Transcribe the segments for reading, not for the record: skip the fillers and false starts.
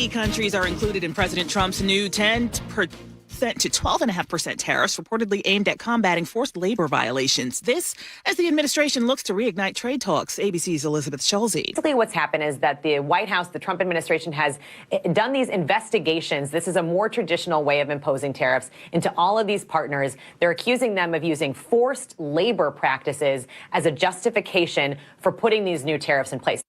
50 countries are included in President Trump's new 10% to 12.5% tariffs reportedly aimed at combating forced labor violations. This as the administration looks to reignite trade talks. ABC's Elizabeth Schulze. Basically, what's happened is that the White House, the Trump administration, has done these investigations. This is a more traditional way of imposing tariffs into all of these partners. They're accusing them of using forced labor practices as a justification for putting these new tariffs in place.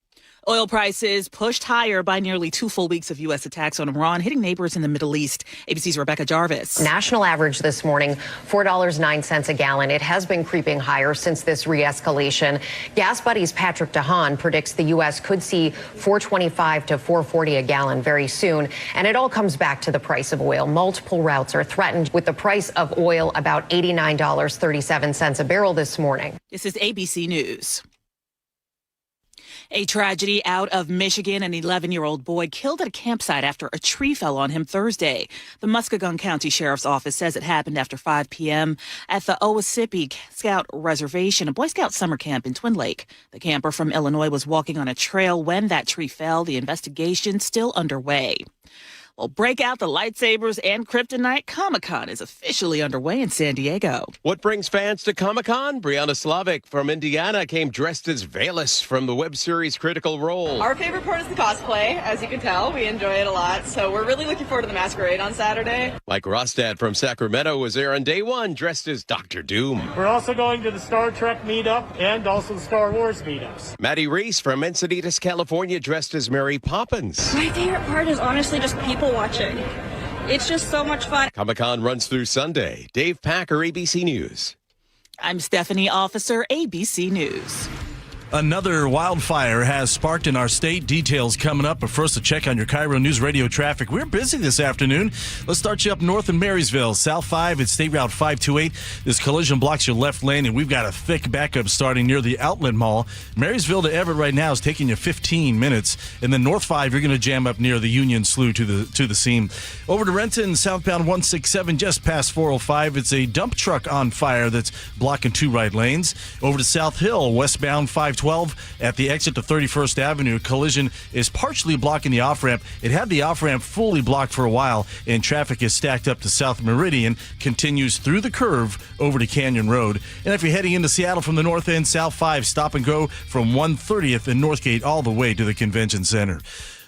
Oil prices pushed higher by nearly 2 full weeks of U.S. attacks on Iran, hitting neighbors in the Middle East. ABC's Rebecca Jarvis. National average this morning, $4.09 a gallon. It has been creeping higher since this re-escalation. Gas Buddy's Patrick DeHaan predicts the U.S. could see $4.25 to $4.40 a gallon very soon. And it all comes back to the price of oil. Multiple routes are threatened, with the price of oil about $89.37 a barrel this morning. This is ABC News. A tragedy out of Michigan. An 11-year-old boy killed at a campsite after a tree fell on him Thursday. The Muskegon County Sheriff's Office says it happened after 5 p.m. at the Owasippi Scout Reservation, a Boy Scout summer camp in Twin Lake. The camper from Illinois was walking on a trail when that tree fell. The investigation still underway. Well, break out the lightsabers and kryptonite. Comic-Con is officially underway in San Diego. What brings fans to Comic-Con? Brianna Slavic from Indiana came dressed as Valus from the web series Critical Role. Our favorite part is the cosplay. As you can tell, we enjoy it a lot. So we're really looking forward to the masquerade on Saturday. Mike Rostad from Sacramento was there on day one, dressed as Dr. Doom. We're also going to the Star Trek meetup and also the Star Wars meetups. Maddie Reese from Encinitas, California, dressed as Mary Poppins. My favorite part is honestly just people watching. It's just so much fun. Comic-Con runs through Sunday. Dave Packer, ABC News. I'm Stephanie Officer, ABC News. Another wildfire has sparked in our state. Details coming up, but first a check on your KIRO News Radio traffic. We're busy this afternoon. Let's start you up north in Marysville. South 5 at State Route 528. This collision blocks your left lane, and we've got a thick backup starting near the Outlet Mall. Marysville to Everett right now is taking you 15 minutes. And then North 5, you're going to jam up near the Union Slough to the seam. Over to Renton, southbound 167, just past 405. It's a dump truck on fire that's blocking 2 right lanes. Over to South Hill, westbound 512 at the exit to 31st Avenue. Collision is partially blocking the off-ramp. It had the off-ramp fully blocked for a while, and traffic is stacked up to South Meridian, continues through the curve over to Canyon Road. And if you're heading into Seattle from the north end, South 5, stop and go from 130th and Northgate all the way to the Convention Center.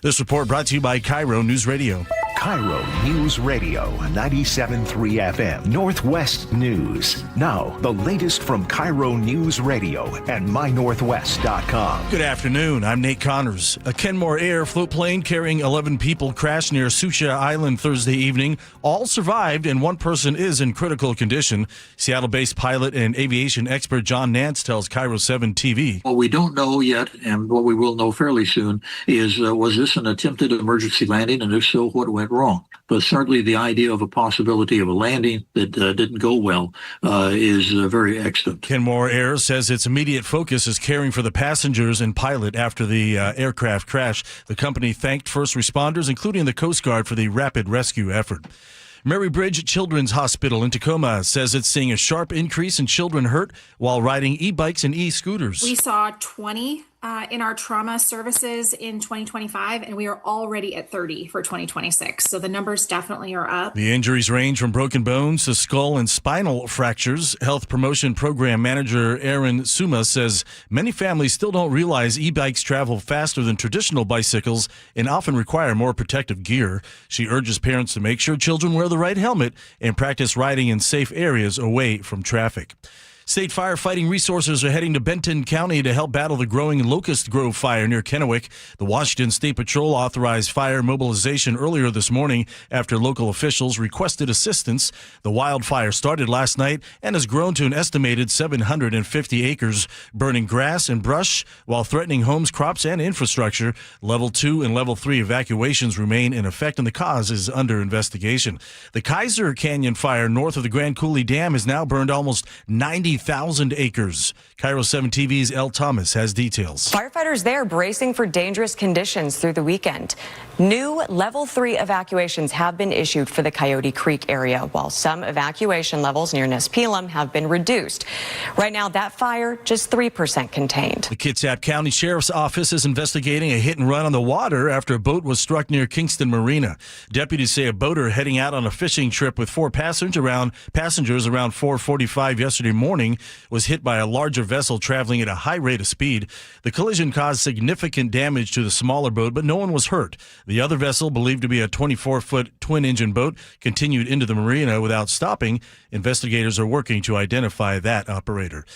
This report brought to you by KIRO News Radio. KIRO News Radio, 97.3 FM, Northwest News. Now, the latest from KIRO News Radio and mynorthwest.com. Good afternoon. I'm Nate Connors. A Kenmore Air float plane carrying 11 people crashed near Sucia Island Thursday evening. All survived, and one person is in critical condition. Seattle-based pilot and aviation expert John Nance tells KIRO 7 TV. What we don't know yet, and what we will know fairly soon, is was this an attempted emergency landing, and if so, what went wrong? But certainly the idea of a possibility of a landing that didn't go well is very extant. Kenmore Air says its immediate focus is caring for the passengers and pilot after the aircraft crash. The company thanked first responders, including the Coast Guard, for the rapid rescue effort. Mary Bridge Children's Hospital in Tacoma says it's seeing a sharp increase in children hurt while riding e-bikes and e-scooters. We saw 20 in our trauma services in 2025, and we are already at 30 for 2026. So the numbers definitely are up. The injuries range from broken bones to skull and spinal fractures. Health Promotion Program Manager Aaron Suma says many families still don't realize e-bikes travel faster than traditional bicycles and often require more protective gear. She urges parents to make sure children wear the right helmet and practice riding in safe areas away from traffic. State firefighting resources are heading to Benton County to help battle the growing Locust Grove fire near Kennewick. The Washington State Patrol authorized fire mobilization earlier this morning after local officials requested assistance. The wildfire started last night and has grown to an estimated 750 acres, burning grass and brush while threatening homes, crops, and infrastructure. Level 2 and Level 3 evacuations remain in effect, and the cause is under investigation. The Kaiser Canyon fire north of the Grand Coulee Dam has now burned almost 90 80,000 acres. KIRO 7 TV's Elle Thomas has details. Firefighters there bracing for dangerous conditions through the weekend. New level 3 evacuations have been issued for the Coyote Creek area, while some evacuation levels near Nespelem have been reduced. Right now, that fire just 3% contained. The Kitsap County Sheriff's Office is investigating a hit and run on the water after a boat was struck near Kingston Marina. Deputies say a boater heading out on a fishing trip with 4 passengers around 4:45 yesterday morning was hit by a larger vessel traveling at a high rate of speed. The collision caused significant damage to the smaller boat, but no one was hurt. The other vessel, believed to be a 24-foot twin-engine boat, continued into the marina without stopping. Investigators are working to identify that operator.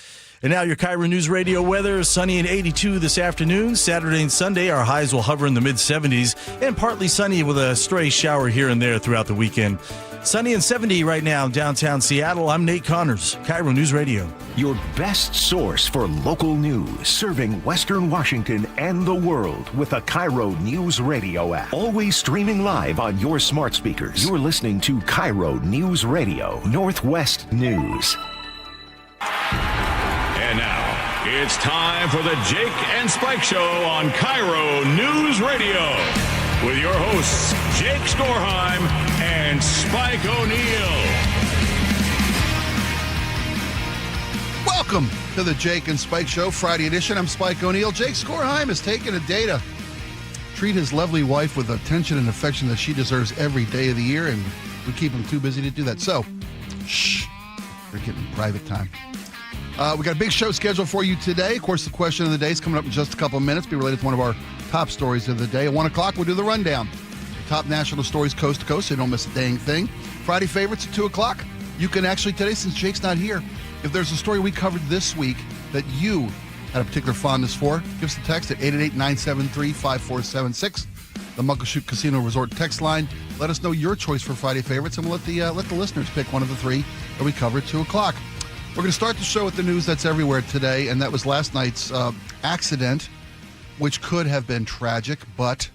And now your KIRO News Radio weather. Sunny and 82 this afternoon. Saturday and Sunday, our highs will hover in the mid-70s and partly sunny with a stray shower here and there throughout the weekend. Sunny and 70 right now in downtown Seattle. I'm Nate Connors, KIRO News Radio. Your best source for local news, serving Western Washington and the world with the KIRO News Radio app. Always streaming live on your smart speakers. You're listening to KIRO News Radio, Northwest News. And now, it's time for the Jake and Spike Show on KIRO News Radio with your hosts, Jake Skorheim and Spike O'Neill. Welcome to the Jake and Spike Show, Friday edition. I'm Spike O'Neill. Jake Skorheim has taken a day to treat his lovely wife with attention and affection that she deserves every day of the year, and we keep him too busy to do that. So, shh, we're getting private time. We got a big show scheduled for you today. Of course, the question of the day is coming up in just a couple of minutes. Be related to one of our top stories of the day. At 1 o'clock, we'll do the rundown. The top national stories coast to coast, so you don't miss a dang thing. Friday favorites at 2 o'clock. You can actually, today, since Jake's not here, if there's a story we covered this week that you had a particular fondness for, give us a text at 888-973-5476. The Muckleshoot Casino Resort text line. Let us know your choice for Friday favorites, and we'll let the listeners pick one of the 3 that we cover at 2 o'clock. We're going to start the show with the news that's everywhere today, and that was last night's accident, which could have been tragic, but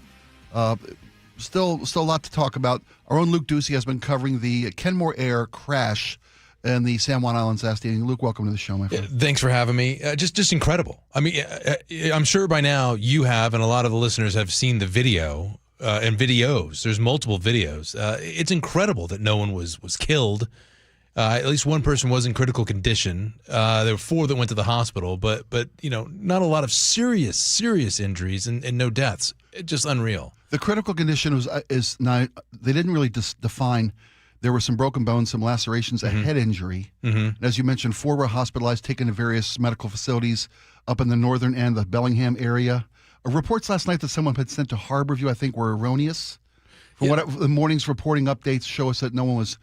still a lot to talk about. Our own Luke Ducey has been covering the Kenmore Air crash in the San Juan Islands last evening. Luke, welcome to the show, my friend. Thanks for having me. Just incredible. I mean, I'm sure by now you have, and a lot of the listeners have seen the video and videos. There's multiple videos. It's incredible that no one was killed. At least one person was in critical condition. There were 4 that went to the hospital, but not a lot of serious injuries and no deaths. It's just unreal. The critical condition is not. They didn't really define. There were some broken bones, some lacerations, a head injury. And as you mentioned, 4 were hospitalized, taken to various medical facilities up in the northern end, the Bellingham area. Reports last night that someone had sent to Harborview, I think, were erroneous. From what the morning's reporting updates show us that no one was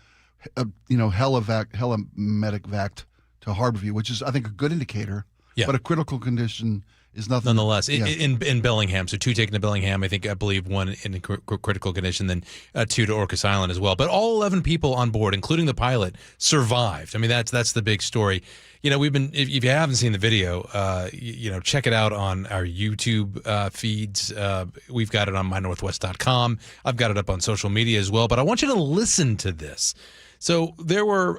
medevac to Harborview, which is, I think, a good indicator. Yeah. But a critical condition is nothing. Nonetheless, in Bellingham, so 2 taken to Bellingham, I believe 1 in critical condition, then 2 to Orcas Island as well. But all 11 people on board, including the pilot, survived. I mean, that's the big story. We've been, if you haven't seen the video, check it out on our YouTube feeds. We've got it on mynorthwest.com. I've got it up on social media as well. But I want you to listen to this. So there were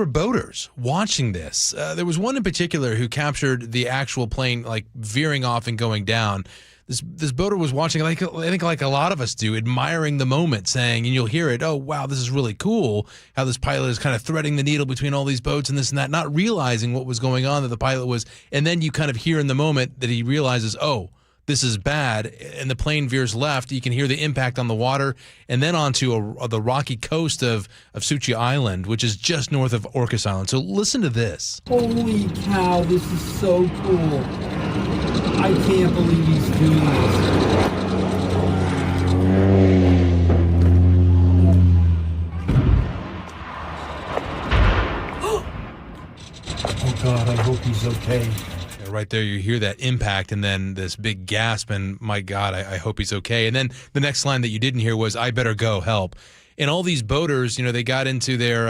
boaters watching this. There was one in particular who captured the actual plane like veering off and going down. This boater was watching, like I think like a lot of us do, admiring the moment, saying, and you'll hear it, oh, wow, this is really cool, how this pilot is kind of threading the needle between all these boats and this and that, not realizing what was going on, that the pilot was, and then you kind of hear in the moment that he realizes, oh, this is bad, and the plane veers left. You can hear the impact on the water, and then onto the rocky coast of Suchi Island, which is just north of Orcas Island. So listen to this. Holy cow, this is so cool. I can't believe he's doing this. Oh, God, I hope he's okay. Right there, you hear that impact and then this big gasp, and my God, I hope he's okay. And then the next line that you didn't hear was, I better go help. And all these boaters, they got into their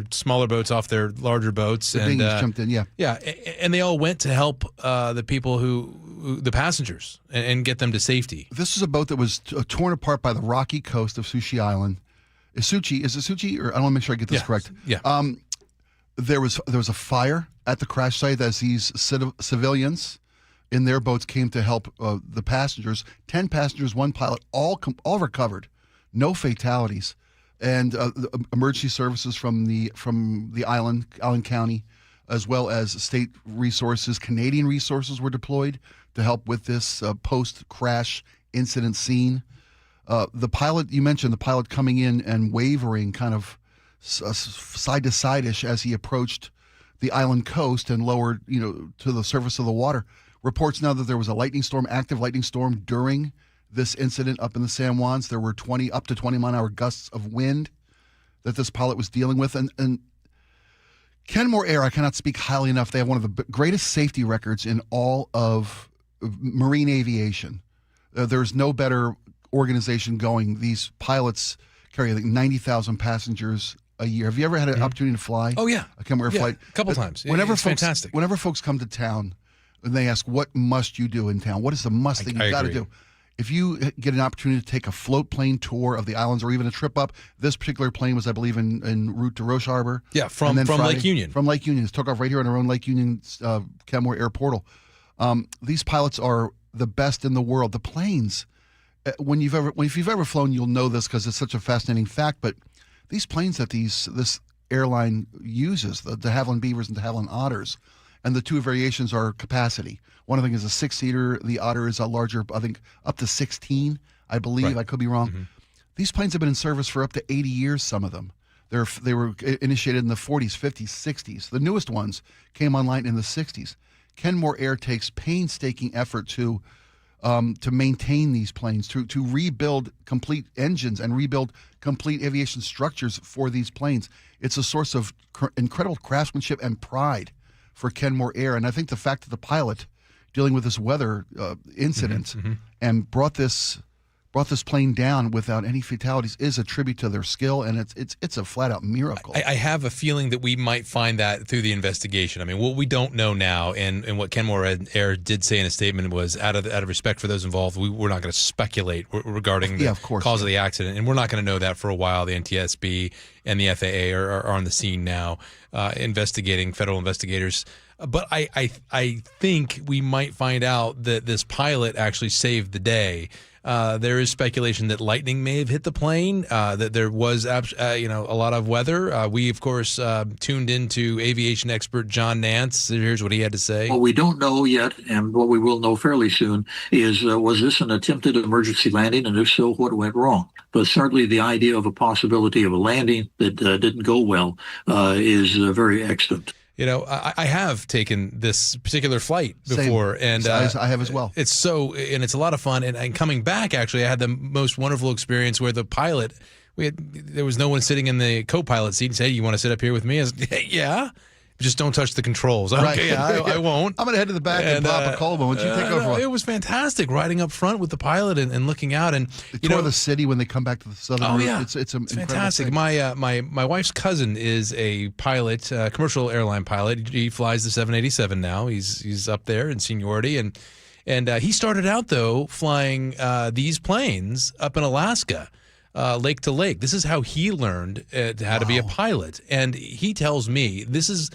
smaller boats off their larger boats. The dinghies jumped in, yeah. Yeah, and they all went to help the people the passengers, and get them to safety. This is a boat that was torn apart by the rocky coast of Suchi Island. Is it Suchi? Or I want to make sure I get this correct. Yeah. There was a fire at the crash site as these civilians in their boats came to help the passengers. 10 passengers, 1 pilot, all recovered, no fatalities, and the emergency services from the island county, as well as state resources, Canadian resources were deployed to help with this post-crash incident scene. The pilot, you mentioned the pilot coming in and wavering kind of side to side-ish as he approached the island coast and lowered, to the surface of the water. Reports now that there was a active lightning storm during this incident up in the San Juans. There were up to 20 mile-an-hour gusts of wind that this pilot was dealing with. And Kenmore Air, I cannot speak highly enough. They have one of the greatest safety records in all of marine aviation. There's no better organization going. These pilots carry, I think, 90,000 passengers a year. Have you ever had an opportunity to fly? Oh, yeah. A Kenmore Air flight? A couple times. It's fantastic. Whenever folks come to town and they ask, what must you do in town? What is the must thing you've got to do? If you get an opportunity to take a float plane tour of the islands or even a trip up, this particular plane was, I believe, en route to Roche Harbor. Yeah, from Lake Union. From Lake Union. It took off right here on our own Lake Union Kenmore Air portal. These pilots are the best in the world. The planes, if you've ever flown, you'll know this because it's such a fascinating fact, but these planes that this airline uses, the de Havilland Beavers and de Havilland Otters, and the two variations are capacity. One of them is a 6-seater. The Otter is a larger, I think, up to 16, I believe. Right. I could be wrong. Mm-hmm. These planes have been in service for up to 80 years, some of them. They were initiated in the 40s, 50s, 60s. The newest ones came online in the 60s. Kenmore Air takes painstaking effort to maintain these planes, to rebuild complete engines and rebuild complete aviation structures for these planes. It's a source of incredible craftsmanship and pride for Kenmore Air. And I think the fact that the pilot dealing with this weather incident and brought this plane down without any fatalities is a tribute to their skill, and it's a flat out miracle. I have a feeling that we might find that through the investigation. I mean, what we don't know now, and what Kenmore Air did say in a statement was, out of respect for those involved, we're not going to speculate regarding the cause of the accident, and we're not going to know that for a while. The NTSB and the FAA are on the scene now, investigating, federal investigators. But I think we might find out that this pilot actually saved the day. There is speculation that lightning may have hit the plane, that there was a lot of weather. We, of course, tuned into aviation expert John Nance. Here's what he had to say. What we don't know yet, and what we will know fairly soon, is was this an attempted emergency landing, and if so, what went wrong? But certainly the idea of a possibility of a landing that didn't go well is very extant. I have taken this particular flight before. Same. And I have as well. It's a lot of fun. And coming back, actually, I had the most wonderful experience where the pilot, there was no one sitting in the co-pilot seat and said, "Hey, you want to sit up here with me?" I said, "Hey, yeah. Just don't touch the controls." Okay, I won't. I'm going to head to the back and pop a cold one. Once you take over. It was fantastic riding up front with the pilot and looking out. And the tour of the city when they come back to the southern route. Yeah. It's fantastic. My wife's cousin is a pilot, commercial airline pilot. He flies the 787 now. He's up there in seniority, and he started out though flying these planes up in Alaska. Lake to lake. This is how he learned how to be a pilot, and he tells me this is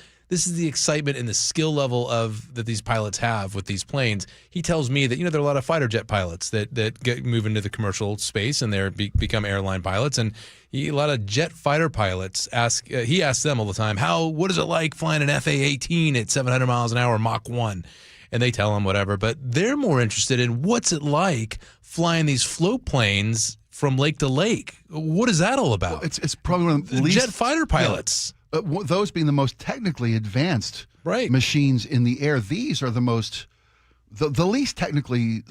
the excitement and the skill level that these pilots have with these planes. He tells me that there are a lot of fighter jet pilots that move into the commercial space and they become airline pilots, and a lot of jet fighter pilots he asks them all the time, what is it like flying an FA-18 at 700 miles an hour Mach 1? And they tell him whatever, but they're more interested in what's it like flying these float planes from lake to lake. What is that all about? Well, it's probably one of the least jet fighter pilots. Those being the most technically advanced machines in the air. These are the least technically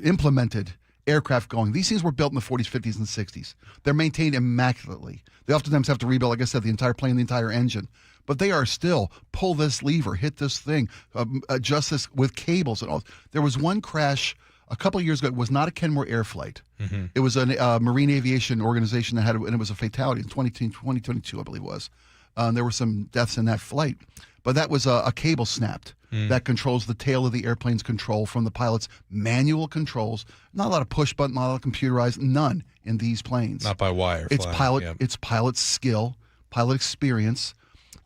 implemented aircraft going. These things were built in the 40s, 50s, and 60s. They're maintained immaculately. They oftentimes have to rebuild, like I said, the entire plane, the entire engine. But they are still pull this lever, hit this thing, adjust this with cables and all. There was one crash a couple of years ago. It was not a Kenmore Air flight. Mm-hmm. It was a marine aviation organization that and it was a fatality in 2022, I believe it was. There were some deaths in that flight. But that was a cable snapped that controls the tail of the airplane's control from the pilot's manual controls. Not a lot of push button, not a lot of computerized, none in these planes. Not by wire. It's pilot skill, pilot experience.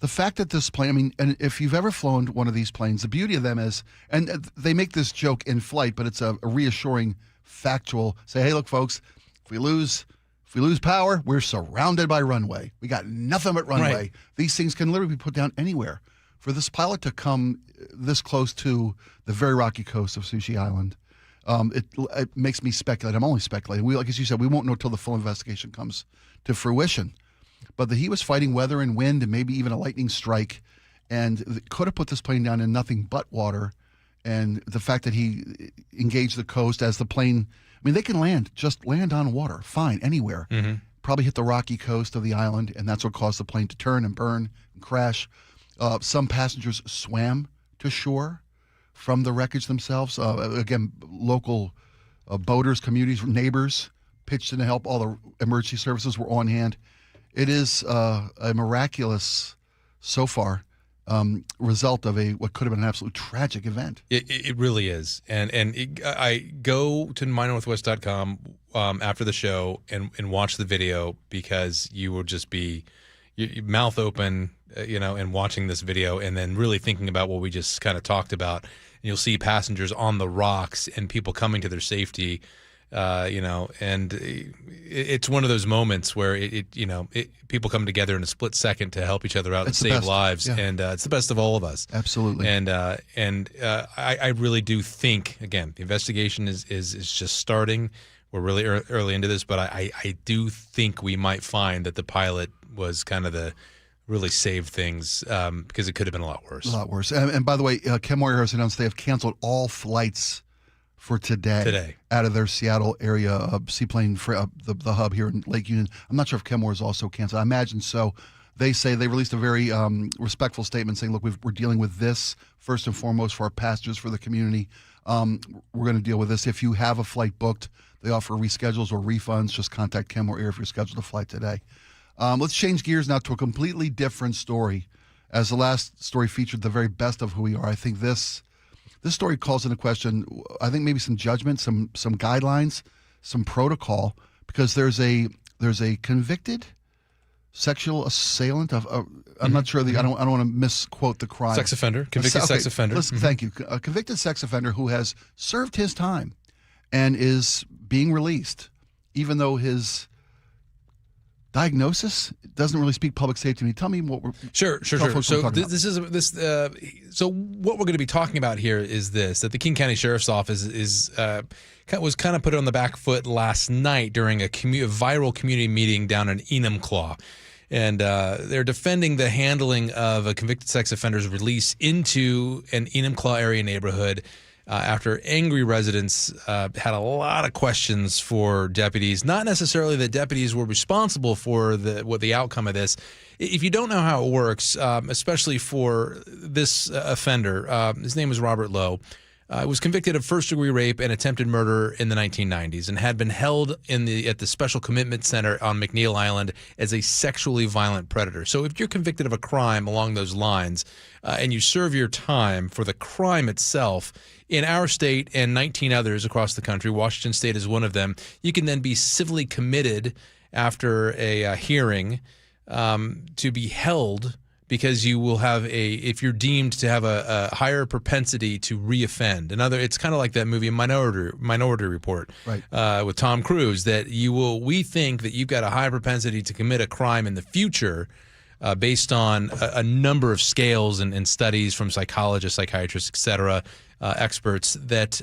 the fact that this plane, I mean, and if you've ever flown one of these planes, the beauty of them is, and they make this joke in flight, but it's a reassuring, factual, say, hey, look, folks, if we lose power, we're surrounded by runway. We got nothing but runway. Right. These things can literally be put down anywhere. For this pilot to come this close to the very rocky coast of Sushi Island, it makes me speculate. I'm only speculating. Like as you said, we won't know until the full investigation comes to fruition. But he was fighting weather and wind and maybe even a lightning strike, and could have put this plane down in nothing but water. And the fact that he engaged the coast as the plane, I mean, they can just land on water, fine, anywhere. Mm-hmm. Probably hit the rocky coast of the island, and that's what caused the plane to turn and burn and crash. Some passengers swam to shore from the wreckage themselves. Again, local boaters, communities, neighbors pitched in to help. All the emergency services were on hand. It is a miraculous, so far, result of what could have been an absolute tragic event. It really is. And I go to mynorthwest.com after the show and watch the video, because you will just be your mouth open, and watching this video and then really thinking about what we just kind of talked about. And you'll see passengers on the rocks and people coming to their safety, and it's one of those moments where people come together in a split second to help each other out and save lives. Yeah. And it's the best of all of us. Absolutely. And I really do think, again, the investigation is just starting. We're really early into this, but I do think we might find that the pilot was kind of the really saved things, because it could have been a lot worse. A lot worse. And by the way, Kenmore Air has announced they have canceled all flights for today out of their Seattle area seaplane, the hub here in Lake Union. I'm not sure if Kenmore is also canceled. I imagine so. They say they released a very respectful statement saying, look, we're dealing with this first and foremost for our passengers, for the community. We're going to deal with this. If you have a flight booked, they offer reschedules or refunds. Just contact Kenmore Air if you're scheduled to fly today. Let's change gears now to a completely different story. As the last story featured the very best of who we are, I think this story calls into question, I think maybe some judgment, some guidelines, some protocol, because there's a convicted sexual assailant of I'm not sure I don't want to misquote the crime. Sex offender, convicted sex offender. Listen, thank you. A convicted sex offender who has served his time and is being released, even though his diagnosis doesn't really speak public safety to me. Tell me what we're sure. So so what we're going to be talking about here is that the King County Sheriff's Office was kind of put on the back foot last night during a viral community meeting down in Enumclaw. And they're defending the handling of a convicted sex offender's release into an Enumclaw area neighborhood after angry residents had a lot of questions for deputies. Not necessarily that deputies were responsible for the outcome of this. If you don't know how it works, especially for this offender, his name was Robert Lowe. Was convicted of first-degree rape and attempted murder in the 1990s and had been held at the Special Commitment Center on McNeil Island as a sexually violent predator. So if you're convicted of a crime along those lines and you serve your time for the crime itself, in our state and 19 others across the country, Washington State is one of them, you can then be civilly committed after a hearing to be held, because you will have if you're deemed to have a higher propensity to reoffend. It's kind of like that movie Minority Report, right, with Tom Cruise, that we think that you've got a high propensity to commit a crime in the future based on a number of scales and studies from psychologists, psychiatrists, et cetera, experts, that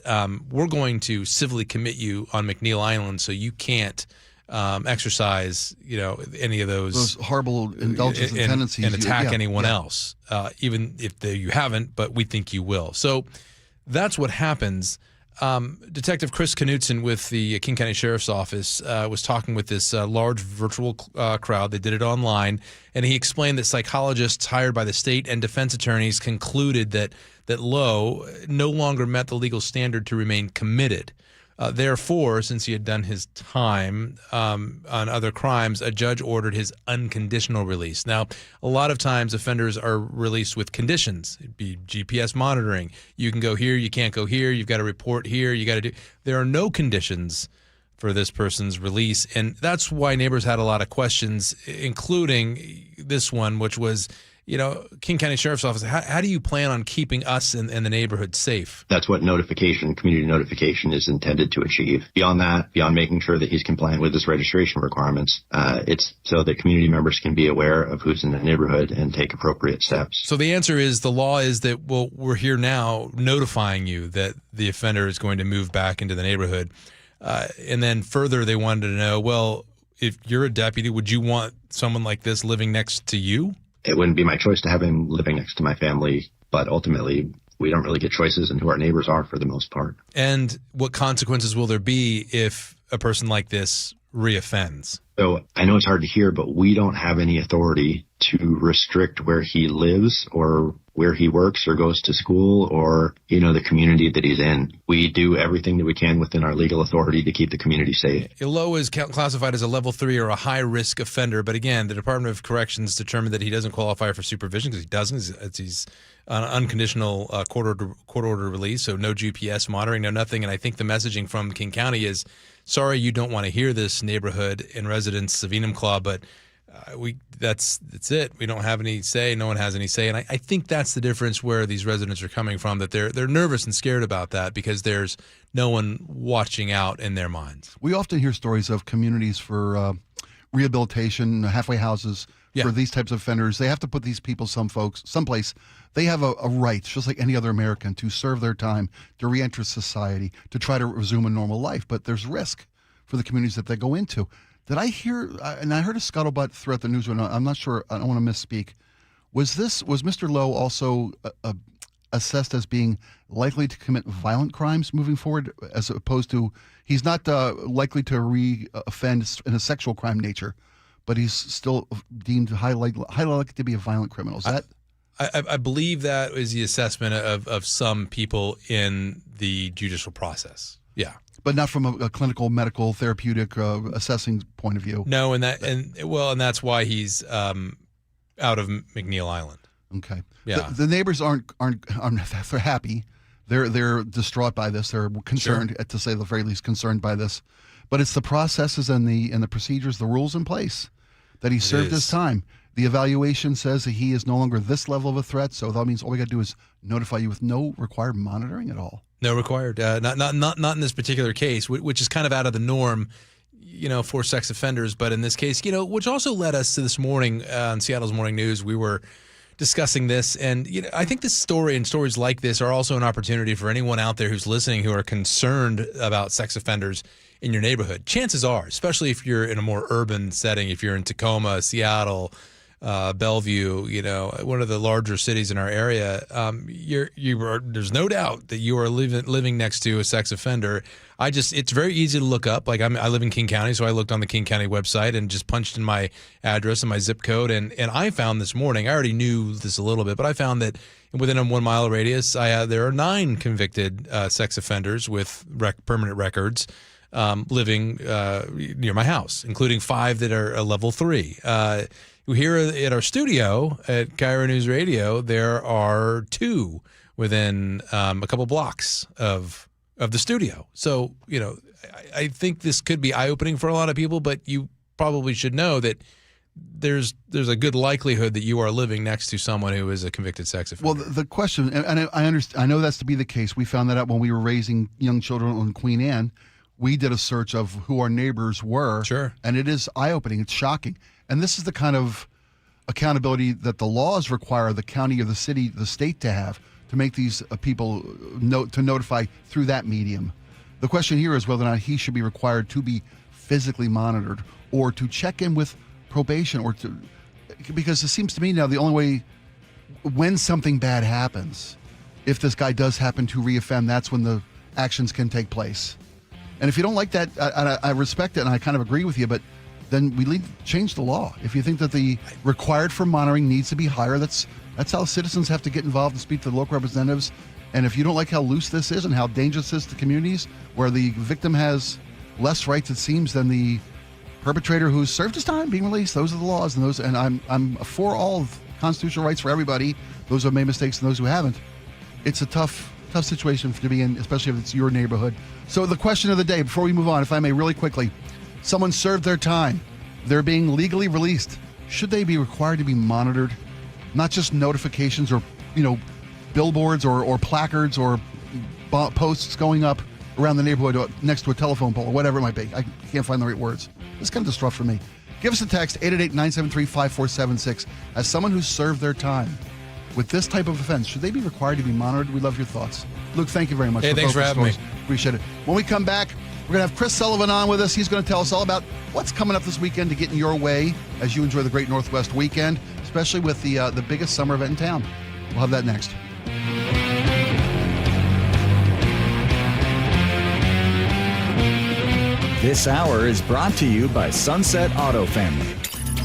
we're going to civilly commit you on McNeil Island so you can't exercise, any of those horrible indulgences and tendencies and attack anyone else, even if you haven't, but we think you will. So that's what happens. Detective Chris Knutson with the King County Sheriff's Office was talking with this large virtual crowd. They did it online, and he explained that psychologists hired by the state and defense attorneys concluded that Lowe no longer met the legal standard to remain committed. Therefore, since he had done his time on other crimes, a judge ordered his unconditional release. Now, a lot of times offenders are released with conditions. It'd be GPS monitoring. You can go here, you can't go here, you've got to report here, you got to do. There are no conditions for this person's release, and that's why neighbors had a lot of questions, including this one, which was, King County Sheriff's Office, how do you plan on keeping us and the neighborhood safe? That's what community notification is intended to achieve. Beyond that, beyond making sure that he's compliant with his registration requirements, it's so that community members can be aware of who's in the neighborhood and take appropriate steps. So the answer is the law is that, we're here now notifying you that the offender is going to move back into the neighborhood. And then further, they wanted to know, well, if you're a deputy, would you want someone like this living next to you? It wouldn't be my choice to have him living next to my family, but ultimately we don't really get choices in who our neighbors are for the most part. And what consequences will there be if a person like this reoffends? So I know it's hard to hear, but we don't have any authority to restrict where he lives or where he works or goes to school or, the community that he's in. We do everything that we can within our legal authority to keep the community safe. Lowe is classified as a level 3 or a high-risk offender, but again, the Department of Corrections determined that he doesn't qualify for supervision because he doesn't. He's on unconditional court order release, so no GPS monitoring, no nothing. And I think the messaging from King County is, sorry you don't want to hear this, neighborhood and residents of Enum Claw, but that's it. We don't have any say. No one has any say. And I think that's the difference where these residents are coming from, that they're nervous and scared about that because there's no one watching out in their minds. We often hear stories of communities for rehabilitation, halfway houses for these types of offenders. They have to put these people someplace. They have a right, just like any other American, to serve their time, to reenter society, to try to resume a normal life. But there's risk for the communities that they go into. Did I hear, and I heard a scuttlebutt throughout the news, I'm not sure, I don't want to misspeak. Was Mr. Lowe also assessed as being likely to commit violent crimes moving forward, as opposed to, he's not likely to re-offend in a sexual crime nature, but he's still deemed highly likely to be a violent criminal? Is that? I believe that is the assessment of some people in the judicial process. Yeah. But not from a clinical, medical, therapeutic assessing point of view. No, and that's why he's out of McNeil Island. Okay. Yeah. The neighbors aren't they're happy. They're distraught by this. They're concerned, to say the very least, concerned by this. But it's the processes and the procedures, the rules in place that he served his time. The evaluation says that he is no longer this level of a threat, so that means all we got to do is notify you with no required monitoring at all. No required. Not in this particular case, which is kind of out of the norm, for sex offenders. But in this case, which also led us to this morning on Seattle's Morning News. We were discussing this, and I think this story and stories like this are also an opportunity for anyone out there who's listening who are concerned about sex offenders in your neighborhood. Chances are, especially if you're in a more urban setting, if you're in Tacoma, Seattle, Bellevue, one of the larger cities in our area, there's no doubt that you are living next to a sex offender. It's very easy to look up. Like I live in King County, so I looked on the King County website and just punched in my address and my zip code. And I found this morning, I already knew this a little bit, but I found that within a 1 mile radius, there are 9 convicted sex offenders with permanent records living near my house, including 5 that are a level 3. Here at our studio at KIRO News Radio, there are 2 within a couple blocks of the studio. So, I think this could be eye-opening for a lot of people, but you probably should know that there's a good likelihood that you are living next to someone who is a convicted sex offender. Well, the question, and I understand, I know that's to be the case. We found that out when we were raising young children on Queen Anne. We did a search of who our neighbors were. Sure. And it is eye-opening. It's shocking. And this is the kind of accountability that the laws require the county or the city, the state to have to make these people to notify through that medium. The question here is whether or not he should be required to be physically monitored or to check in with probation because it seems to me now the only way when something bad happens, if this guy does happen to reoffend, that's when the actions can take place. And if you don't like that, I respect it and I kind of agree with you, but then we need to change the law. If you think that the required for monitoring needs to be higher, that's how citizens have to get involved and speak to the local representatives. And if you don't like how loose this is and how dangerous this is to communities where the victim has less rights, it seems, than the perpetrator who's served his time being released, those are the laws. And I'm for all constitutional rights for everybody, those who have made mistakes and those who haven't. It's a tough situation to be in, especially if it's your neighborhood. So the question of the day, before we move on, if I may, really quickly, someone served their time. They're being legally released. Should they be required to be monitored? not just notifications or, billboards or placards or posts going up around the neighborhood next to a telephone pole or whatever it might be. I can't find the right words. It's kind of distraught for me. Give us a text, 888-973-5476. As someone who's served their time with this type of offense, should they be required to be monitored? We love your thoughts. Luke, thank you very much. Hey, thanks for having me. Appreciate it. When we come back, we're going to have Chris Sullivan on with us. He's going to tell us all about what's coming up this weekend to get in your way as you enjoy the Great Northwest weekend, especially with the biggest summer event in town. We'll have that next. This hour is brought to you by Sunset Auto Family.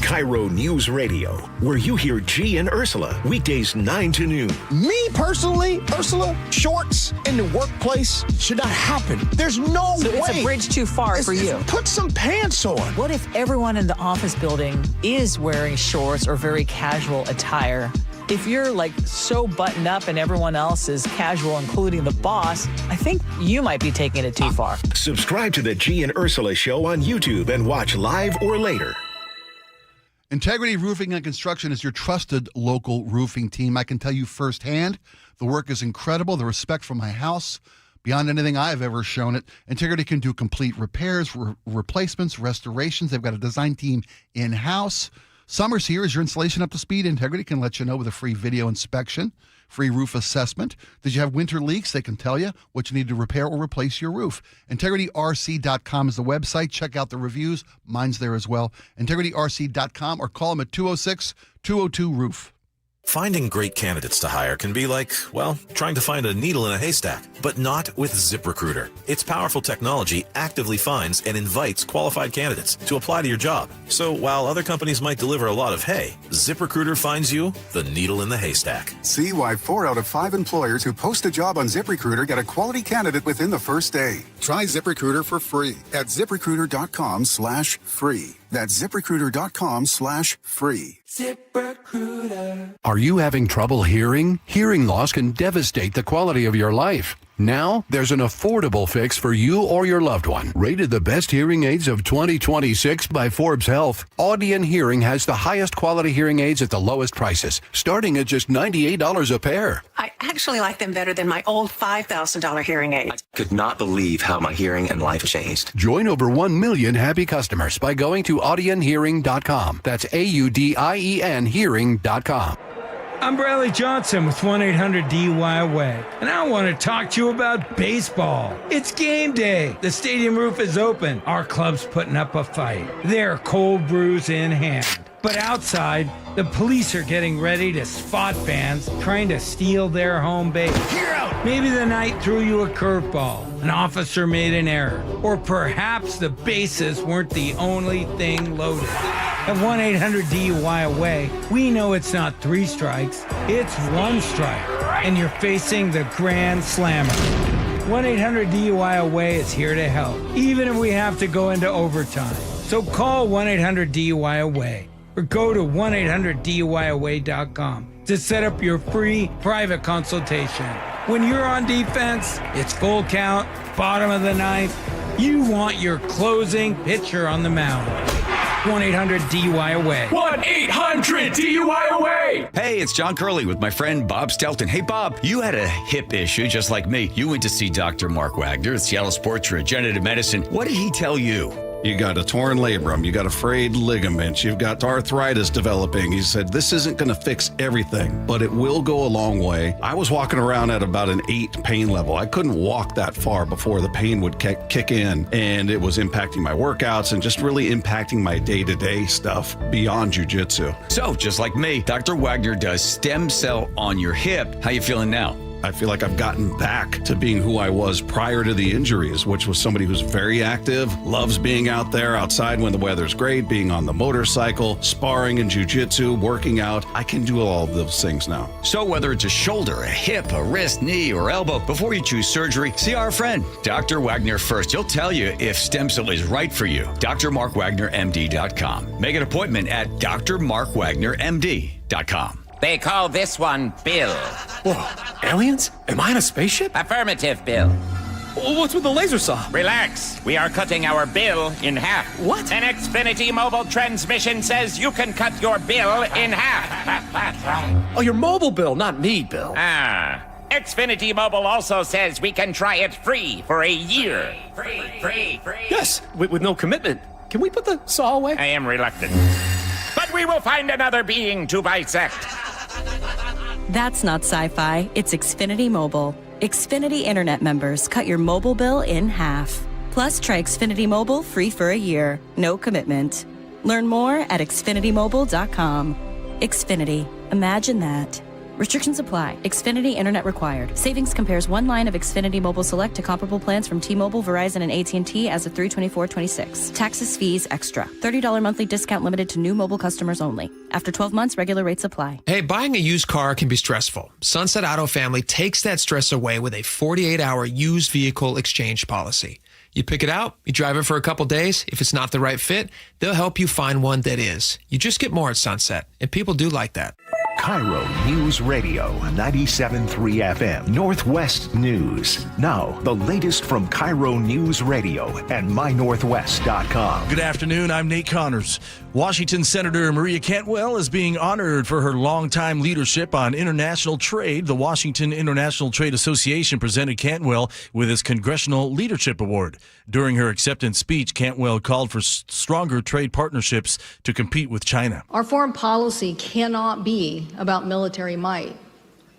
KIRO News Radio, where you hear G and Ursula, weekdays 9 to noon. Me personally, Ursula, shorts in the workplace should not happen. There's no way. It's a bridge too far for you. Put some pants on. What if everyone in the office building is wearing shorts or very casual attire? If you're so buttoned up and everyone else is casual, including the boss, I think you might be taking it too far. Subscribe to the G and Ursula Show on YouTube and watch live or later. Integrity Roofing and Construction is your trusted local roofing team. I can tell you firsthand, the work is incredible. The respect for my house, beyond anything I've ever shown it. Integrity can do complete repairs, replacements, restorations. They've got a design team in-house. Summer's here. Is your installation up to speed? Integrity can let you know with a free video inspection, free roof assessment. Did you have winter leaks? They can tell you what you need to repair or replace your roof. IntegrityRC.com is the website. Check out the reviews. Mine's there as well. IntegrityRC.com or call them at 206-202-ROOF. Finding great candidates to hire can be like, trying to find a needle in a haystack, but not with ZipRecruiter. Its powerful technology actively finds and invites qualified candidates to apply to your job. So while other companies might deliver a lot of hay, ZipRecruiter finds you the needle in the haystack. See why 4 out of 5 employers who post a job on ZipRecruiter get a quality candidate within the first day. Try ZipRecruiter for free at ZipRecruiter.com/free. That's ZipRecruiter.com/free. ZipRecruiter. Are you having trouble hearing? Hearing loss can devastate the quality of your life. Now, there's an affordable fix for you or your loved one. Rated the best hearing aids of 2026 by Forbes Health, Audion Hearing has the highest quality hearing aids at the lowest prices, starting at just $98 a pair. I actually like them better than my old $5,000 hearing aid. I could not believe how my hearing and life changed. Join over 1 million happy customers by going to audionhearing.com. That's AUDIEN hearing.com. I'm Bradley Johnson with 1-800-DUI-AWAY, and I want to talk to you about baseball. It's game day. The stadium roof is open. Our club's putting up a fight. They're cold brews in hand. But outside, the police are getting ready to spot fans trying to steal their home base. You're out! Maybe the night threw you a curveball. An officer made an error. Or perhaps the bases weren't the only thing loaded. At 1-800-DUI-AWAY, we know it's not 3 strikes, it's 1 strike. And you're facing the Grand Slammer. 1-800-DUI-AWAY is here to help, even if we have to go into overtime. So call 1-800-DUI-AWAY or go to 1-800-DUI-AWAY.com to set up your free private consultation. When you're on defense, it's full count, bottom of the ninth. You want your closing pitcher on the mound. 1-800-DUI-AWAY. 1-800-DUI-AWAY. Hey, it's John Curley with my friend Bob Stelton. Hey, Bob, you had a hip issue just like me. You went to see Dr. Mark Wagner at Seattle Sports Regenerative Medicine. What did he tell you? You got a torn labrum, you got a frayed ligament, you've got arthritis developing. He said, this isn't going to fix everything, but it will go a long way. I was walking around at about an 8 pain level. I couldn't walk that far before the pain would kick in, and it was impacting my workouts and just really impacting my day-to-day stuff beyond jiu-jitsu. So, just like me, Dr. Wagner does stem cell on your hip. How you feeling now? I feel like I've gotten back to being who I was prior to the injuries, which was somebody who's very active, loves being out there outside when the weather's great, being on the motorcycle, sparring in jiu-jitsu, working out. I can do all of those things now. So whether it's a shoulder, a hip, a wrist, knee, or elbow, before you choose surgery, see our friend, Dr. Wagner first. He'll tell you if stem cell is right for you. drmarkwagnermd.com. Make an appointment at drmarkwagnermd.com. They call this one Bill. Whoa, aliens? Am I in a spaceship? Affirmative, Bill. What's with the laser saw? Relax. We are cutting our bill in half. What? An Xfinity mobile transmission says you can cut your bill in half. Oh, your mobile bill, not me, Bill. Xfinity Mobile also says we can try it free for a year. Free. Yes, with no commitment. Can we put the saw away? I am reluctant. But we will find another being to bisect. That's not sci-fi. It's Xfinity Mobile. Xfinity Internet members cut your mobile bill in half. Plus, try Xfinity Mobile free for a year. No commitment. Learn more at xfinitymobile.com. Xfinity. Imagine that. Restrictions apply. Xfinity Internet required. Savings compares one line of Xfinity Mobile Select to comparable plans from T-Mobile, Verizon, and AT&T as of 3/24/26. Taxes, fees, extra. $30 monthly discount limited to new mobile customers only. After 12 months, regular rates apply. Hey, buying a used car can be stressful. Sunset Auto Family takes that stress away with a 48-hour used vehicle exchange policy. You pick it out, you drive it for a couple days. If it's not the right fit, they'll help you find one that is. You just get more at Sunset, and people do like that. KIRO News Radio 97.3 FM Northwest News. Now, the latest from KIRO News Radio and mynorthwest.com. Good afternoon. I'm Nate Connors. Washington Senator Maria Cantwell is being honored for her longtime leadership on international trade. The Washington International Trade Association presented Cantwell with his Congressional Leadership Award. During her acceptance speech, Cantwell called for stronger trade partnerships to compete with China. Our foreign policy cannot be about military might,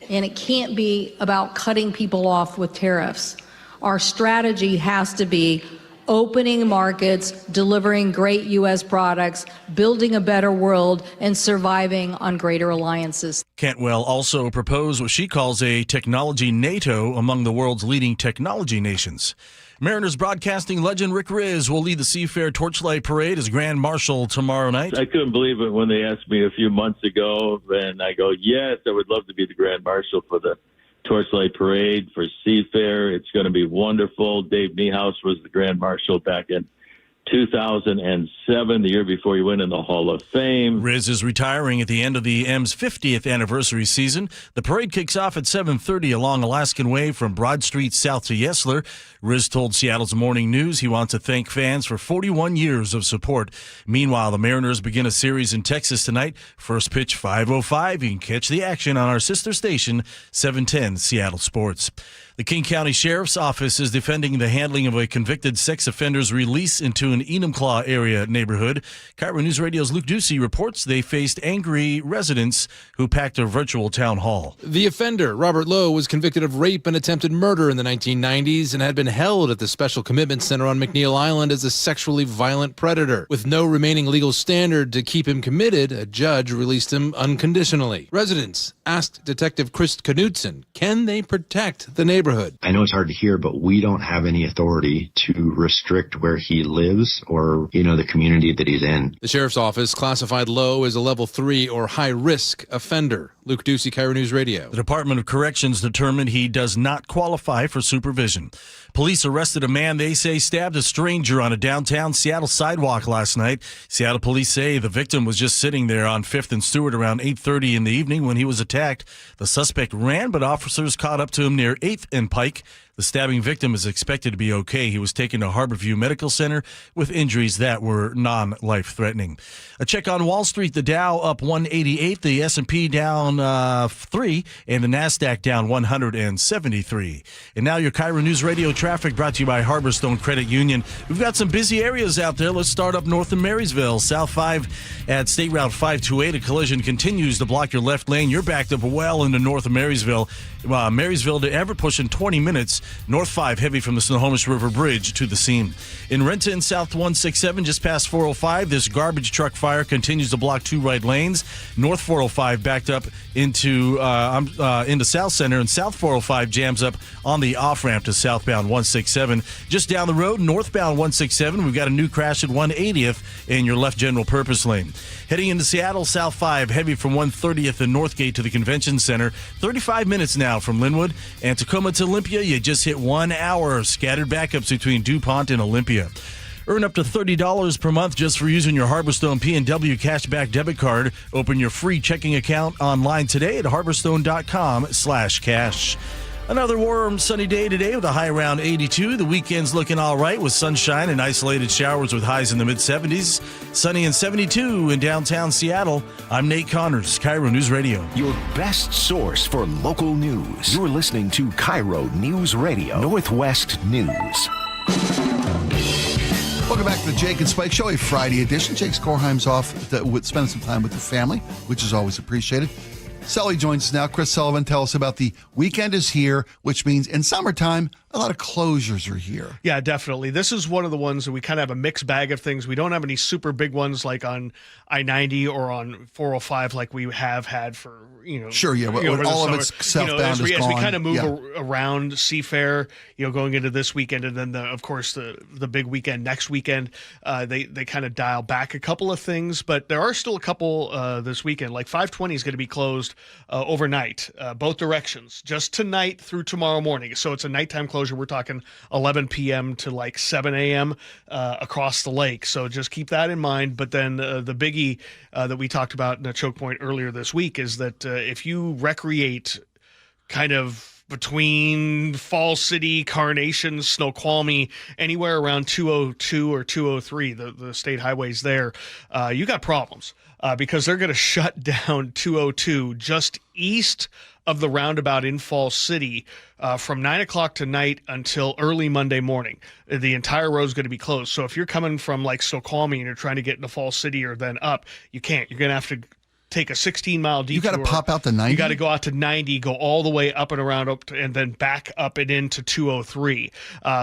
and it can't be about cutting people off with tariffs. Our strategy has to be opening markets, delivering great U.S. products, building a better world, and surviving on greater alliances. Cantwell also proposed what she calls a technology NATO among the world's leading technology nations. Mariners broadcasting legend Rick Riz will lead the Seafair Torchlight Parade as Grand Marshal tomorrow night. I couldn't believe it when they asked me a few months ago, and I go, yes, I would love to be the Grand Marshal for the Torchlight Parade for Seafair. It's going to be wonderful. Dave Niehaus was the Grand Marshal back in 2007, the year before he went in the Hall of Fame. Riz is retiring at the end of the M's 50th anniversary season. The parade kicks off at 7:30 along Alaskan Way from Broad Street south to Yesler. Riz told Seattle's Morning News he wants to thank fans for 41 years of support. Meanwhile, the Mariners begin a series in Texas tonight. First pitch 5:05. You can catch the action on our sister station, 710 Seattle Sports. The King County Sheriff's Office is defending the handling of a convicted sex offender's release into an Enumclaw area neighborhood. KIRO News Radio's Luke Ducey reports they faced angry residents who packed a virtual town hall. The offender, Robert Lowe, was convicted of rape and attempted murder in the 1990s and had been held at the Special Commitment Center on McNeil Island as a sexually violent predator. With no remaining legal standard to keep him committed, a judge released him unconditionally. Residents asked Detective Chris Knudsen, can they protect the neighborhood? I know it's hard to hear, but we don't have any authority to restrict where he lives or, the community that he's in. The sheriff's office classified Lowe as a level 3 or high-risk offender. Luke Ducey, KIRO News Radio. The Department of Corrections determined he does not qualify for supervision. Police arrested a man they say stabbed a stranger on a downtown Seattle sidewalk last night. Seattle police say the victim was just sitting there on 5th and Stewart around 8:30 in the evening when he was attacked. The suspect ran, but officers caught up to him near 8th and Pike. The stabbing victim is expected to be okay. He was taken to Harborview Medical Center with injuries that were non-life-threatening. A check on Wall Street, the Dow up 188, the S&P down 3, and the NASDAQ down 173. And now your KIRO News Radio traffic brought to you by Harborstone Credit Union. We've got some busy areas out there. Let's start up north of Marysville. South 5 at State Route 528. A collision continues to block your left lane. You're backed up well into north of Marysville. Marysville to Everett pushing 20 minutes. North 5 heavy from the Snohomish River Bridge to the scene. In Renton, South 167 just past 405, this garbage truck fire continues to block 2 right lanes. North 405 backed up into South Center, and South 405 jams up on the off-ramp to southbound 167. Just down the road, northbound 167, we've got a new crash at 180th in your left general purpose lane. Heading into Seattle, South 5 heavy from 130th and Northgate to the Convention Center. 35 minutes now from Linwood. And Tacoma to Olympia, you just hit 1 hour. Scattered backups between DuPont and Olympia. Earn up to $30 per month just for using your Harborstone P&W Cashback debit card. Open your free checking account online today at harborstone.com/cash. Another warm, sunny day today with a high around 82. The weekend's looking all right with sunshine and isolated showers with highs in the mid-70s. Sunny and 72 in downtown Seattle. I'm Nate Connors, KIRO News Radio. Your best source for local news. You're listening to KIRO News Radio, Northwest News. Welcome back to the Jake and Spike Show, a Friday edition. Jake Skorheim's off spending some time with the family, which is always appreciated. Sully joins us now. Chris Sullivan, tell us about the weekend is here, which means in summertime, a lot of closures are here. Yeah, definitely. This is one of the ones that we kind of have a mixed bag of things. We don't have any super big ones like on I-90 or on 405 like we have had for, Sure, yeah, but all of it's southbound as we gone. kind of move around Seafair, going into this weekend, and then, of course, the big weekend next weekend, they kind of dial back a couple of things, but there are still a couple this weekend. Like 520 is going to be closed overnight, both directions, just tonight through tomorrow morning. So it's a nighttime closure. We're talking 11 p.m. to like 7 a.m. Across the lake. So just keep that in mind. But then the biggie that we talked about in a choke point earlier this week is that if you recreate kind of between Fall City, Carnation, Snoqualmie, anywhere around 202 or 203, the state highways there, you got problems because they're going to shut down 202 just east of the roundabout in Fall City from 9 o'clock tonight until early Monday morning. The entire road is going to be closed. So if you're coming from like Snoqualmie and you're trying to get into Fall City or then up, you can't. You're going to have to take a 16-mile detour. You got to pop out to 90? You got to go out to 90, go all the way up and around, and then back up and into 203.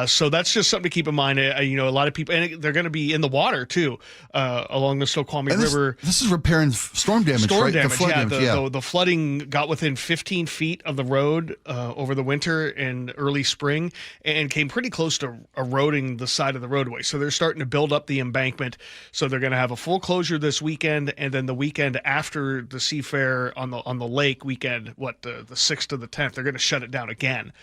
So that's just something to keep in mind. A lot of people, and they're going to be in the water, too, along the Snoqualmie River. This is repairing storm damage, right? Damage, the flood damage, the flooding got within 15 feet of the road over the winter and early spring and came pretty close to eroding the side of the roadway. So they're starting to build up the embankment. So they're going to have a full closure this weekend, and then the weekend after the Seafair on the lake weekend, the 6th to the 10th, they're going to shut it down again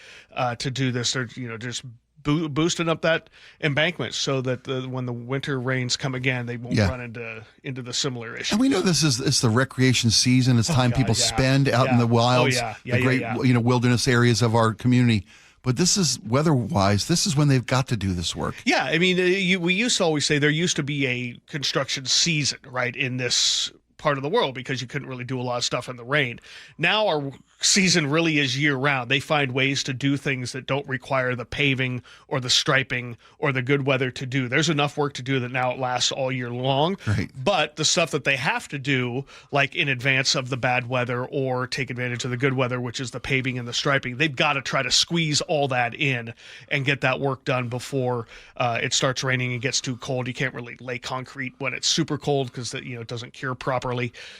to do this. They're just boosting up that embankment so that when the winter rains come again, they won't run into the similar issue. And we know it's the recreation season. It's time people spend out in the wilds, the great wilderness areas of our community. But this is, weather-wise, this is when they've got to do this work. Yeah, I mean, we used to always say there used to be a construction season, right, in this part of the world because you couldn't really do a lot of stuff in the rain. Now our season really is year-round. They find ways to do things that don't require the paving or the striping or the good weather to do. There's enough work to do that now it lasts all year long. Right. But the stuff that they have to do, like in advance of the bad weather or take advantage of the good weather, which is the paving and the striping, they've got to try to squeeze all that in and get that work done before it starts raining and gets too cold. You can't really lay concrete when it's super cold because it doesn't cure properly.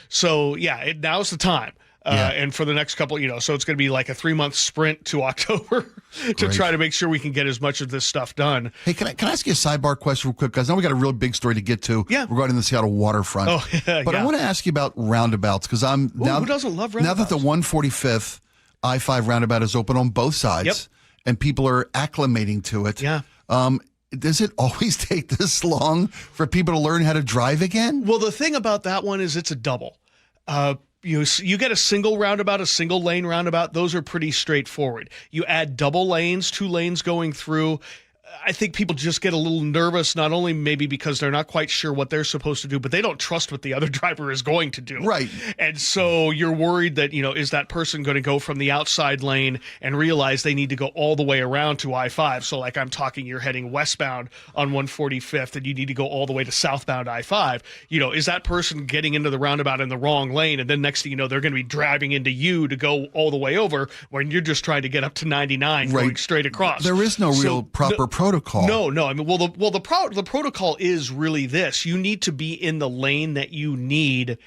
So, now's the time. And for the next couple, so it's going to be like a 3-month sprint to October to try to make sure we can get as much of this stuff done. Hey, can I ask you a sidebar question real quick? Because I know we got a real big story to get to regarding the Seattle waterfront. Oh, yeah, but I want to ask you about roundabouts because who doesn't love roundabouts? Now that the 145th I-5 roundabout is open on both sides and people are acclimating to it. Yeah. Does it always take this long for people to learn how to drive again? Well, the thing about that one is it's a double. You get a single roundabout, a single lane roundabout. Those are pretty straightforward. You add double lanes, 2 lanes going through. I think people just get a little nervous, not only maybe because they're not quite sure what they're supposed to do, but they don't trust what the other driver is going to do. Right. And so you're worried that, is that person going to go from the outside lane and realize they need to go all the way around to I-5? So like I'm talking, you're heading westbound on 145th and you need to go all the way to southbound I-5. Is that person getting into the roundabout in the wrong lane? And then next thing you know, they're going to be driving into you to go all the way over when you're just trying to get up to 99 going straight across. There is no real proper protocol. No. I mean, the protocol is really this: you need to be in the lane that you need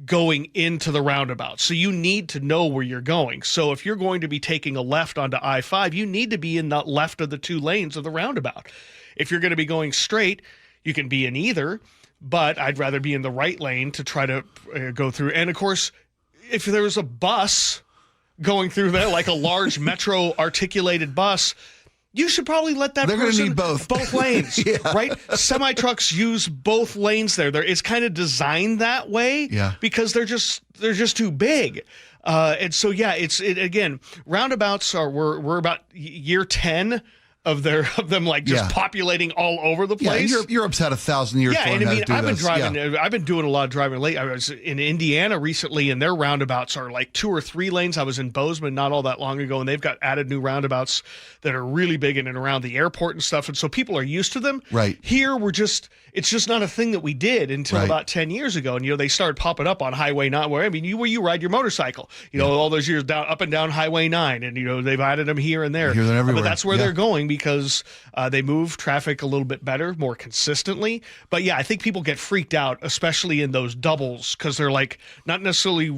going into the roundabout. So you need to know where you're going. So if you're going to be taking a left onto I-5, you need to be in the left of the 2 lanes of the roundabout. If you're going to be going straight, you can be in either, but I'd rather be in the right lane to try to go through. And of course, if there's a bus going through there, like a large metro articulated bus, you should probably let that They're going to person need both lanes, Yeah. right? Semi trucks use both lanes there. It's kind of designed that way because they're just too big. And so again, roundabouts we're about year 10 of them like just populating all over the place. Yeah, Europe's had 1,000 years. Yeah, and I mean, I've been driving. Yeah. I've been doing a lot of driving lately. I was in Indiana recently, and their roundabouts are like 2 or 3 lanes. I was in Bozeman not all that long ago, and they've got added new roundabouts that are really big in and around the airport and stuff. And so people are used to them. Right. Here, it's just not a thing that we did until about 10 years ago. And, they started popping up on Highway 9, where you ride your motorcycle, all those years up and down Highway 9. And, they've added them here and there. Here and everywhere. But that's where they're going because they move traffic a little bit better, more consistently. But, I think people get freaked out, especially in those doubles, because they're like not necessarily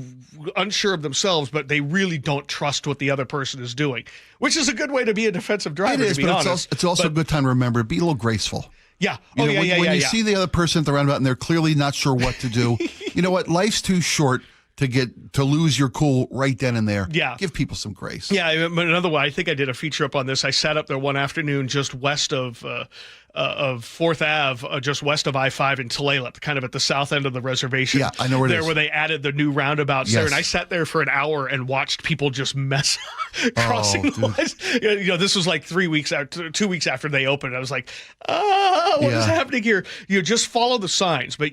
unsure of themselves, but they really don't trust what the other person is doing, which is a good way to be a defensive driver, It is, to be but honest. it's also a good time to remember, be a little graceful. Yeah. When you see the other person at the roundabout and they're clearly not sure what to do, you know what? Life's too short to lose your cool right then and there. Yeah. Give people some grace. Yeah, but another one, I think I did a feature up on this. I sat up there one afternoon just west of 4th Ave, just west of I-5 in Tulalip, kind of at the south end of the reservation. Yeah, I know where it is. Where they added the new roundabouts there. And I sat there for an hour and watched people just mess crossing the lines. This was like 2 weeks after they opened. I was like, what is happening here? Just follow the signs. But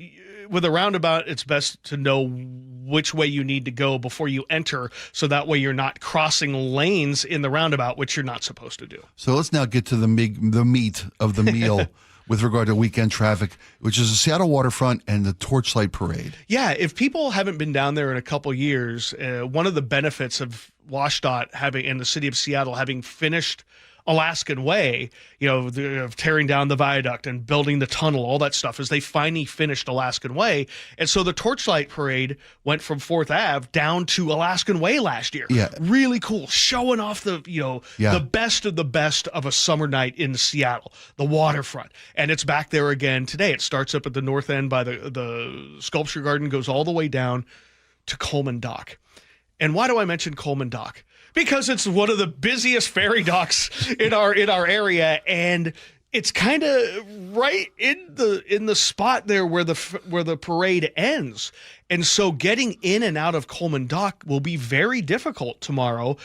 with a roundabout, it's best to know which way you need to go before you enter, so that way you're not crossing lanes in the roundabout, which you're not supposed to do. So let's now get to the meat of the meal with regard to weekend traffic, which is the Seattle waterfront and the Torchlight Parade. Yeah, if people haven't been down there in a couple years, one of the benefits of WashDOT having, in the city of Seattle, having finished Alaskan Way, of tearing down the viaduct and building the tunnel, all that stuff, is they finally finished Alaskan Way. And so the Torchlight Parade went from 4th Ave down to Alaskan Way last year. Yeah. Really cool. Showing off the best of the best of a summer night in Seattle, the waterfront. And it's back there again today. It starts up at the north end by the Sculpture Garden, goes all the way down to Coleman Dock. And why do I mention Coleman Dock? Because it's one of the busiest ferry docks in our area, and it's kind of right in the spot there where the parade ends. And so getting in and out of Coleman Dock will be very difficult tomorrow.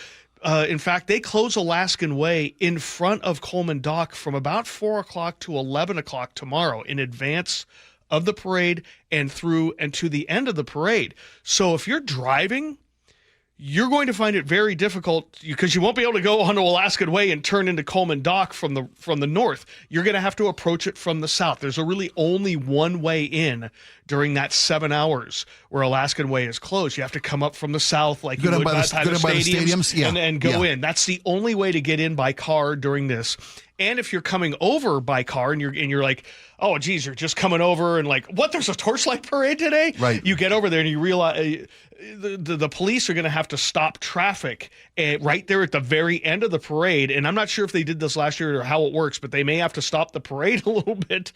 In fact, they close Alaskan Way in front of Coleman Dock from about 4 o'clock to 11 o'clock tomorrow, in advance of the parade and through and to the end of the parade. So if you're driving, you're going to find it very difficult because you won't be able to go onto Alaskan Way and turn into Coleman Dock from the north. You're going to have to approach it from the south. There's really only one way in during that 7 hours where Alaskan Way is closed. You have to come up from the south, like you would by the stadiums, and go in. That's the only way to get in by car during this. And if you're coming over by car and you're like, oh, geez, you're just coming over and like, what? There's a Torchlight Parade today? Right. You get over there and you realize the police are going to have to stop traffic right there at the very end of the parade. And I'm not sure if they did this last year or how it works, but they may have to stop the parade a little bit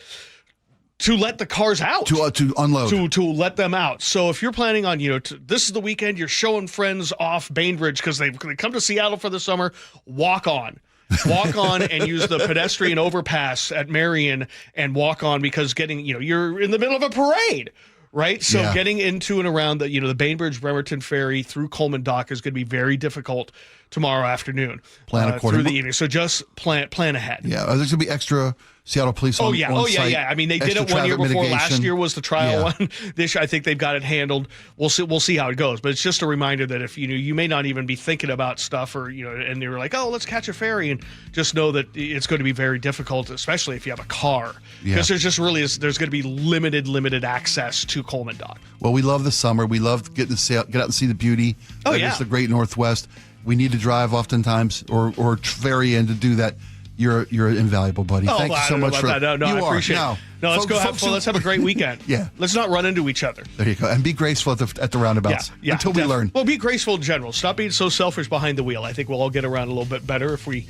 to let the cars out, to unload, to let them out. So if you're planning on, this is the weekend, you're showing friends off Bainbridge because they come to Seattle for the summer, walk on and use the pedestrian overpass at Marion and walk on, because you're in the middle of a parade. Right. So getting into and around the Bainbridge Bremerton Ferry through Coleman Dock is going to be very difficult tomorrow afternoon. Plan accordingly. Through the evening. So just plan ahead. Yeah. There's going to be extra Seattle police on site. I mean, they did it one year before. Last year was the trial one. This year, I think they've got it handled. We'll see how it goes. But it's just a reminder that if you may not even be thinking about stuff, or and you're like, oh, let's catch a ferry, and just know that it's going to be very difficult, especially if you have a car, because there's going to be limited access to Coleman Dock. Well, we love the summer. We love getting to get out and see the beauty. It's the great Northwest. We need to drive oftentimes or ferry in to do that. You're invaluable, buddy. Thank you so much for that. No, I appreciate it. No, let's go have fun. Let's have a great weekend. Yeah. Let's not run into each other. There you go. And be graceful at the roundabouts until we learn. Well, be graceful in general. Stop being so selfish behind the wheel. I think we'll all get around a little bit better if we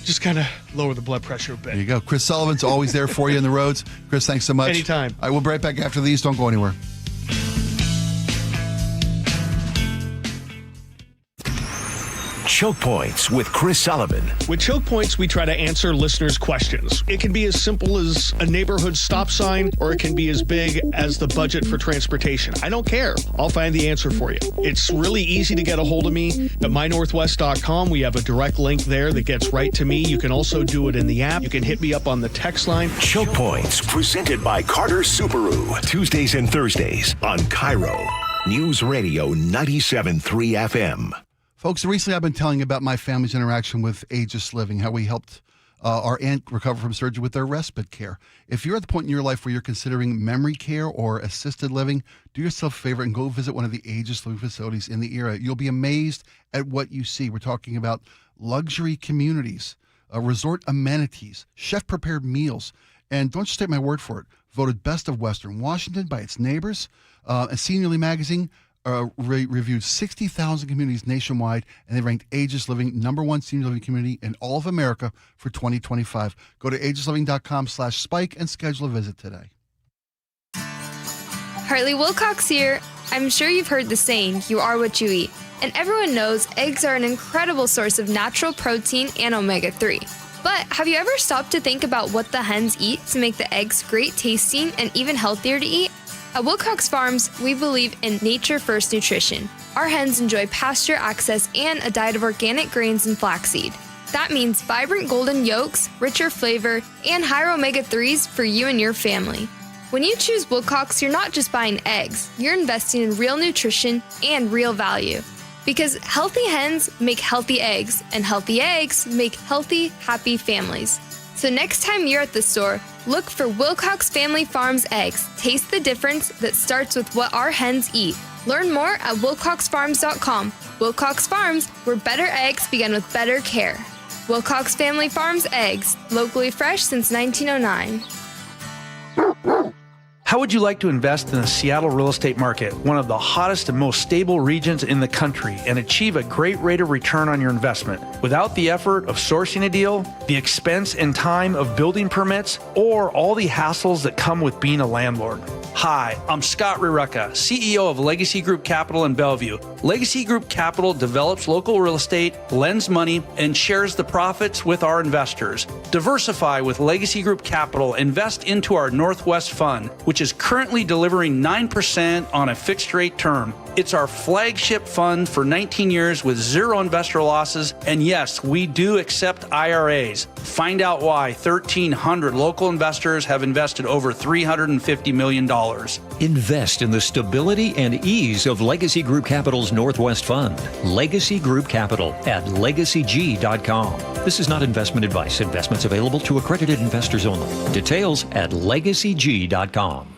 just kind of lower the blood pressure a bit. There you go. Chris Sullivan's always there for you in the roads. Chris, thanks so much. Anytime. All right, we'll be right back after these. Don't go anywhere. Choke Points with Chris Sullivan. With Choke Points, we try to answer listeners' questions. It can be as simple as a neighborhood stop sign, or it can be as big as the budget for transportation. I don't care. I'll find the answer for you. It's really easy to get a hold of me at mynorthwest.com. We have a direct link there that gets right to me. You can also do it in the app. You can hit me up on the text line. Choke Points, presented by Carter Subaru. Tuesdays and Thursdays on KIRO News Radio 97.3 FM. Folks, recently I've been telling you about my family's interaction with Aegis Living, how we helped our aunt recover from surgery with their respite care. If you're at the point in your life where you're considering memory care or assisted living, do yourself a favor and go visit one of the Aegis Living facilities in the area. You'll be amazed at what you see. We're talking about luxury communities, resort amenities, chef-prepared meals, and don't just take my word for it, voted Best of Western Washington by its neighbors. And Seniorly Magazine reviewed 60,000 communities nationwide, and they ranked Aegis Living #1 senior living community in all of America for 2025. Go to aegisliving.com/spike and schedule a visit today. Hartley Wilcox here. I'm sure you've heard the saying, you are what you eat. And everyone knows eggs are an incredible source of natural protein and omega-3. But have you ever stopped to think about what the hens eat to make the eggs great tasting and even healthier to eat? At Wilcox Farms, we believe in nature-first nutrition. Our hens enjoy pasture access and a diet of organic grains and flaxseed. That means vibrant golden yolks, richer flavor, and higher omega-3s for you and your family. When you choose Wilcox, you're not just buying eggs, you're investing in real nutrition and real value. Because healthy hens make healthy eggs, and healthy eggs make healthy, happy families. So next time you're at the store, look for Wilcox Family Farms eggs. Taste the difference that starts with what our hens eat. Learn more at wilcoxfarms.com. Wilcox Farms, where better eggs begin with better care. Wilcox Family Farms eggs, locally fresh since 1909. How would you like to invest in the Seattle real estate market, one of the hottest and most stable regions in the country, and achieve a great rate of return on your investment without the effort of sourcing a deal, the expense and time of building permits, or all the hassles that come with being a landlord? Hi, I'm Scott Rireka, CEO of Legacy Group Capital in Bellevue. Legacy Group Capital develops local real estate, lends money, and shares the profits with our investors. Diversify with Legacy Group Capital. Invest into our Northwest Fund, which is currently delivering 9% on a fixed rate term. It's our flagship fund for 19 years with zero investor losses. And yes, we do accept IRAs. Find out why 1,300 local investors have invested over $350 million. Invest in the stability and ease of Legacy Group Capital's Northwest Fund. Legacy Group Capital at legacyg.com. This is not investment advice. Investments available to accredited investors only. Details at legacyg.com.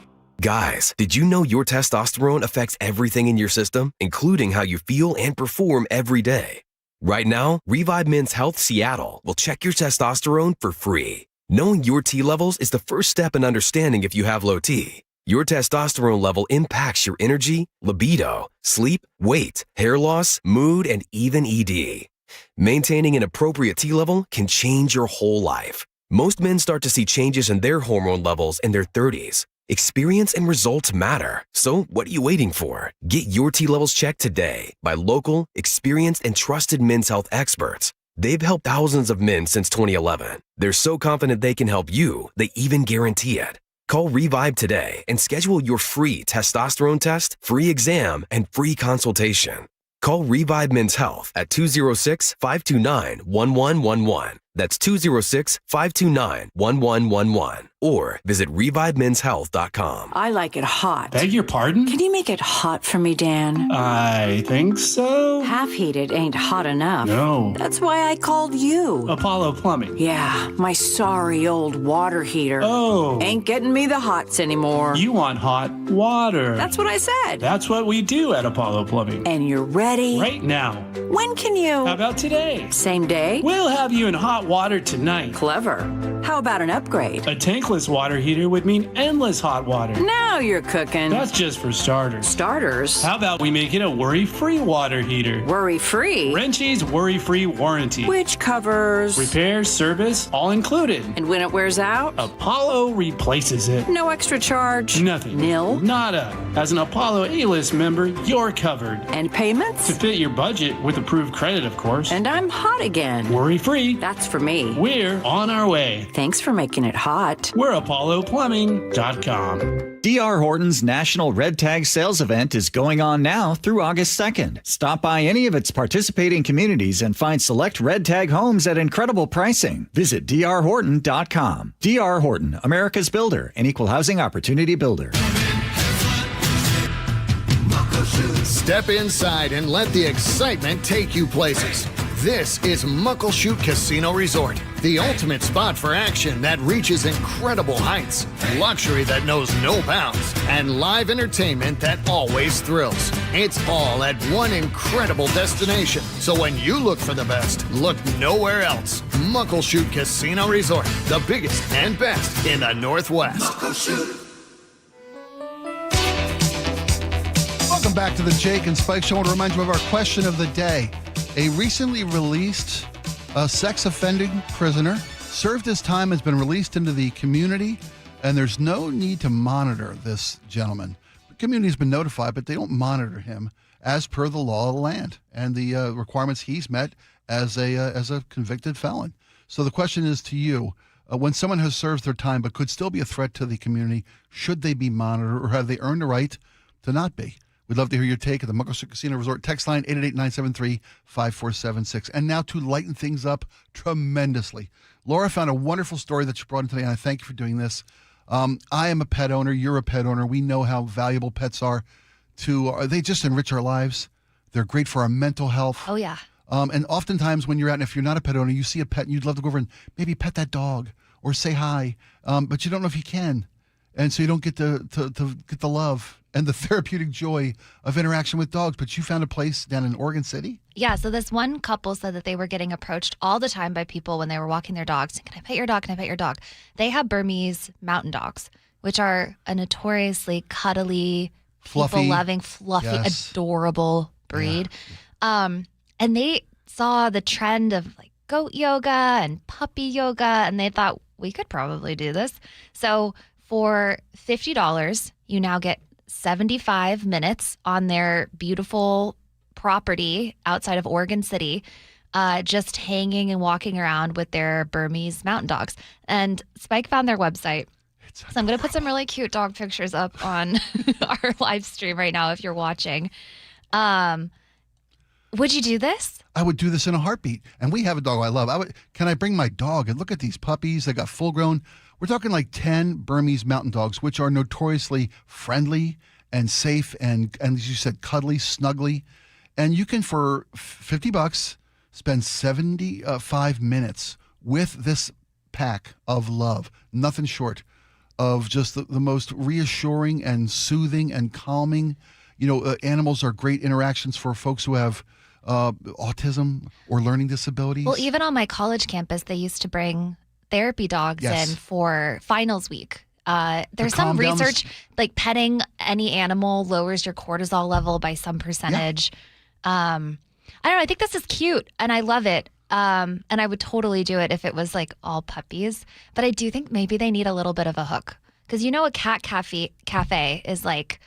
Guys, did you know your testosterone affects everything in your system, including how you feel and perform every day? Right now, Revive Men's Health Seattle will check your testosterone for free. Knowing your T levels is the first step in understanding if you have low T. Your testosterone level impacts your energy, libido, sleep, weight, hair loss, mood, and even ED. Maintaining an appropriate T level can change your whole life. Most men start to see changes in their hormone levels in their 30s. Experience and results matter. So what are you waiting for? Get your T levels checked today by local, experienced, and trusted men's health experts. They've helped thousands of men since 2011. They're so confident they can help you, they even guarantee it. Call Revive today and schedule your free testosterone test, free exam, and free consultation. Call Revive Men's Health at 206-529-1111. That's 206-529-1111. Or visit revivemenshealth.com. I like it hot. Beg your pardon? Can you make it hot for me, Dan? I think so. Half heated ain't hot enough. No. That's why I called you. Apollo Plumbing. Yeah, my sorry old water heater. Oh. Ain't getting me the hots anymore. You want hot water. That's what I said. That's what we do at Apollo Plumbing. And you're ready? Right now. When can you? How about today? Same day? We'll have you in hot water tonight. Clever. How about an upgrade? A tankless water heater would mean endless hot water. Now you're cooking. That's just for starters. Starters? How about we make it a worry-free water heater? Worry-free? Wrenchie's worry-free warranty. Which covers? Repair, service, all included. And when it wears out? Apollo replaces it. No extra charge? Nothing. Nil? Nada. As an Apollo A-list member, you're covered. And payments? To fit your budget with approved credit, of course. And I'm hot again. Worry-free. That's for me. We're on our way. Thanks for making it hot. We're ApolloPlumbing.com. D.R. Horton's National Red Tag Sales Event is going on now through August 2nd. Stop by any of its participating communities and find select Red Tag homes at incredible pricing. Visit drhorton.com. D.R. Horton, America's builder and equal housing opportunity builder. Step inside and let the excitement take you places. This is Muckleshoot Casino Resort, the ultimate spot for action that reaches incredible heights, luxury that knows no bounds, and live entertainment that always thrills. It's all at one incredible destination. So when you look for the best, look nowhere else. Muckleshoot Casino Resort, the biggest and best in the Northwest. Muckleshoot. Welcome back to the Jake and Spike Show. I want to remind you of our question of the day. A recently released sex offending prisoner served his time, has been released into the community, and there's no need to monitor this gentleman. The community's been notified, but they don't monitor him as per the law of the land and the requirements he's met as a convicted felon. So the question is to you, when someone has served their time but could still be a threat to the community, should they be monitored or have they earned the right to not be? We'd love to hear your take at the Muckleshoot Casino Resort. Text line 888-973-5476. And now to lighten things up tremendously, Laura found a wonderful story that you brought in today, and I thank you for doing this. I am a pet owner. You're a pet owner. We know how valuable pets are. They just enrich our lives. They're great for our mental health. Oh, yeah. And oftentimes when you're out, and if you're not a pet owner, you see a pet and you'd love to go over and maybe pet that dog or say hi, but you don't know if you can. And so you don't get to get the love and the therapeutic joy of interaction with dogs. But you found a place down in Oregon City? Yeah, so this one couple said that they were getting approached all the time by people when they were walking their dogs. Can I pet your dog? Can I pet your dog? They have Burmese mountain dogs, which are a notoriously cuddly, fluffy, people-loving, fluffy, yes, adorable breed. Yeah. And they saw the trend of like goat yoga and puppy yoga, and they thought we could probably do this. So for $50, you now get 75 minutes on their beautiful property outside of Oregon City, just hanging and walking around with their Burmese mountain dogs. And Spike found their website. So I'm going to put some really cute dog pictures up on our live stream right now if you're watching. Would you do this? I would do this in a heartbeat. And we have a dog I love. Can I bring my dog? And look at these puppies. They got full grown. We're talking like 10 Burmese mountain dogs, which are notoriously friendly and safe and as you said, cuddly, snuggly. And you can, for $50, spend 75 minutes with this pack of love. Nothing short of just the most reassuring and soothing and calming. Animals are great interactions for folks who have autism or learning disabilities. Well, even on my college campus, they used to bring therapy dogs in for finals week. There's some research, like petting any animal lowers your cortisol level by some percentage. Yeah. I don't know. I think this is cute and I love it. And I would totally do it if it was like all puppies. But I do think maybe they need a little bit of a hook. Because a cat cafe is like...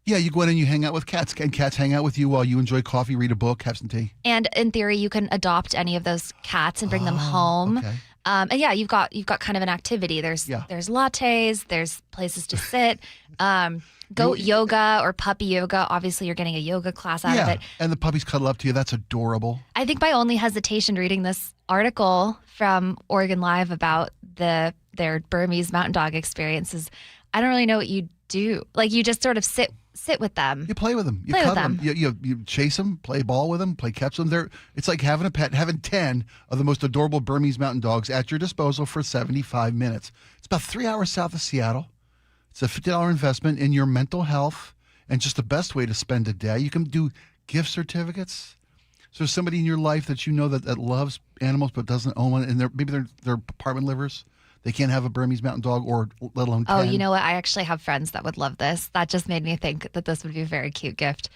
Yeah, you go in and you hang out with cats, and cats hang out with you while you enjoy coffee, read a book, have some tea. And in theory, you can adopt any of those cats and bring them home. Okay. And yeah, you've got kind of an activity. There's lattes, there's places to sit. Goat yoga or puppy yoga. Obviously, you're getting a yoga class out of it. And the puppies cuddle up to you. That's adorable. I think my only hesitation reading this article from Oregon Live about their Burmese mountain dog experiences, I don't really know what you do. Like you just sort of sit with them. You play with them. You cuddle them. You chase them, play ball with them, play catch them. It's like having a pet, having 10 of the most adorable Burmese mountain dogs at your disposal for 75 minutes. It's about 3 hours south of Seattle. It's a $50 investment in your mental health and just the best way to spend a day. You can do gift certificates. So there's somebody in your life that you know that loves animals but doesn't own one, and maybe they're apartment livers. They can't have a Burmese Mountain Dog or let alone 10. Oh, you know what? I actually have friends that would love this. That just made me think that this would be a very cute gift.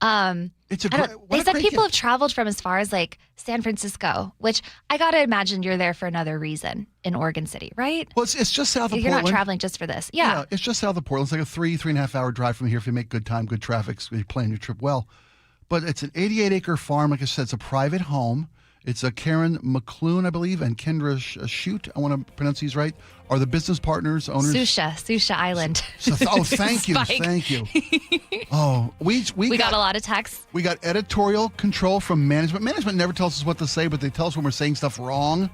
It's They said people have traveled from as far as like San Francisco, which I got to imagine you're there for another reason in Oregon City, right? Well, it's just south of You're Portland. not traveling just for this. Yeah. It's just south of Portland. It's like a 3.5 hour drive from here if you make good time, good traffic, so you plan your trip well. But it's an 88-acre farm. Like I said, it's a private home. It's a Karen McClune, I believe, and Kendra Shute, I want to pronounce these right, are the business partners, owners. Susha Island. Thank you. Thank you. Oh, we got a lot of texts. We got editorial control from management. Management never tells us what to say, but they tell us when we're saying stuff wrong.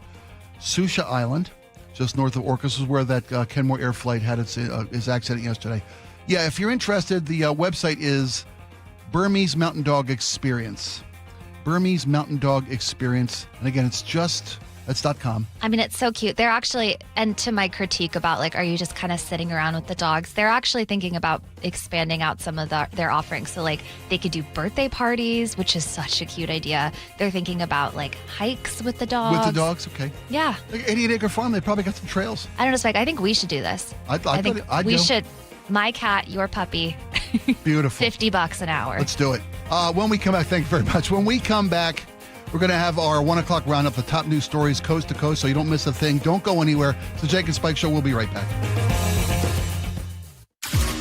Susha Island, just north of Orcas, is where that Kenmore Air Flight had its accident yesterday. Yeah, if you're interested, the website is Burmese Mountain Dog Experience. Burmese Mountain Dog Experience. And again, that's .com. I mean, it's so cute. They're actually, and to my critique about like, are you just kind of sitting around with the dogs? They're actually thinking about expanding out some of their offerings. So like they could do birthday parties, which is such a cute idea. They're thinking about like hikes with the dogs. With the dogs, okay. Yeah. Like 88-acre farm, they probably got some trails. I don't know, Spike. I think we should do this. I think we should. My cat, your puppy. Beautiful. $50 an hour. Let's do it. When we come back, thank you very much. When we come back, we're going to have our 1 o'clock roundup, the top news stories coast to coast, so you don't miss a thing. Don't go anywhere. It's the Jake and Spike Show. We'll be right back.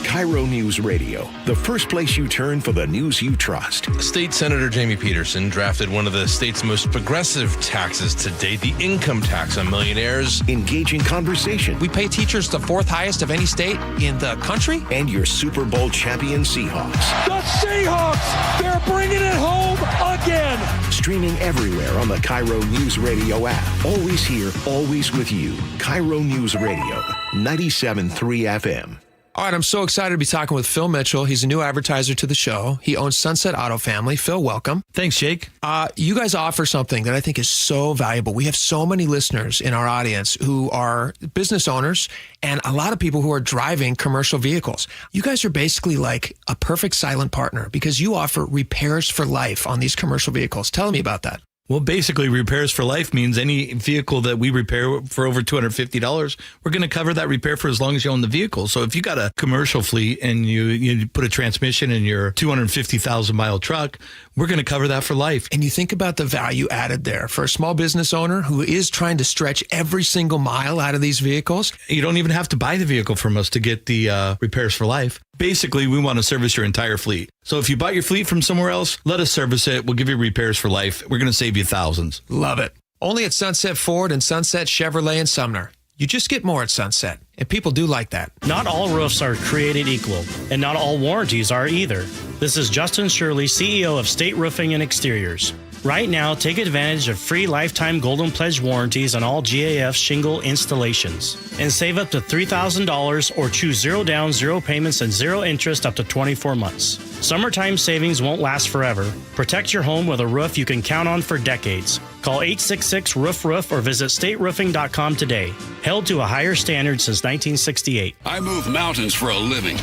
KIRO News Radio, the first place you turn for the news you trust. State Senator Jamie Peterson drafted one of the state's most progressive taxes to date, the income tax on millionaires. Engaging conversation. We pay teachers the fourth highest of any state in the country. And your Super Bowl champion Seahawks. The Seahawks, they're bringing it home again. Streaming everywhere on the KIRO News Radio app. Always here, always with you. KIRO News Radio, 97.3 FM. All right, I'm so excited to be talking with Phil Mitchell. He's a new advertiser to the show. He owns Sunset Auto Family. Phil, welcome. Thanks, Jake. You guys offer something that I think is so valuable. We have so many listeners in our audience who are business owners and a lot of people who are driving commercial vehicles. You guys are basically like a perfect silent partner because you offer repairs for life on these commercial vehicles. Tell me about that. Well, basically, repairs for life means any vehicle that we repair for over $250, we're going to cover that repair for as long as you own the vehicle. So if you got a commercial fleet and you put a transmission in your 250,000-mile truck, we're going to cover that for life. And you think about the value added there for a small business owner who is trying to stretch every single mile out of these vehicles. You don't even have to buy the vehicle from us to get the repairs for life. Basically, we want to service your entire fleet. So if you bought your fleet from somewhere else, let us service it. We'll give you repairs for life. We're going to save you thousands. Love it. Only at Sunset Ford and Sunset Chevrolet in Sumner. You just get more at Sunset, and people do like that. Not all roofs are created equal, and not all warranties are either. This is Justin Shirley, CEO of State Roofing and Exteriors. Right now, take advantage of free lifetime Golden Pledge warranties on all GAF shingle installations and save up to $3,000 or choose 0 down, 0 payments, and 0 interest up to 24 months. Summertime savings won't last forever. Protect your home with a roof you can count on for decades. Call 866-ROOF-ROOF or visit stateroofing.com today. Held to a higher standard since 1968. I move mountains for a living.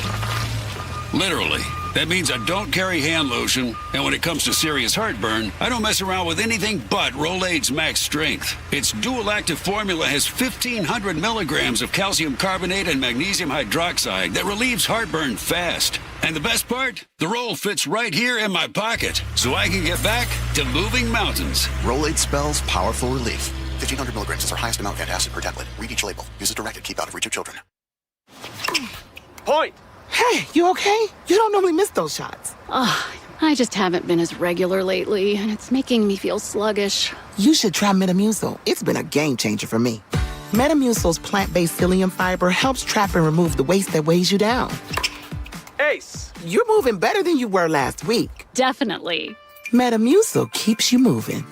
Literally. That means I don't carry hand lotion, and when it comes to serious heartburn, I don't mess around with anything but Rolaids Max Strength. Its dual active formula has 1,500 milligrams of calcium carbonate and magnesium hydroxide that relieves heartburn fast. And the best part? The roll fits right here in my pocket, so I can get back to moving mountains. Rolaids spells powerful relief. 1,500 milligrams is our highest amount of antacid per tablet. Read each label. Use as directed. Keep out of reach of children. Point! Hey, you okay? You don't normally miss those shots. I just haven't been as regular lately, and it's making me feel sluggish. You should try Metamucil. It's been a game changer for me. Metamucil's plant-based psyllium fiber helps trap and remove the waste that weighs you down. Ace, you're moving better than you were last week. Definitely. Metamucil keeps you moving.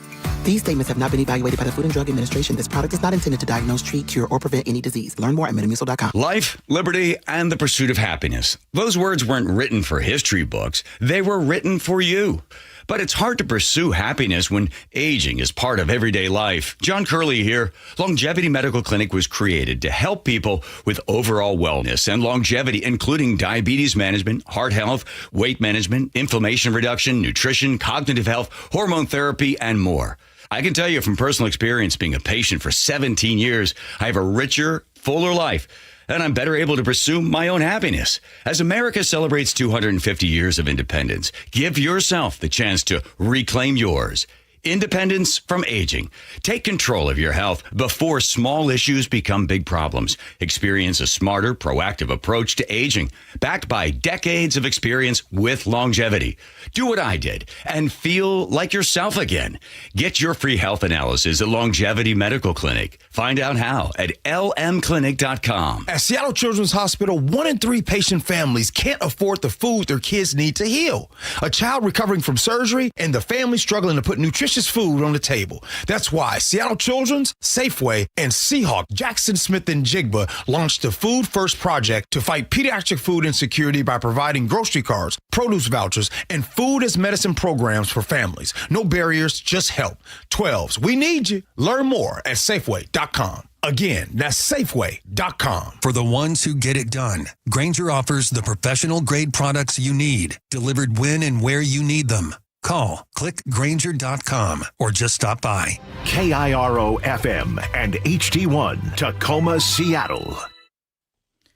These statements have not been evaluated by the Food and Drug Administration. This product is not intended to diagnose, treat, cure, or prevent any disease. Learn more at Metamucil.com. Life, liberty, and the pursuit of happiness. Those words weren't written for history books. They were written for you. But it's hard to pursue happiness when aging is part of everyday life. John Curley here. Longevity Medical Clinic was created to help people with overall wellness and longevity, including diabetes management, heart health, weight management, inflammation reduction, nutrition, cognitive health, hormone therapy, and more. I can tell you from personal experience, being a patient for 17 years, I have a richer, fuller life, and I'm better able to pursue my own happiness. As America celebrates 250 years of independence, give yourself the chance to reclaim yours. Independence from aging. Take control of your health before small issues become big problems. Experience a smarter, proactive approach to aging, backed by decades of experience with longevity. Do what I did and feel like yourself again. Get your free health analysis at Longevity Medical Clinic. Find out how at lmclinic.com. At Seattle Children's Hospital, 1 in 3 patient families can't afford the food their kids need to heal. A child recovering from surgery and the family struggling to put nutrition food on the table. That's why Seattle Children's, Safeway, and Seahawk, Jackson Smith, and Jigba launched the Food First Project to fight pediatric food insecurity by providing grocery cards, produce vouchers, and food as medicine programs for families. No barriers, just help. 12s, we need you. Learn more at Safeway.com. Again, that's Safeway.com. For the ones who get it done, Grainger offers the professional-grade products you need, delivered when and where you need them. Call, click Grainger.com, or just stop by. KIRO FM and HD1, Tacoma, Seattle.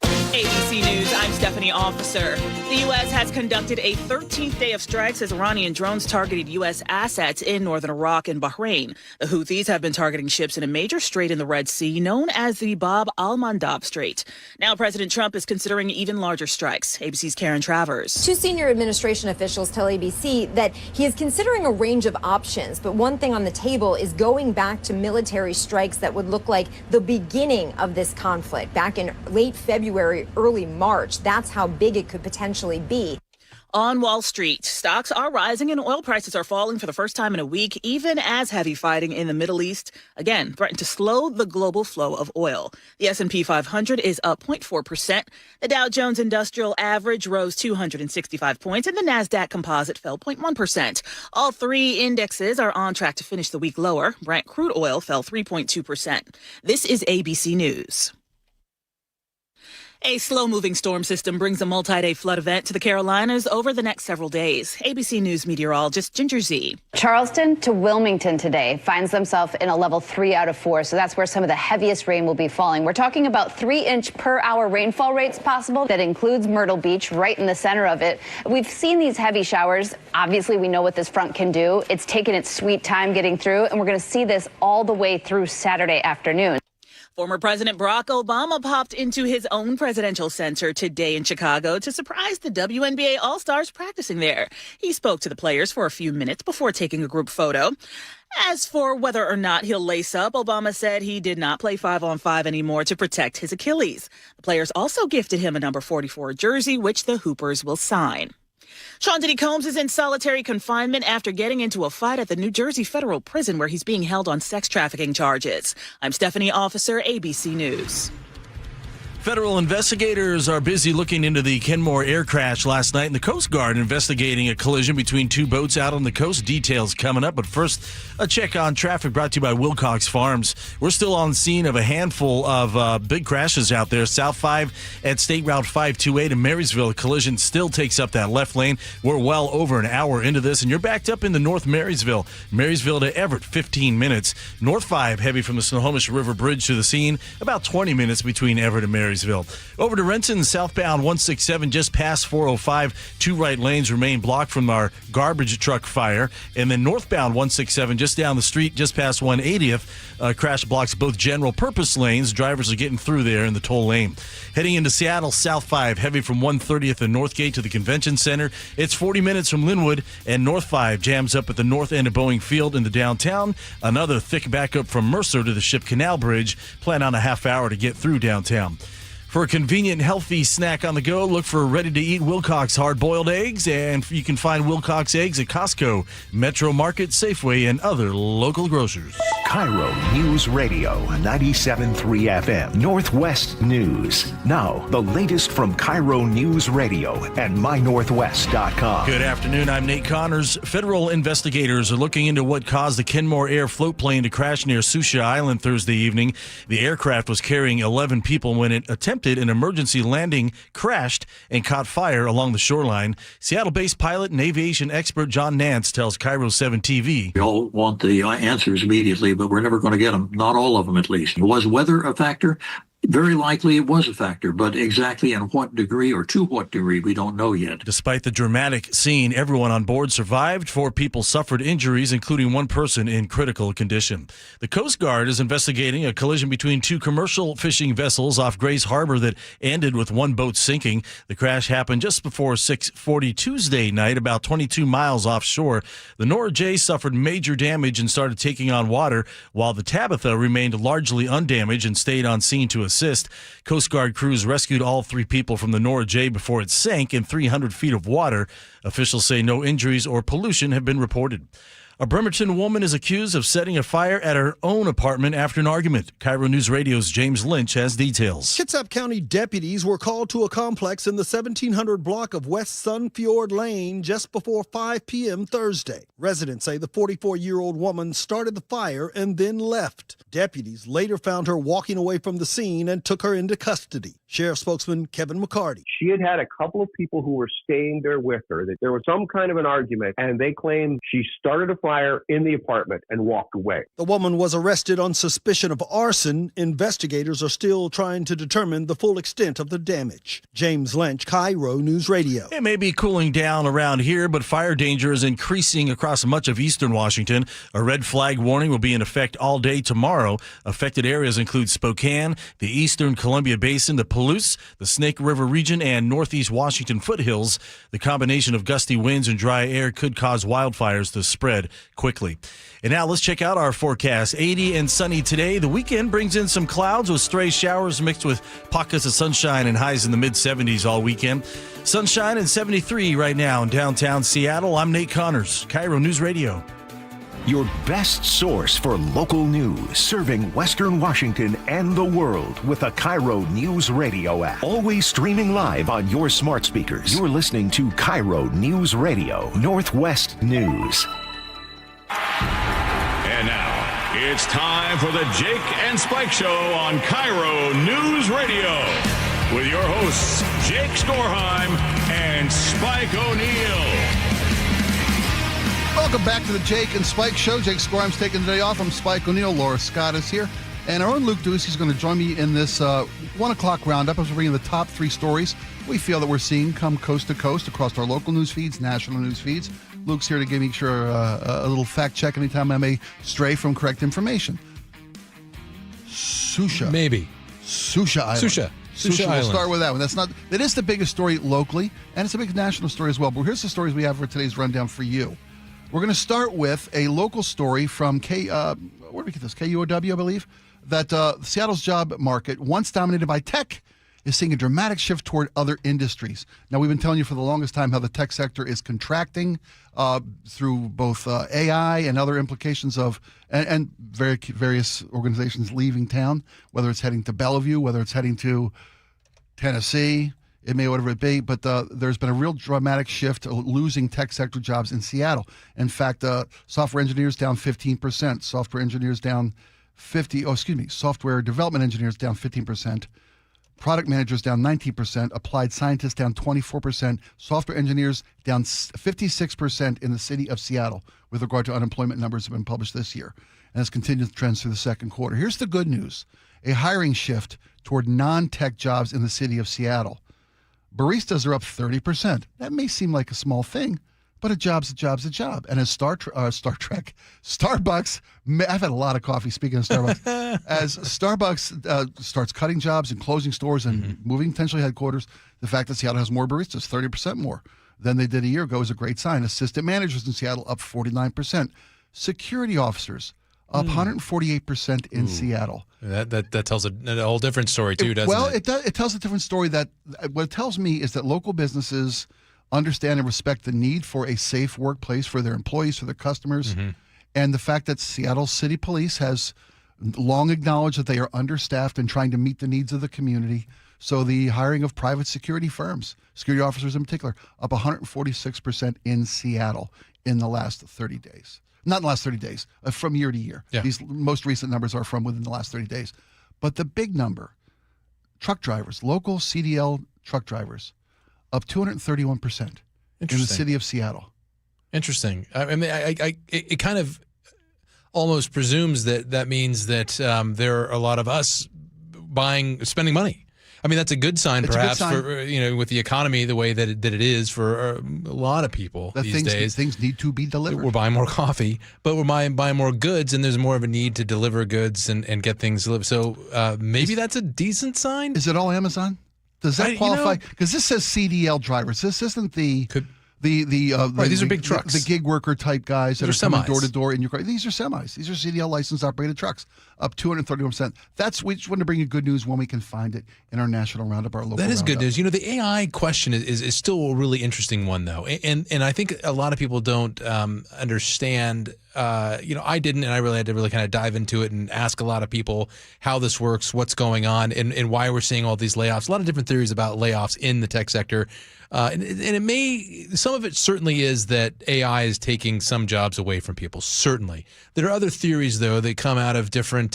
ABC News, I'm Stephanie Officer. The U.S. has conducted a 13th day of strikes as Iranian drones targeted U.S. assets in northern Iraq and Bahrain. The Houthis have been targeting ships in a major strait in the Red Sea known as the Bab al-Mandab Strait. Now President Trump is considering even larger strikes. ABC's Karen Travers. 2 senior administration officials tell ABC that he is considering a range of options, but one thing on the table is going back to military strikes that would look like the beginning of this conflict back in late February, early March. That's how big it could potentially be. On Wall Street, stocks are rising and oil prices are falling for the first time in a week, even as heavy fighting in the Middle East, again, threatened to slow the global flow of oil. The S&P 500 is up 0.4%. The Dow Jones Industrial Average rose 265 points, and the NASDAQ Composite fell 0.1%. All 3 indexes are on track to finish the week lower. Brent crude oil fell 3.2%. This is ABC News. A slow-moving storm system brings a multi-day flood event to the Carolinas over the next several days. ABC News meteorologist Ginger Z. Charleston to Wilmington today finds themselves in a level 3 out of 4, so that's where some of the heaviest rain will be falling. We're talking about 3-inch per hour rainfall rates possible. That includes Myrtle Beach, right in the center of it. We've seen these heavy showers. Obviously, we know what this front can do. It's taken its sweet time getting through, and we're going to see this all the way through Saturday afternoon. Former President Barack Obama popped into his own presidential center today in Chicago to surprise the WNBA All-Stars practicing there. He spoke to the players for a few minutes before taking a group photo. As for whether or not he'll lace up, Obama said he did not play 5-on-5 anymore to protect his Achilles. The players also gifted him a number 44 jersey, which the Hoopers will sign. Sean Diddy Combs is in solitary confinement after getting into a fight at the New Jersey Federal Prison where he's being held on sex trafficking charges. I'm Stephanie Officer, ABC News. Federal investigators are busy looking into the Kenmore air crash last night, and the Coast Guard investigating a collision between 2 boats out on the coast. Details coming up, but first, a check on traffic brought to you by Wilcox Farms. We're still on scene of a handful of big crashes out there. South 5 at State Route 528 in Marysville. A collision still takes up that left lane. We're well over an hour into this, and you're backed up into North Marysville. Marysville to Everett, 15 minutes. North 5 heavy from the Snohomish River Bridge to the scene, about 20 minutes between Everett and Marysville. Over to Renton, southbound 167 just past 405. 2 right lanes remain blocked from our garbage truck fire. And then northbound 167 just down the street, just past 180th. Crash blocks both general purpose lanes. Drivers are getting through there in the toll lane. Heading into Seattle, South 5 heavy from 130th and Northgate to the Convention Center. It's 40 minutes from Linwood, and North 5 jams up at the north end of Boeing Field into downtown. Another thick backup from Mercer to the Ship Canal Bridge. Plan on a half hour to get through downtown. For a convenient, healthy snack on the go, look for ready-to-eat Wilcox hard-boiled eggs, and you can find Wilcox eggs at Costco, Metro Market, Safeway, and other local grocers. KIRO Newsradio 97.3 FM, Northwest News. Now, the latest from KIRO Newsradio and mynorthwest.com. Good afternoon, I'm Nate Connors. Federal investigators are looking into what caused the Kenmore Air float plane to crash near Susha Island Thursday evening. The aircraft was carrying 11 people when it attempted attempted an emergency landing, crashed, and caught fire along the shoreline. Seattle-based pilot and aviation expert John Nance tells KIRO 7 TV. We all want the answers immediately, but we're never going to get them. Not all of them, at least. Was weather a factor? Very likely it was a factor, but exactly in what degree or to what degree, we don't know yet. Despite the dramatic scene, everyone on board survived. 4 people suffered injuries, including 1 person in critical condition. The Coast Guard is investigating a collision between 2 commercial fishing vessels off Grays Harbor that ended with 1 boat sinking. The crash happened just before 6:40 Tuesday night, about 22 miles offshore. The Nora J suffered major damage and started taking on water, while the Tabitha remained largely undamaged and stayed on scene to assist. Coast Guard crews rescued all 3 people from the Nora J before it sank in 300 feet of water. Officials say no injuries or pollution have been reported. A Bremerton woman is accused of setting a fire at her own apartment after an argument. KIRO News Radio's James Lynch has details. Kitsap County deputies were called to a complex in the 1700 block of West Sunfjord Lane just before 5 p.m. Thursday. Residents say the 44-year-old woman started the fire and then left. Deputies later found her walking away from the scene and took her into custody. Sheriff spokesman Kevin McCarty. She had a couple of people who were staying there with her. That there was some kind of an argument, and they claimed she started a fire in the apartment and walked away. The woman was arrested on suspicion of arson. Investigators are still trying to determine the full extent of the damage. James Lynch, KIRO News Radio. It may be cooling down around here, but fire danger is increasing across much of eastern Washington. A red flag warning will be in effect all day tomorrow. Affected areas include Spokane, the eastern Columbia Basin, the Palouse, the Snake River region, and northeast Washington foothills. The combination of gusty winds and dry air could cause wildfires to spread quickly. And now let's check out our forecast. 80 and sunny today. The weekend brings in some clouds with stray showers mixed with pockets of sunshine and highs in the mid-70s all weekend. Sunshine and 73 right now in downtown Seattle. I'm Nate Connors, KIRO News Radio. Your best source for local news, serving Western Washington and the world with the KIRO News Radio app. Always streaming live on your smart speakers. You're listening to KIRO News Radio, Northwest News. And now, it's time for the Jake and Spike Show on KIRO News Radio with your hosts, Jake Skorheim and Spike O'Neill. Welcome back to the Jake and Spike Show. Jake Skorheim's taking the day off. I'm Spike O'Neill. Laura Scott is here. And our own Luke Ducey is going to join me in this 1 o'clock roundup as we're bringing the top 3 stories we feel that we're seeing come coast to coast across our local news feeds, national news feeds. Luke's here to give me a little fact check anytime I may stray from correct information. Susha. Maybe. Susha Island. Susha We'll Island. start with that one. That is the biggest story locally, and it's a big national story as well. But here's the stories we have for today's rundown for you. We're going to start with a local story from where did we get this? KUOW, I believe, that Seattle's job market, once dominated by tech, is seeing a dramatic shift toward other industries. Now, we've been telling you for the longest time how the tech sector is contracting through both AI and other implications of, and various organizations leaving town, whether it's heading to Bellevue, whether it's heading to Tennessee, it may whatever it be, but there's been a real dramatic shift to losing tech sector jobs in Seattle. In fact, software engineers down 15%, software development engineers down 15%, product managers down 19%, applied scientists down 24%, software engineers down 56% in the city of Seattle with regard to unemployment numbers that have been published this year. And it's continued trends through the second quarter. Here's the good news, a hiring shift toward non-tech jobs in the city of Seattle. Baristas are up 30%. That may seem like a small thing, but a job's a job. And as Starbucks, I've had a lot of coffee, speaking of Starbucks, as Starbucks starts cutting jobs and closing stores and moving potentially headquarters, the fact that Seattle has more baristas, 30% more than they did a year ago, is a great sign. Assistant managers in Seattle up 49%. Security officers up 148% in Seattle. That tells a whole different story too, doesn't it? It tells a different story. That what it tells me is that local businesses understand and respect the need for a safe workplace for their employees, for their customers, and the fact that Seattle City Police has long acknowledged that they are understaffed and trying to meet the needs of the community. So the hiring of private security firms, security officers in particular, up 146% in Seattle in the last 30 days. Not in the last 30 days, from year to year. Yeah. These most recent numbers are from within the last 30 days. But the big number, truck drivers, local CDL truck drivers, up 231% in the city of Seattle. Interesting. I mean, it kind of almost presumes that means that there are a lot of us spending money. I mean, that's a good sign, perhaps, for with the economy the way that it is for a lot of people these days. Things need to be delivered. We're buying more coffee, but we're buying more goods, and there's more of a need to deliver goods and get things delivered. So maybe that's a decent sign. Is it all Amazon? Does that qualify? Because this says CDL drivers. This isn't the these are big trucks. The gig worker type guys that are coming door to door in your car. These are semis. These are CDL licensed operated trucks, up 231%. We just want to bring you good news when we can find it in our national roundup, our local. That is roundup. good news. The AI question is still a really interesting one, though, and I think a lot of people don't understand. I didn't, and I really had to kind of dive into it and ask a lot of people how this works, what's going on, and why we're seeing all these layoffs. A lot of different theories about layoffs in the tech sector. And some of it certainly is that AI is taking some jobs away from people. Certainly, there are other theories though that come out of different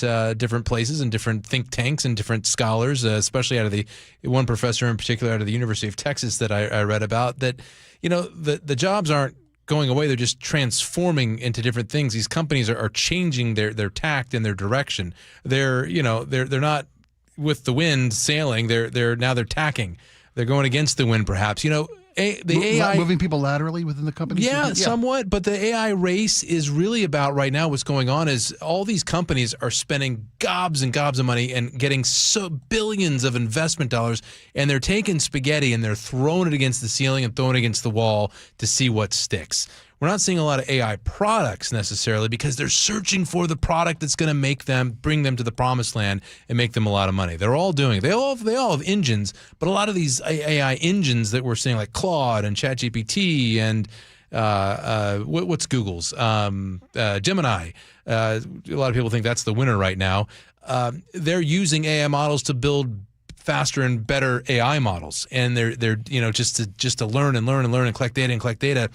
places and different think tanks and different scholars, especially out of the one professor in particular out of the University of Texas that I read about. That the jobs aren't going away; they're just transforming into different things. These companies are changing their tact and their direction. They're not with the wind sailing. They're tacking. They're going against the wind, perhaps. The AI moving people laterally within the company. Yeah, somewhat. But the AI race is really about right now. What's going on is all these companies are spending gobs and gobs of money and getting billions of investment dollars, and they're taking spaghetti and they're throwing it against the ceiling and throwing it against the wall to see what sticks. We're not seeing a lot of AI products necessarily because they're searching for the product that's going to bring them to the promised land and make them a lot of money. They're all doing it. They all have engines, but a lot of these AI engines that we're seeing, like Claude and ChatGPT and what's Google's Gemini. A lot of people think that's the winner right now. They're using AI models to build faster and better AI models, and they're just to learn and collect data.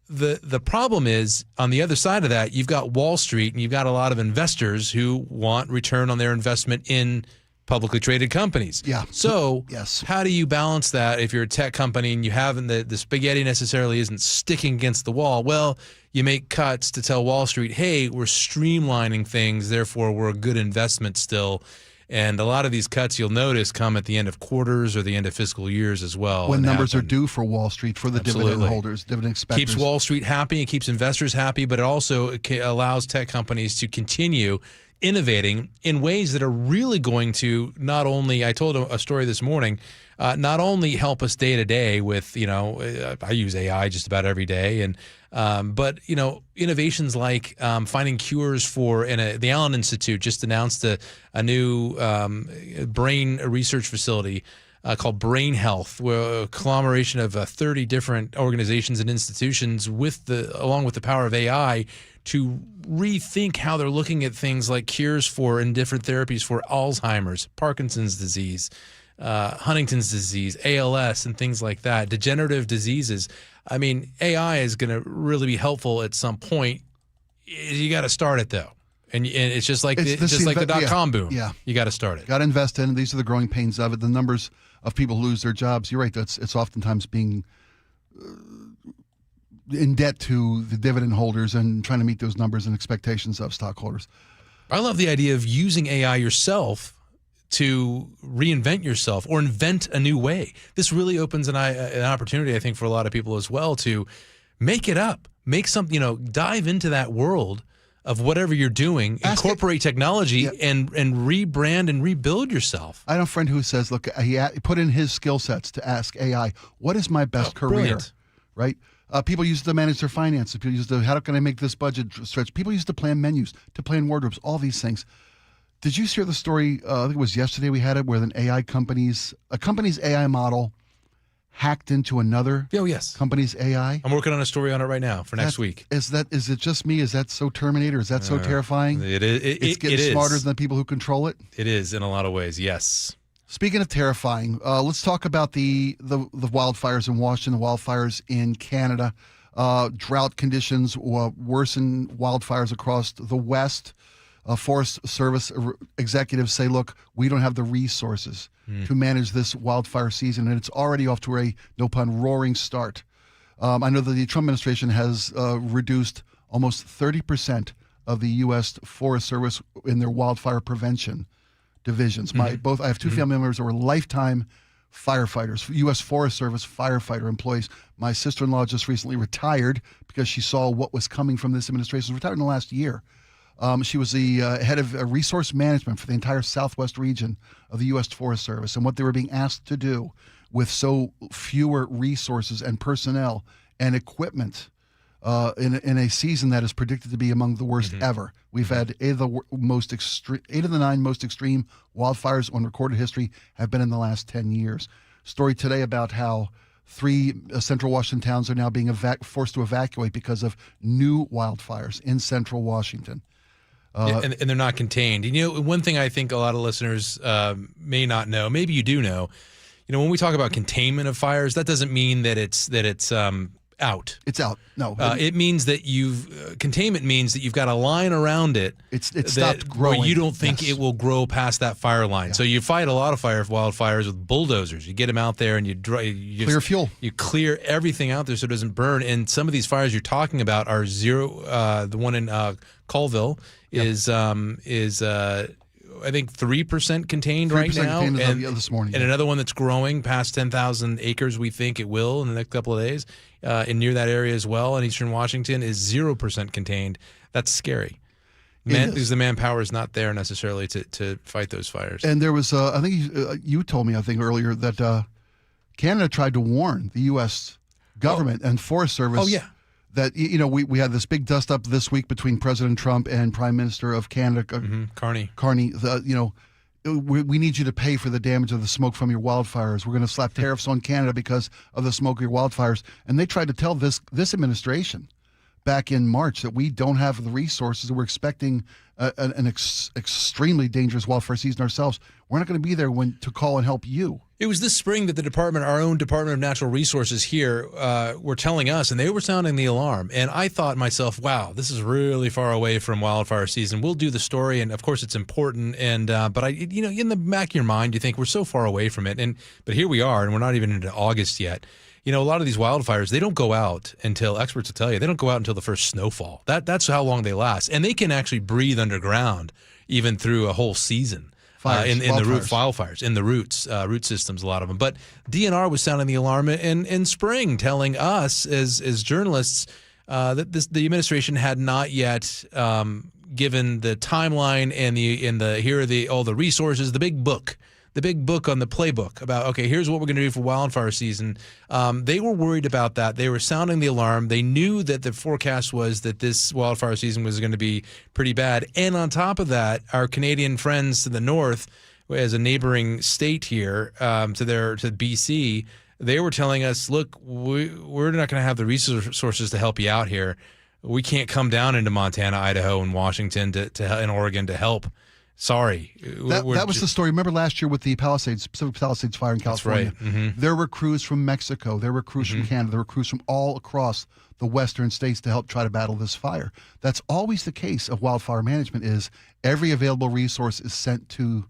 The problem is, on the other side of that, you've got Wall Street and you've got a lot of investors who want return on their investment in publicly traded companies. Yeah. So how do you balance that if you're a tech company and you haven't the spaghetti necessarily isn't sticking against the wall? Well, you make cuts to tell Wall Street, hey, we're streamlining things, therefore we're a good investment still. And a lot of these cuts, you'll notice, come at the end of quarters or the end of fiscal years as well. When numbers are due for Wall Street, for the dividend holders, dividend expectors. Keeps Wall Street happy, it keeps investors happy, but it also allows tech companies to continue innovating in ways that are really going to not only, I told a story this morning, not only help us day to day with, I use AI just about every day, and but innovations like finding cures for, the Allen Institute just announced a new brain research facility called Brain Health, where a conglomeration of 30 different organizations and institutions along with the power of AI to rethink how they're looking at things like cures for and different therapies for Alzheimer's, Parkinson's disease, Huntington's disease, ALS, and things like that, degenerative diseases. I mean, AI is going to really be helpful at some point. You got to start it though, and it's just like the .com boom. Yeah, you got to start it. Got to invest in it. These are the growing pains of it. The numbers of people who lose their jobs. You're right. It's oftentimes being in debt to the dividend holders and trying to meet those numbers and expectations of stockholders. I love the idea of using AI yourself to reinvent yourself or invent a new way. This really opens an opportunity, I think, for a lot of people as well to make it up, make something, dive into that world of whatever you're doing, incorporate technology and rebrand and rebuild yourself. I know a friend who says, look, he put in his skill sets to ask AI, what is my best career? Brilliant. Right? People use it to manage their finances. People use it to, how can I make this budget stretch? People use it to plan menus, to plan wardrobes, all these things. Did you hear the story, I think it was yesterday we had it, where a company's AI model hacked into another company's AI? I'm working on a story on it right now for next week. Is it just me? Is that so Terminator? Is that so terrifying? It is. It's getting smarter than the people who control it? It is in a lot of ways, yes. Speaking of terrifying, let's talk about the wildfires in Washington, the wildfires in Canada. Drought conditions worsen wildfires across the West. Forest Service executives say, look, we don't have the resources to manage this wildfire season, and it's already off to a, no pun, roaring start. I know that the Trump administration has reduced almost 30% of the U.S. Forest Service in their wildfire prevention divisions. I have two family members that were lifetime firefighters, U.S. Forest Service firefighter employees. My sister-in-law just recently retired because she saw what was coming from this administration. She was retired in the last year. She was the head of resource management for the entire Southwest region of the U.S. Forest Service, and what they were being asked to do with so fewer resources and personnel and equipment in a season that is predicted to be among the worst ever. We've had eight of the 9 most extreme wildfires on recorded history have been in the last 10 years. Story today about how 3 central Washington towns are now being forced to evacuate because of new wildfires in central Washington. And they're not contained. You know, one thing I think a lot of listeners may not know, maybe you do know, when we talk about containment of fires, that doesn't mean that it's out. It's out. No. It means that containment means that you've got a line around it. It's stopped growing. Where you don't think it will grow past that fire line. Yeah. So you fight a lot of wildfires with bulldozers. You get them out there and you clear fuel. You clear everything out there so it doesn't burn. And some of these fires you're talking about are zero. The one in Colville is I think 3% contained right now, and this morning, and another one that's growing past 10,000 acres. We think it will in the next couple of days, and near that area as well in eastern Washington is 0% contained. That's scary, because the manpower is not there necessarily to fight those fires. And there was, I think you told me, earlier that Canada tried to warn the U.S. government and Forest Service. Oh yeah. That we had this big dust up this week between President Trump and Prime Minister of Canada, Carney. We need you to pay for the damage of the smoke from your wildfires. We're going to slap tariffs on Canada because of the smoke of your wildfires. And they tried to tell this administration back in March that we don't have the resources. We're expecting an extremely dangerous wildfire season ourselves. We're not going to be there to call and help you. It was this spring that our own Department of Natural Resources here were telling us, and they were sounding the alarm. And I thought to myself, wow, this is really far away from wildfire season. We'll do the story, and of course it's important. And but in the back of your mind, you think we're so far away from it. But here we are, and we're not even into August yet. A lot of these wildfires, they don't go out until, experts will tell you, they don't go out until the first snowfall. That's how long they last. And they can actually breathe underground even through a whole season. In the wildfires, in the root systems, a lot of them. But DNR was sounding the alarm in spring, telling us as journalists that the administration had not yet given the timeline and here are all the resources, the big book on the playbook about, okay, here's what we're going to do for wildfire season. They were worried about that. They were sounding the alarm. They knew that the forecast was that this wildfire season was going to be pretty bad. And on top of that, our Canadian friends to the north, as a neighboring state here to BC, they were telling us, look, we're not going to have the resources to help you out here. We can't come down into Montana, Idaho, and Washington and Oregon to help. Sorry. That was the story. Remember last year with the Pacific Palisades fire in California? That's right. Mm-hmm. There were crews from Mexico. There were crews from Canada. There were crews from all across the western states to help try to battle this fire. That's always the case of wildfire management is every available resource is sent to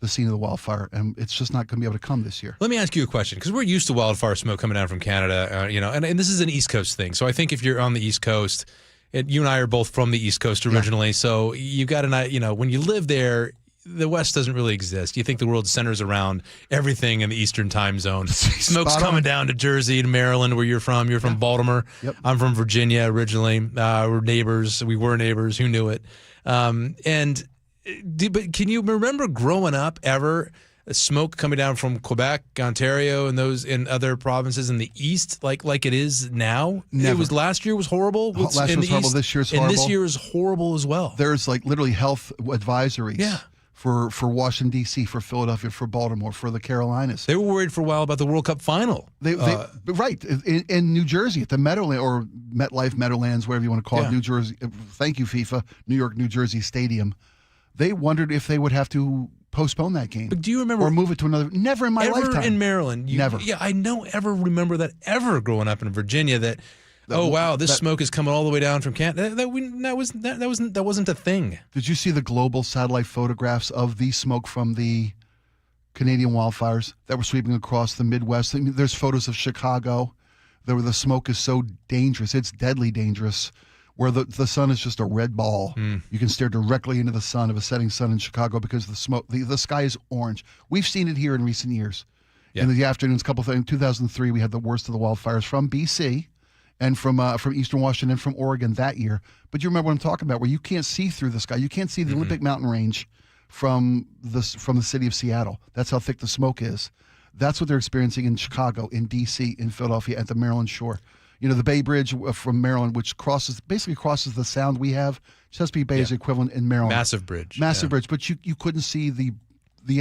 the scene of the wildfire, and it's just not going to be able to come this year. Let me ask you a question, because we're used to wildfire smoke coming down from Canada, and this is an East Coast thing. So I think if you're on the East Coast, you and I are both from the East Coast originally, so you got to, when you live there, the West doesn't really exist. You think the world centers around everything in the Eastern time zone. Smoke's coming down to Jersey, to Maryland, where you're from. You're from Baltimore. Yep. I'm from Virginia originally. We're neighbors. We were neighbors. Who knew it? But can you remember growing up ever smoke coming down from Quebec, Ontario, and those in other provinces in the East, like it is now? Never. It was last year was horrible. Last year was horrible. This year's horrible. And this year is horrible as well. There's literally health advisories. Yeah. For Washington, D.C., for Philadelphia, for Baltimore, for the Carolinas. They were worried for a while about the World Cup final. Right. In New Jersey, at the Meadowlands, or MetLife Meadowlands, whatever you want to call it, New Jersey. Thank you, FIFA. New York, New Jersey Stadium. They wondered if they would have to postpone that game. But do you remember? Or move it to another. Never in my lifetime. In Maryland. Never. Yeah, I don't ever remember that ever growing up in Virginia that This smoke is coming all the way down from Canada. That wasn't a thing. Did you see the global satellite photographs of the smoke from the Canadian wildfires that were sweeping across the Midwest? I mean, there's photos of Chicago where the smoke is so dangerous. It's deadly dangerous, where the sun is just a red ball. You can stare directly into the sun of a setting sun in Chicago because the smoke, the sky is orange. We've seen it here in recent years. Yeah. In the afternoons, in 2003, we had the worst of the wildfires from BC and from Eastern Washington and from Oregon that year. But you remember what I'm talking about, where you can't see through the sky. You can't see the Olympic Mountain Range from the city of Seattle. That's how thick the smoke is. That's what they're experiencing in Chicago, in D.C., in Philadelphia, at the Maryland shore. You know, the Bay Bridge from Maryland, which basically crosses the sound we have. Chesapeake Bay is equivalent in Maryland. Massive bridge. Bridge. But you couldn't see the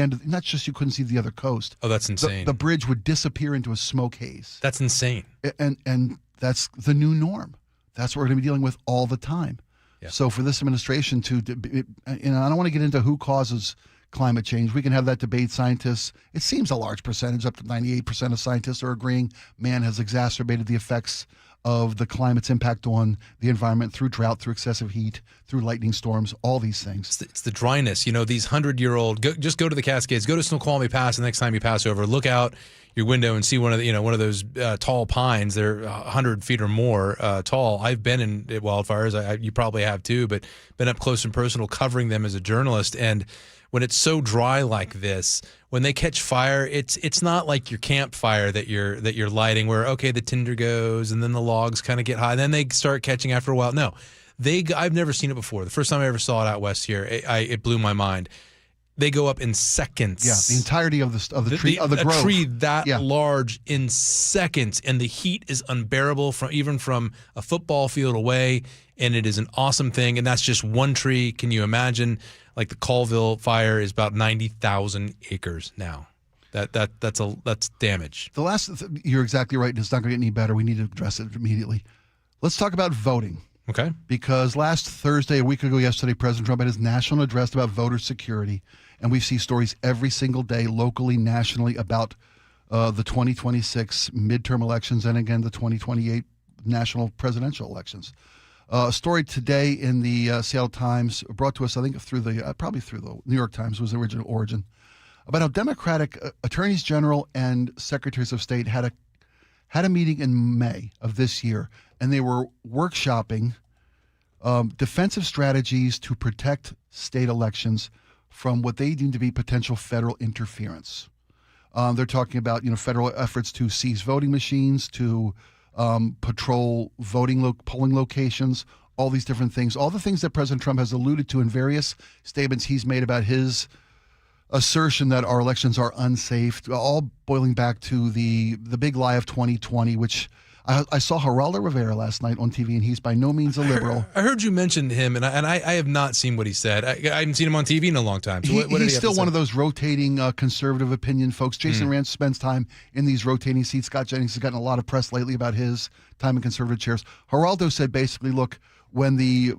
end of, not just you couldn't see the other coast. Oh, that's insane. The bridge would disappear into a smoke haze. That's insane. And that's the new norm. That's what we're going to be dealing with all the time. Yeah. So for this administration I don't want to get into who causes climate change. We can have that debate. Scientists, it seems a large percentage, up to 98% of scientists are agreeing man has exacerbated the effects of the climate's impact on the environment through drought, through excessive heat, through lightning storms, all these things. It's the dryness. You know, these 100-year-old, just go to the Cascades, go to Snoqualmie Pass the next time you pass over, look out your window and see one of those tall pines. They're 100 feet or more tall. I've been in wildfires. You probably have too, but been up close and personal covering them as a journalist. And when it's so dry like this, when they catch fire, it's not like your campfire that you're lighting where, okay, the tinder goes and then the logs kind of get high, then they start catching after a while. No, I've never seen it before. The first time I ever saw it out west here, it blew my mind. They go up in seconds. Yeah, the entirety of the tree, of the grove. A tree that large in seconds, and the heat is unbearable even from a football field away, and it is an awesome thing. And that's just one tree. Can you imagine? Like the Colville fire is about 90,000 acres now. That's damage. You're exactly right, and it's not going to get any better. We need to address it immediately. Let's talk about voting. Okay. Because last Thursday, a week ago yesterday, President Trump had his national address about voter security, and we see stories every single day, locally, nationally, about the 2026 midterm elections and again the 2028 national presidential elections. A story today in the Seattle Times, brought to us, I think, probably through the New York Times was the original origin, about how Democratic attorneys general and secretaries of state had a meeting in May of this year, and they were workshopping defensive strategies to protect state elections from what they deem to be potential federal interference. They're talking about federal efforts to seize voting machines, to patrol polling locations, all these different things, all the things that President Trump has alluded to in various statements he's made about his assertion that our elections are unsafe, all boiling back to the big lie of 2020, which I saw Geraldo Rivera last night on TV, and he's by no means a liberal. I heard you mention him, and I have not seen what he said. I haven't seen him on TV in a long time. So what did he he's still one of those rotating conservative opinion folks. Jason Rance spends time in these rotating seats. Scott Jennings has gotten a lot of press lately about his time in conservative chairs. Geraldo said basically, look, when the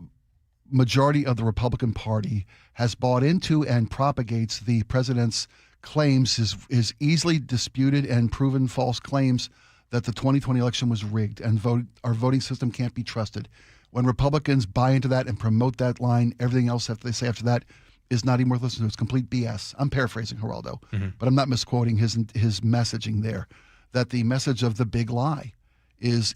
majority of the Republican Party has bought into and propagates the president's claims, his easily disputed and proven false claims that the 2020 election was rigged and our voting system can't be trusted. When Republicans buy into that and promote that line, everything else that they say after that is not even worth listening to. It's complete BS. I'm paraphrasing Geraldo, but I'm not misquoting his messaging there. That the message of the big lie is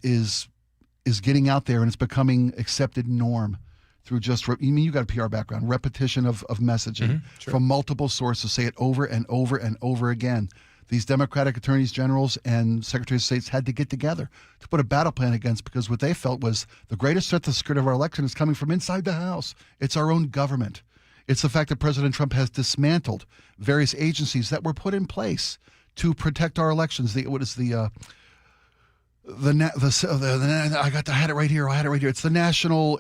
getting out there, and it's becoming accepted norm through you got a PR background, repetition of messaging from multiple sources. Say it over and over and over again. These Democratic attorneys generals and secretaries of states had to get together to put a battle plan against, because what they felt was the greatest threat to the security of our election is coming from inside the House. It's our own government. It's the fact that President Trump has dismantled various agencies that were put in place to protect our elections. I had it right here. It's the national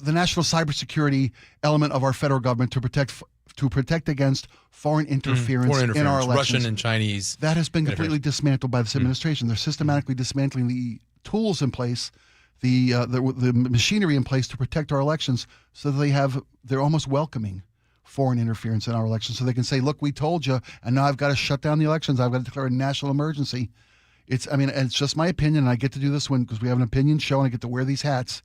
cybersecurity element of our federal government to protect against foreign interference in our elections. Russian and Chinese. That has been completely dismantled by this administration. They're systematically dismantling the tools in place, the machinery in place to protect our elections, so that they're almost welcoming foreign interference in our elections, so they can say, look, we told you, and now I've got to shut down the elections. I've got to declare a national emergency. It's just my opinion, and I get to do this because we have an opinion show and I get to wear these hats.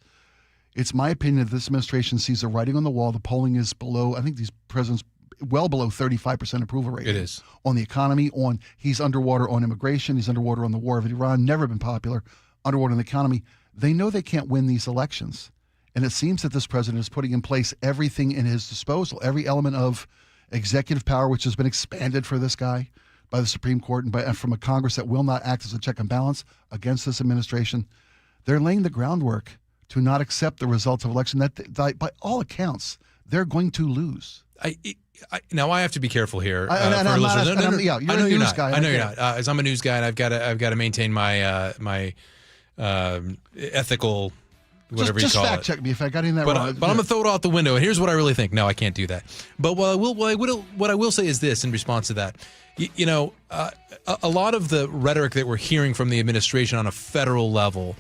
It's my opinion that this administration sees the writing on the wall. The polling is below, I think these presidents well below 35% approval rating. It is. On the economy, he's underwater on immigration, he's underwater on the war of Iran, never been popular, underwater on the economy. They know they can't win these elections. And it seems that this president is putting in place everything in his disposal, every element of executive power, which has been expanded for this guy by the Supreme Court and from a Congress that will not act as a check and balance against this administration. They're laying the groundwork to not accept the results of election that by all accounts, they're going to lose. Now I have to be careful here. You're a news guy. I know you're not. As I'm a news guy, and I've got to maintain my ethical, whatever you call it. Just fact check me if I got in that wrong. But I'm gonna throw it out the window. And here's what I really think. No, I can't do that. But what I will say is this in response to that. A lot of the rhetoric that we're hearing from the administration on a federal level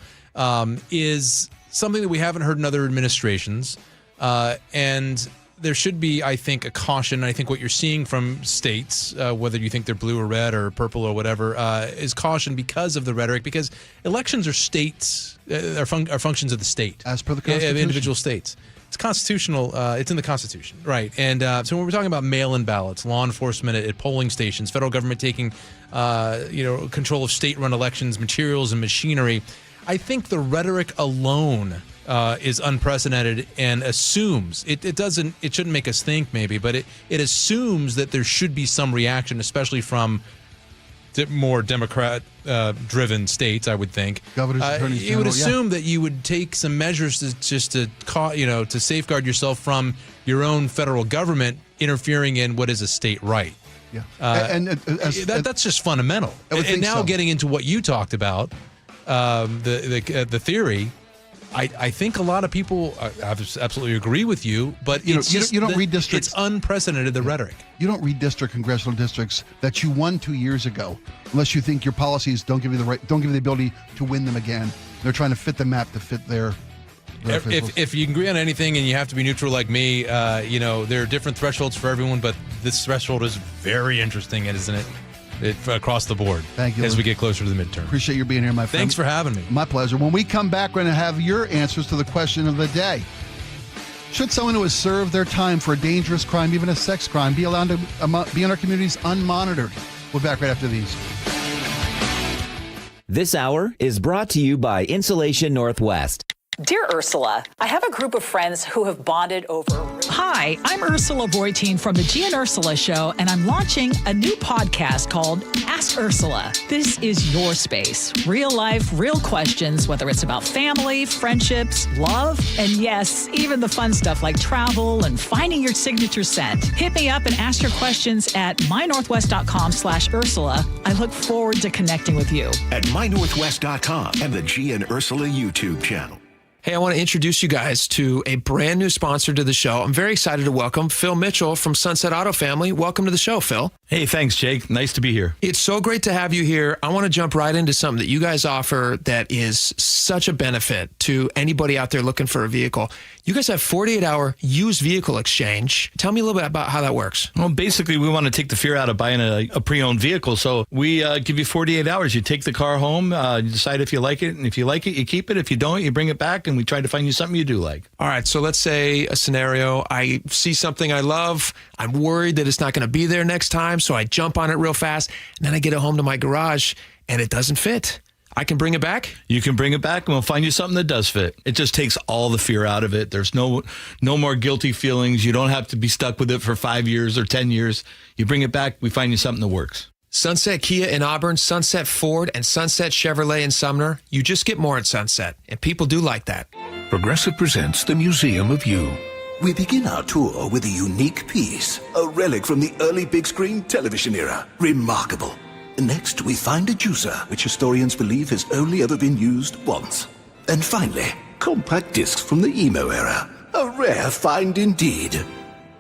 is something that we haven't heard in other administrations, and there should be, I think, a caution. I think what you're seeing from states, whether you think they're blue or red or purple or whatever, is caution because of the rhetoric. Because elections are states, are functions of the state, as per the Constitution, of individual states. It's constitutional. It's in the Constitution, right? And so when we're talking about mail-in ballots, law enforcement at polling stations, federal government taking, control of state-run elections, materials and machinery, I think the rhetoric alone is unprecedented and assumes it shouldn't make us think maybe, but it assumes that there should be some reaction, especially from more Democrat driven states, I would think. Governors, attorneys general, you would assume that you would take some measures to safeguard yourself from your own federal government interfering in what is a state right. Yeah, that's just fundamental. And now getting into what you talked about, the theory. I think a lot of people absolutely agree with you, but you don't read districts. It's unprecedented, the rhetoric. You don't read congressional districts that you won 2 years ago, unless you think your policies don't give you the ability to win them again. They're trying to fit the map to fit their if you can agree on anything and you have to be neutral like me, there are different thresholds for everyone, but this threshold is very interesting, isn't it? Across the board. Thank you. As we get closer to the midterm. Appreciate you being here, my friend. Thanks for having me. My pleasure. When we come back, we're going to have your answers to the question of the day. Should someone who has served their time for a dangerous crime, even a sex crime, be allowed to be in our communities unmonitored? We'll be back right after these. This hour is brought to you by Insulation Northwest. Dear Ursula, I have a group of friends who have bonded over... Hi, I'm Ursula Voitin from the G and Ursula Show, and I'm launching a new podcast called Ask Ursula. This is your space. Real life, real questions, whether it's about family, friendships, love, and yes, even the fun stuff like travel and finding your signature scent. Hit me up and ask your questions at mynorthwest.com/Ursula. I look forward to connecting with you. At mynorthwest.com and the G and Ursula YouTube channel. Hey, I want to introduce you guys to a brand new sponsor to the show. I'm very excited to welcome Phil Mitchell from Sunset Auto Family. Welcome to the show, Phil. Hey, thanks, Jake. Nice to be here. It's so great to have you here. I want to jump right into something that you guys offer that is such a benefit to anybody out there looking for a vehicle. You guys have 48-hour used vehicle exchange. Tell me a little bit about how that works. Well, basically, we want to take the fear out of buying a pre-owned vehicle. So we give you 48 hours. You take the car home, you decide if you like it. And if you like it, you keep it. If you don't, you bring it back, and we try to find you something you do like. All right, so let's say a scenario. I see something I love. I'm worried that it's not going to be there next time, so I jump on it real fast, and then I get it home to my garage, and it doesn't fit. I can bring it back? You can bring it back, and we'll find you something that does fit. It just takes all the fear out of it. There's no more guilty feelings. You don't have to be stuck with it for 5 years or 10 years. You bring it back, we find you something that works. Sunset Kia in Auburn, Sunset Ford, and Sunset Chevrolet in Sumner. You just get more at Sunset, and people do like that. Progressive presents the Museum of You. We begin our tour with a unique piece, a relic from the early big screen television era. Remarkable. Next, we find a juicer, which historians believe has only ever been used once. And finally, compact discs from the emo era. A rare find indeed.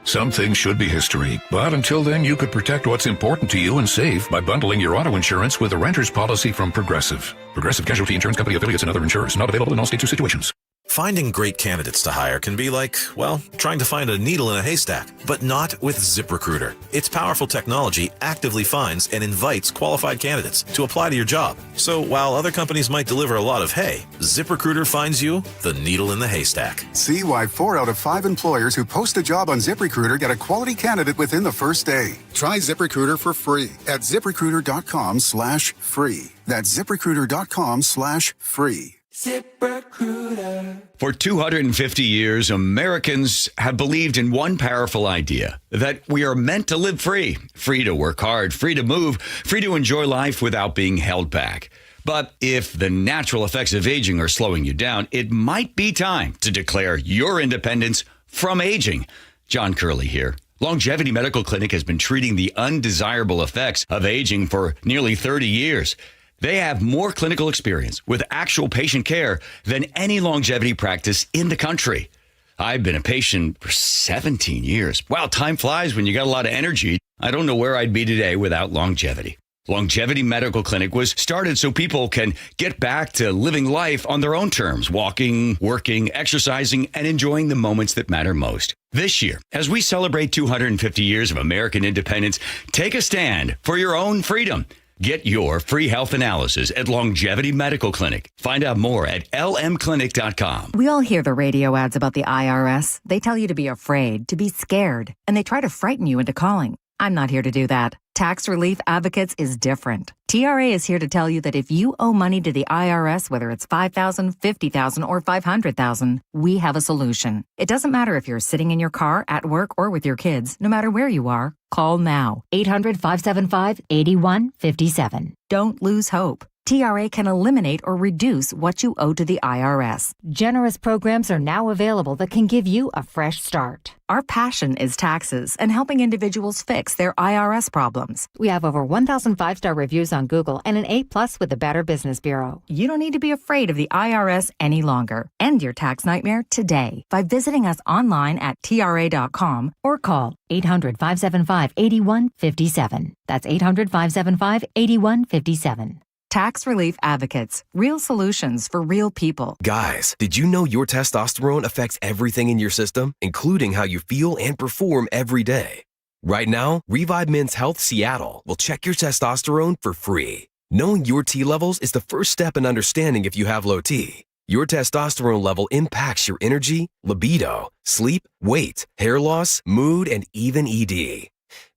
Some things should be history, but until then, you could protect what's important to you and save by bundling your auto insurance with a renter's policy from Progressive. Progressive Casualty Insurance Company affiliates and other insurers. Not available in all states or situations. Finding great candidates to hire can be like, well, trying to find a needle in a haystack, but not with ZipRecruiter. Its powerful technology actively finds and invites qualified candidates to apply to your job. So while other companies might deliver a lot of hay, ZipRecruiter finds you the needle in the haystack. See why 4 out of 5 employers who post a job on ZipRecruiter get a quality candidate within the first day. Try ZipRecruiter for free at ZipRecruiter.com/free. That's ZipRecruiter.com/free. ZipRecruiter. For 250 years, Americans have believed in one powerful idea, that we are meant to live free. Free to work hard, free to move, free to enjoy life without being held back. But if the natural effects of aging are slowing you down, it might be time to declare your independence from aging. John Curley here. Longevity Medical Clinic has been treating the undesirable effects of aging for nearly 30 years. They have more clinical experience with actual patient care than any longevity practice in the country. I've been a patient for 17 years. Wow, time flies when you got a lot of energy. I don't know where I'd be today without longevity. Longevity Medical Clinic was started so people can get back to living life on their own terms, walking, working, exercising, and enjoying the moments that matter most. This year, as we celebrate 250 years of American independence, take a stand for your own freedom. Get your free health analysis at Longevity Medical Clinic. Find out more at lmclinic.com. We all hear the radio ads about the IRS. They tell you to be afraid, to be scared, and they try to frighten you into calling. I'm not here to do that. Tax Relief Advocates is different. TRA is here to tell you that if you owe money to the IRS, whether it's $5,000, $50,000, or $500,000, we have a solution. It doesn't matter if you're sitting in your car, at work, or with your kids. No matter where you are, call now. 800-575-8157. Don't lose hope. TRA can eliminate or reduce what you owe to the IRS. Generous programs are now available that can give you a fresh start. Our passion is taxes and helping individuals fix their IRS problems. We have over 1,000 5-star reviews on Google and an A+ with the Better Business Bureau. You don't need to be afraid of the IRS any longer. End your tax nightmare today by visiting us online at TRA.com or call 800-575-8157. That's 800-575-8157. Tax Relief Advocates. Real solutions for real people. Guys, did you know your testosterone affects everything in your system, including how you feel and perform every day? Right now, Revive Men's Health Seattle will check your testosterone for free. Knowing your T levels is the first step in understanding if you have low T. Your testosterone level impacts your energy, libido, sleep, weight, hair loss, mood, and even ED.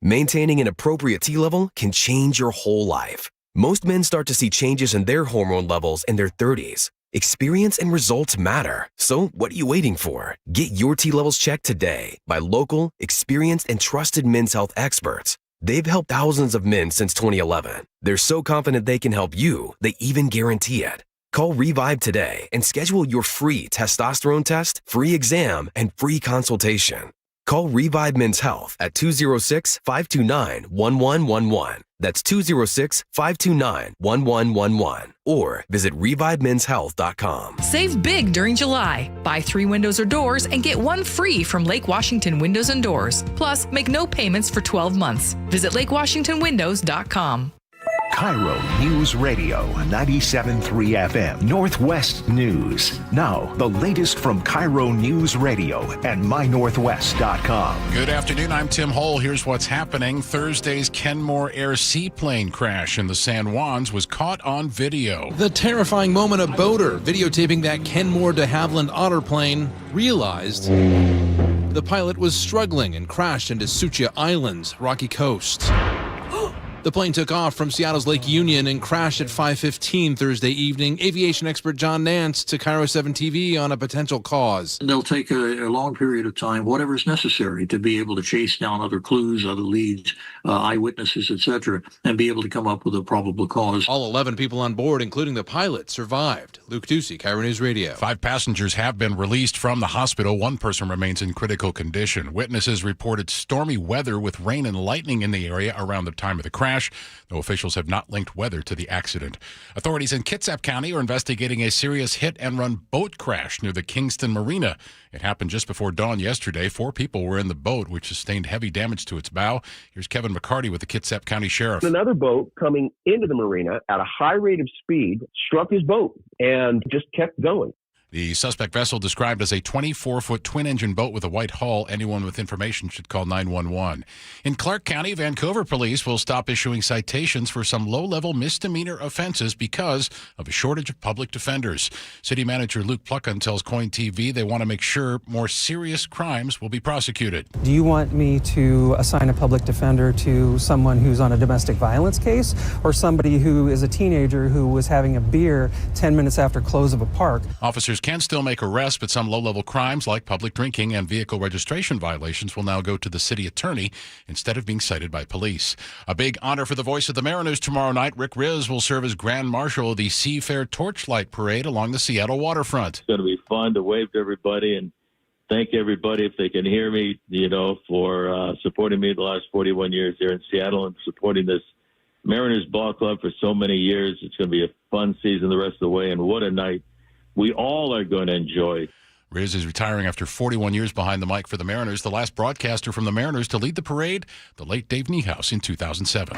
Maintaining an appropriate T level can change your whole life. Most men start to see changes in their hormone levels in their 30s. Experience and results matter. So what are you waiting for? Get your T levels checked today by local, experienced, and trusted men's health experts. They've helped thousands of men since 2011. They're so confident they can help you, they even guarantee it. Call Revive today and schedule your free testosterone test, free exam, and free consultation. Call Revive Men's Health at 206-529-1111. That's 206-529-1111. Or visit ReviveMen'sHealth.com. Save big during July. Buy 3 windows or doors and get 1 free from Lake Washington Windows and Doors. Plus, make no payments for 12 months. Visit LakeWashingtonWindows.com. KIRO News Radio 97.3 FM Northwest News. Now, the latest from KIRO News Radio and MyNorthwest.com. Good afternoon. I'm Tim Hole. Here's what's happening. Thursday's Kenmore Air seaplane crash in the San Juans was caught on video. The terrifying moment a boater videotaping that Kenmore de Havilland Otter plane realized the pilot was struggling and crashed into Sucia Islands, Rocky Coast. The plane took off from Seattle's Lake Union and crashed at 5:15 Thursday evening. Aviation expert John Nance to KIRO 7 TV on a potential cause. They'll take a long period of time, whatever is necessary, to be able to chase down other clues, other leads, eyewitnesses, etc., and be able to come up with a probable cause. All 11 people on board, including the pilot, survived. Luke Ducey, KIRO News Radio. 5 passengers have been released from the hospital. 1 person remains in critical condition. Witnesses reported stormy weather with rain and lightning in the area around the time of the crash. Though officials have not linked weather to the accident. Authorities in Kitsap County are investigating a serious hit-and-run boat crash near the Kingston Marina. It happened just before dawn yesterday. 4 people were in the boat, which sustained heavy damage to its bow. Here's Kevin McCarty with the Kitsap County Sheriff. Another boat coming into the marina at a high rate of speed struck his boat and just kept going. The suspect vessel described as a 24-foot twin-engine boat with a white hull. Anyone with information should call 911. In Clark County, Vancouver police will stop issuing citations for some low-level misdemeanor offenses because of a shortage of public defenders. City Manager Luke Pluckan tells Coin TV they want to make sure more serious crimes will be prosecuted. Do you want me to assign a public defender to someone who's on a domestic violence case or somebody who is a teenager who was having a beer 10 minutes after close of a park? Officers can still make arrests, but some low-level crimes like public drinking and vehicle registration violations will now go to the city attorney instead of being cited by police. A big honor for the voice of the Mariners tomorrow night. Rick Riz will serve as Grand Marshal of the Seafair Torchlight Parade along the Seattle waterfront. It's going to be fun to wave to everybody and thank everybody, if they can hear me, for supporting me the last 41 years here in Seattle and supporting this Mariners ball club for so many years. It's going to be a fun season the rest of the way, and what a night we all are going to enjoy. Riz is retiring after 41 years behind the mic for the Mariners. The last broadcaster from the Mariners to lead the parade, the late Dave Niehaus in 2007.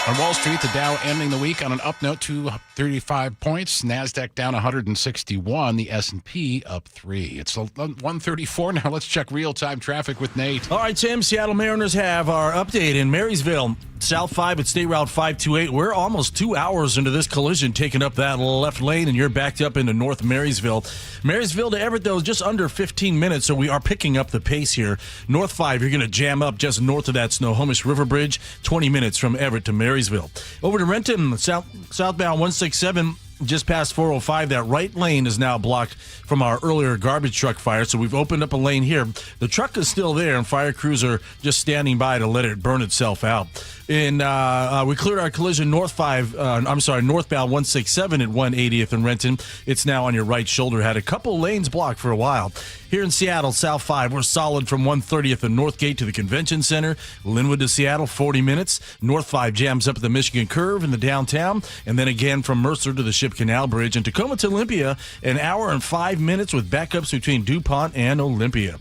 On Wall Street, the Dow ending the week on an up note, 235 points. NASDAQ down 161. The S&P up 3. It's 134 now. Let's check real-time traffic with Nate. All right, Tim, Seattle Mariners have our update in Marysville. South 5 at State Route 528. We're almost 2 hours into this collision, taking up that left lane, and you're backed up into North Marysville. Marysville to Everett, though, just under 15 minutes, so we are picking up the pace here. North 5, you're going to jam up just north of that Snohomish River Bridge, 20 minutes from Everett to Marysville. Over to Renton, southbound 167. Just past 405, that right lane is now blocked from our earlier garbage truck fire, so we've opened up a lane here. The truck is still there, and fire crews are just standing by to let it burn itself out. We cleared our collision northbound 167 at 180th in Renton. It's now on your right shoulder. Had a couple lanes blocked for a while. Here in Seattle, South 5, we're solid from 130th and Northgate to the Convention Center. Linwood to Seattle, 40 minutes. North 5 jams up at the Michigan Curve in the downtown, and then again from Mercer to the Ship Canal Bridge. And Tacoma to Olympia, an hour and 5 minutes with backups between DuPont and Olympia.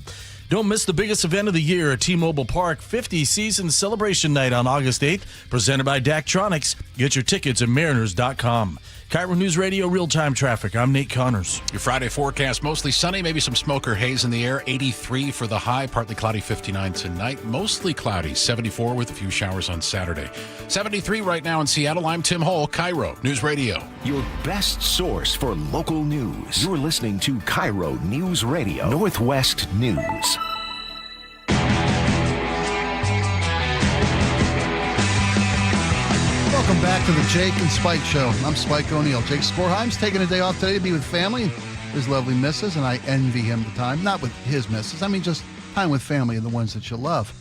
Don't miss the biggest event of the year at T-Mobile Park, 50 Season Celebration Night on August 8th, presented by Daktronics. Get your tickets at mariners.com. KIRO News Radio real-time traffic. I'm Nate Connors. Your Friday forecast, mostly sunny, maybe some smoke or haze in the air. 83 for the high, partly cloudy 59 tonight. Mostly cloudy, 74 with a few showers on Saturday. 73 right now in Seattle. I'm Tim Hull, KIRO News Radio. Your best source for local news. You're listening to KIRO News Radio, Northwest News. Welcome back to the Jake and Spike Show. I'm Spike O'Neill. Jake Skorheim's taking a day off today to be with family, his lovely missus, and I envy him the time. Not with his missus, I mean just time with family and the ones that you love.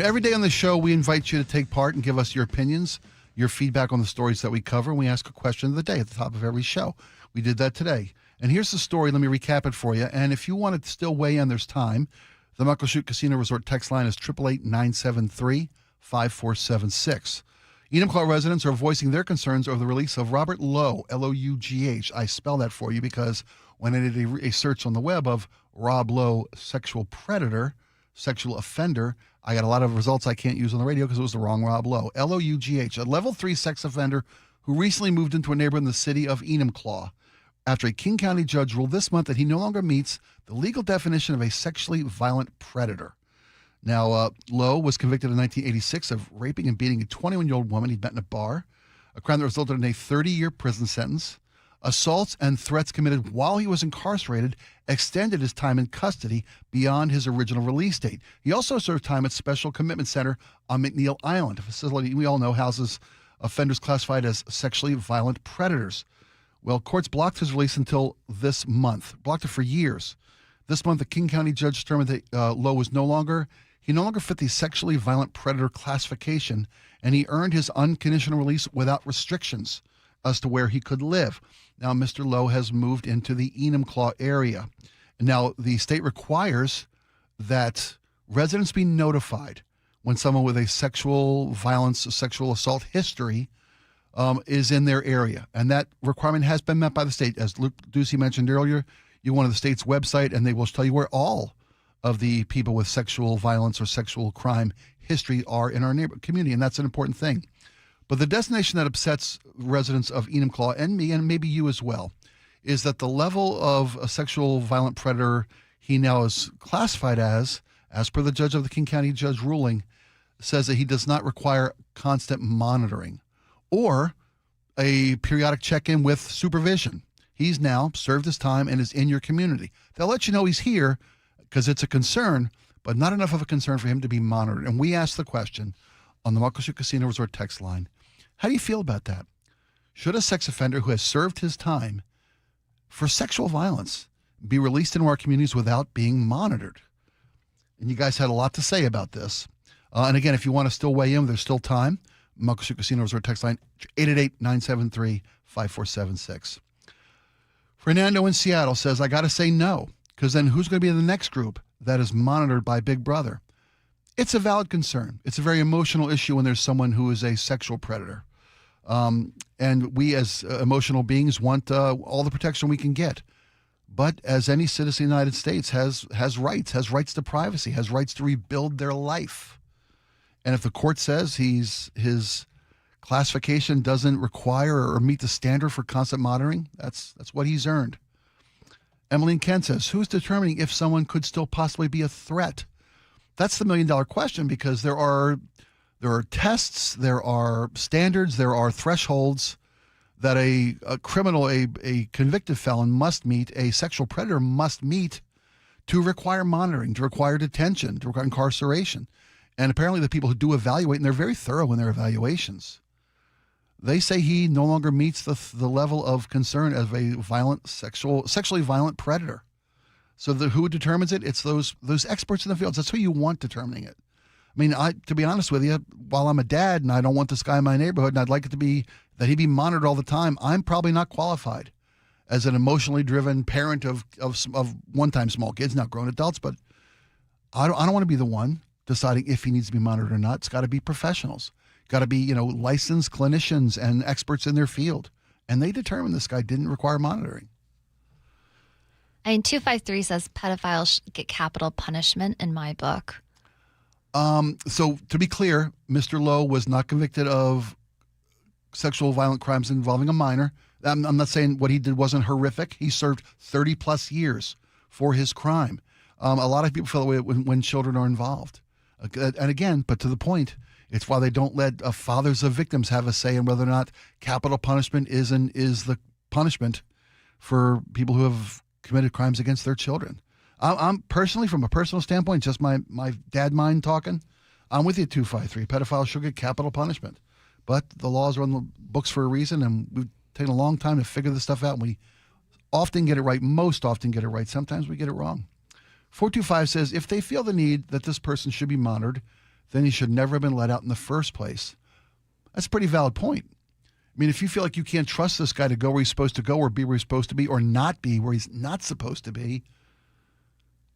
Every day on the show, we invite you to take part and give us your opinions, your feedback on the stories that we cover, and we ask a question of the day at the top of every show. We did that today. And here's the story. Let me recap it for you. And if you want to still weigh in, there's time. The Muckleshoot Casino Resort text line is 888-973-5476. Enumclaw residents are voicing their concerns over the release of Robert Lowe, L-O-U-G-H. I spell that for you because when I did a search on the web of Rob Lowe, sexual predator, sexual offender, I got a lot of results I can't use on the radio because it was the wrong Rob Lowe. L-O-U-G-H, a level 3 sex offender who recently moved into a neighborhood in the city of Enumclaw after a King County judge ruled this month that he no longer meets the legal definition of a sexually violent predator. Now, Lowe was convicted in 1986 of raping and beating a 21-year-old woman he'd met in a bar, a crime that resulted in a 30-year prison sentence. Assaults and threats committed while he was incarcerated extended his time in custody beyond his original release date. He also served time at Special Commitment Center on McNeil Island, a facility we all know houses offenders classified as sexually violent predators. Well, courts blocked his release until this month, blocked it for years. This month, the King County judge determined that Lowe was no longer fit the sexually violent predator classification, and he earned his unconditional release without restrictions as to where he could live. Now, Mr. Lowe has moved into the Enumclaw area. Now, the state requires that residents be notified when someone with a sexual violence, sexual assault history is in their area. And that requirement has been met by the state. As Luke Ducey mentioned earlier, you go on the state's website, and they will tell you where all of the people with sexual violence or sexual crime history are in our neighborhood community, and that's an important thing. But the destination that upsets residents of Enumclaw and me, and maybe you as well, is that the level of a sexual violent predator he now is classified as per the judge of the King County judge ruling, says that he does not require constant monitoring or a periodic check-in with supervision. He's now served his time and is in your community. They'll let you know he's here because it's a concern, but not enough of a concern for him to be monitored. And we asked the question on the Muckleshoot Casino Resort text line, how do you feel about that? Should a sex offender who has served his time for sexual violence be released into our communities without being monitored? And you guys had a lot to say about this. And again, if you want to still weigh in, there's still time. Muckleshoot Casino Resort text line, 888-973-5476. Fernando in Seattle says, I got to say no, because then who's going to be in the next group that is monitored by Big Brother? It's a valid concern. It's a very emotional issue when there's someone who is a sexual predator. And we as emotional beings want all the protection we can get. But as any citizen of the United States has rights to privacy, has rights to rebuild their life. And if the court says his classification doesn't require or meet the standard for constant monitoring, that's what he's earned. Emily Kent says, who's determining if someone could still possibly be a threat? That's the million-dollar question, because there are tests, there are standards, there are thresholds that a criminal, a convicted felon must meet, a sexual predator must meet to require monitoring, to require detention, to require incarceration. And apparently the people who do evaluate, and they're very thorough in their evaluations, they say he no longer meets the level of concern as a sexually violent predator. So who determines it? It's those experts in the fields. That's who you want determining it. I mean, to be honest with you, while I'm a dad and I don't want this guy in my neighborhood and I'd like it to be that he be monitored all the time, I'm probably not qualified as an emotionally driven parent of one-time small kids, not grown adults. But I don't want to be the one deciding if he needs to be monitored or not. It's got to be professionals. Got to be, licensed clinicians and experts in their field. And they determined this guy didn't require monitoring. 253 says pedophiles get capital punishment in my book. So to be clear, Mr. Lowe was not convicted of sexual violent crimes involving a minor. I'm not saying what he did wasn't horrific. He served 30 plus years for his crime. A lot of people feel that way when children are involved. And again, but to the point, it's why they don't let fathers of victims have a say in whether or not capital punishment is the punishment for people who have committed crimes against their children. I'm personally, from a personal standpoint, just my dad mind talking, I'm with you, 253. Pedophiles should get capital punishment. But the laws are on the books for a reason, and we've taken a long time to figure this stuff out. And we often get it right, most often get it right. Sometimes we get it wrong. 425 says, if they feel the need that this person should be monitored, then he should never have been let out in the first place. That's a pretty valid point. I mean, if you feel like you can't trust this guy to go where he's supposed to go or be where he's supposed to be or not be where he's not supposed to be,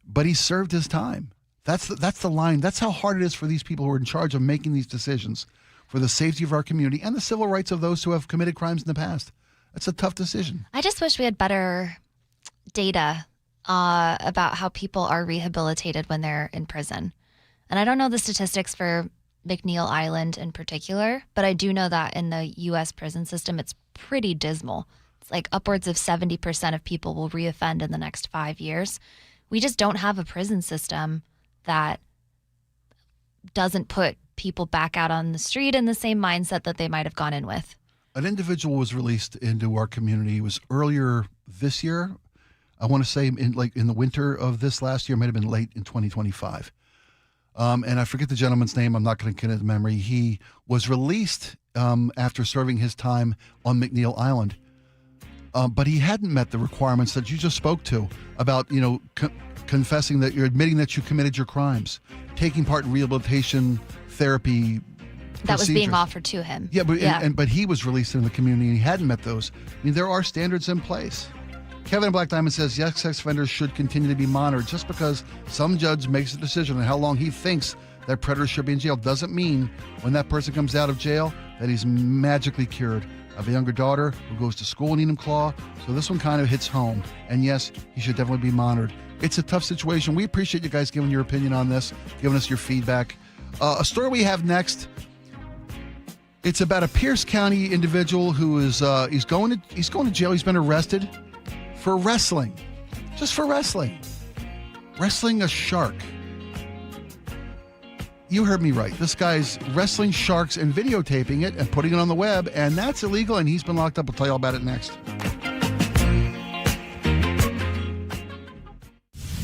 but he served his time. That's the line. That's how hard it is for these people who are in charge of making these decisions for the safety of our community and the civil rights of those who have committed crimes in the past. That's a tough decision. I just wish we had better data about how people are rehabilitated when they're in prison. And I don't know the statistics for McNeil Island in particular, but I do know that in the U.S. prison system, it's pretty dismal. It's like upwards of 70% of people will reoffend in the next 5 years. We just don't have a prison system that doesn't put people back out on the street in the same mindset that they might have gone in with. An individual was released into our community. It was earlier this year. I want to say in the winter of this last year, it might have been late in 2025. And I forget the gentleman's name. I'm not going to commit to memory. He was released after serving his time on McNeil Island. But he hadn't met the requirements that you just spoke to about, confessing that you're admitting that you committed your crimes, taking part in rehabilitation therapy that was being offered to him. Yeah, but he was released into the community and he hadn't met those. I mean, there are standards in place. Kevin in Black Diamond says, yes, sex offenders should continue to be monitored. Just because some judge makes a decision on how long he thinks that predator should be in jail doesn't mean when that person comes out of jail that he's magically cured. I have a younger daughter who goes to school in Enumclaw, so this one kind of hits home. And yes, he should definitely be monitored. It's a tough situation. We appreciate you guys giving your opinion on this, giving us your feedback. A story we have next, it's about a Pierce County individual who is he's going to jail. He's been arrested for wrestling. Just for wrestling. Wrestling a shark. You heard me right. This guy's wrestling sharks and videotaping it and putting it on the web, and that's illegal, and he's been locked up. We'll tell you all about it next.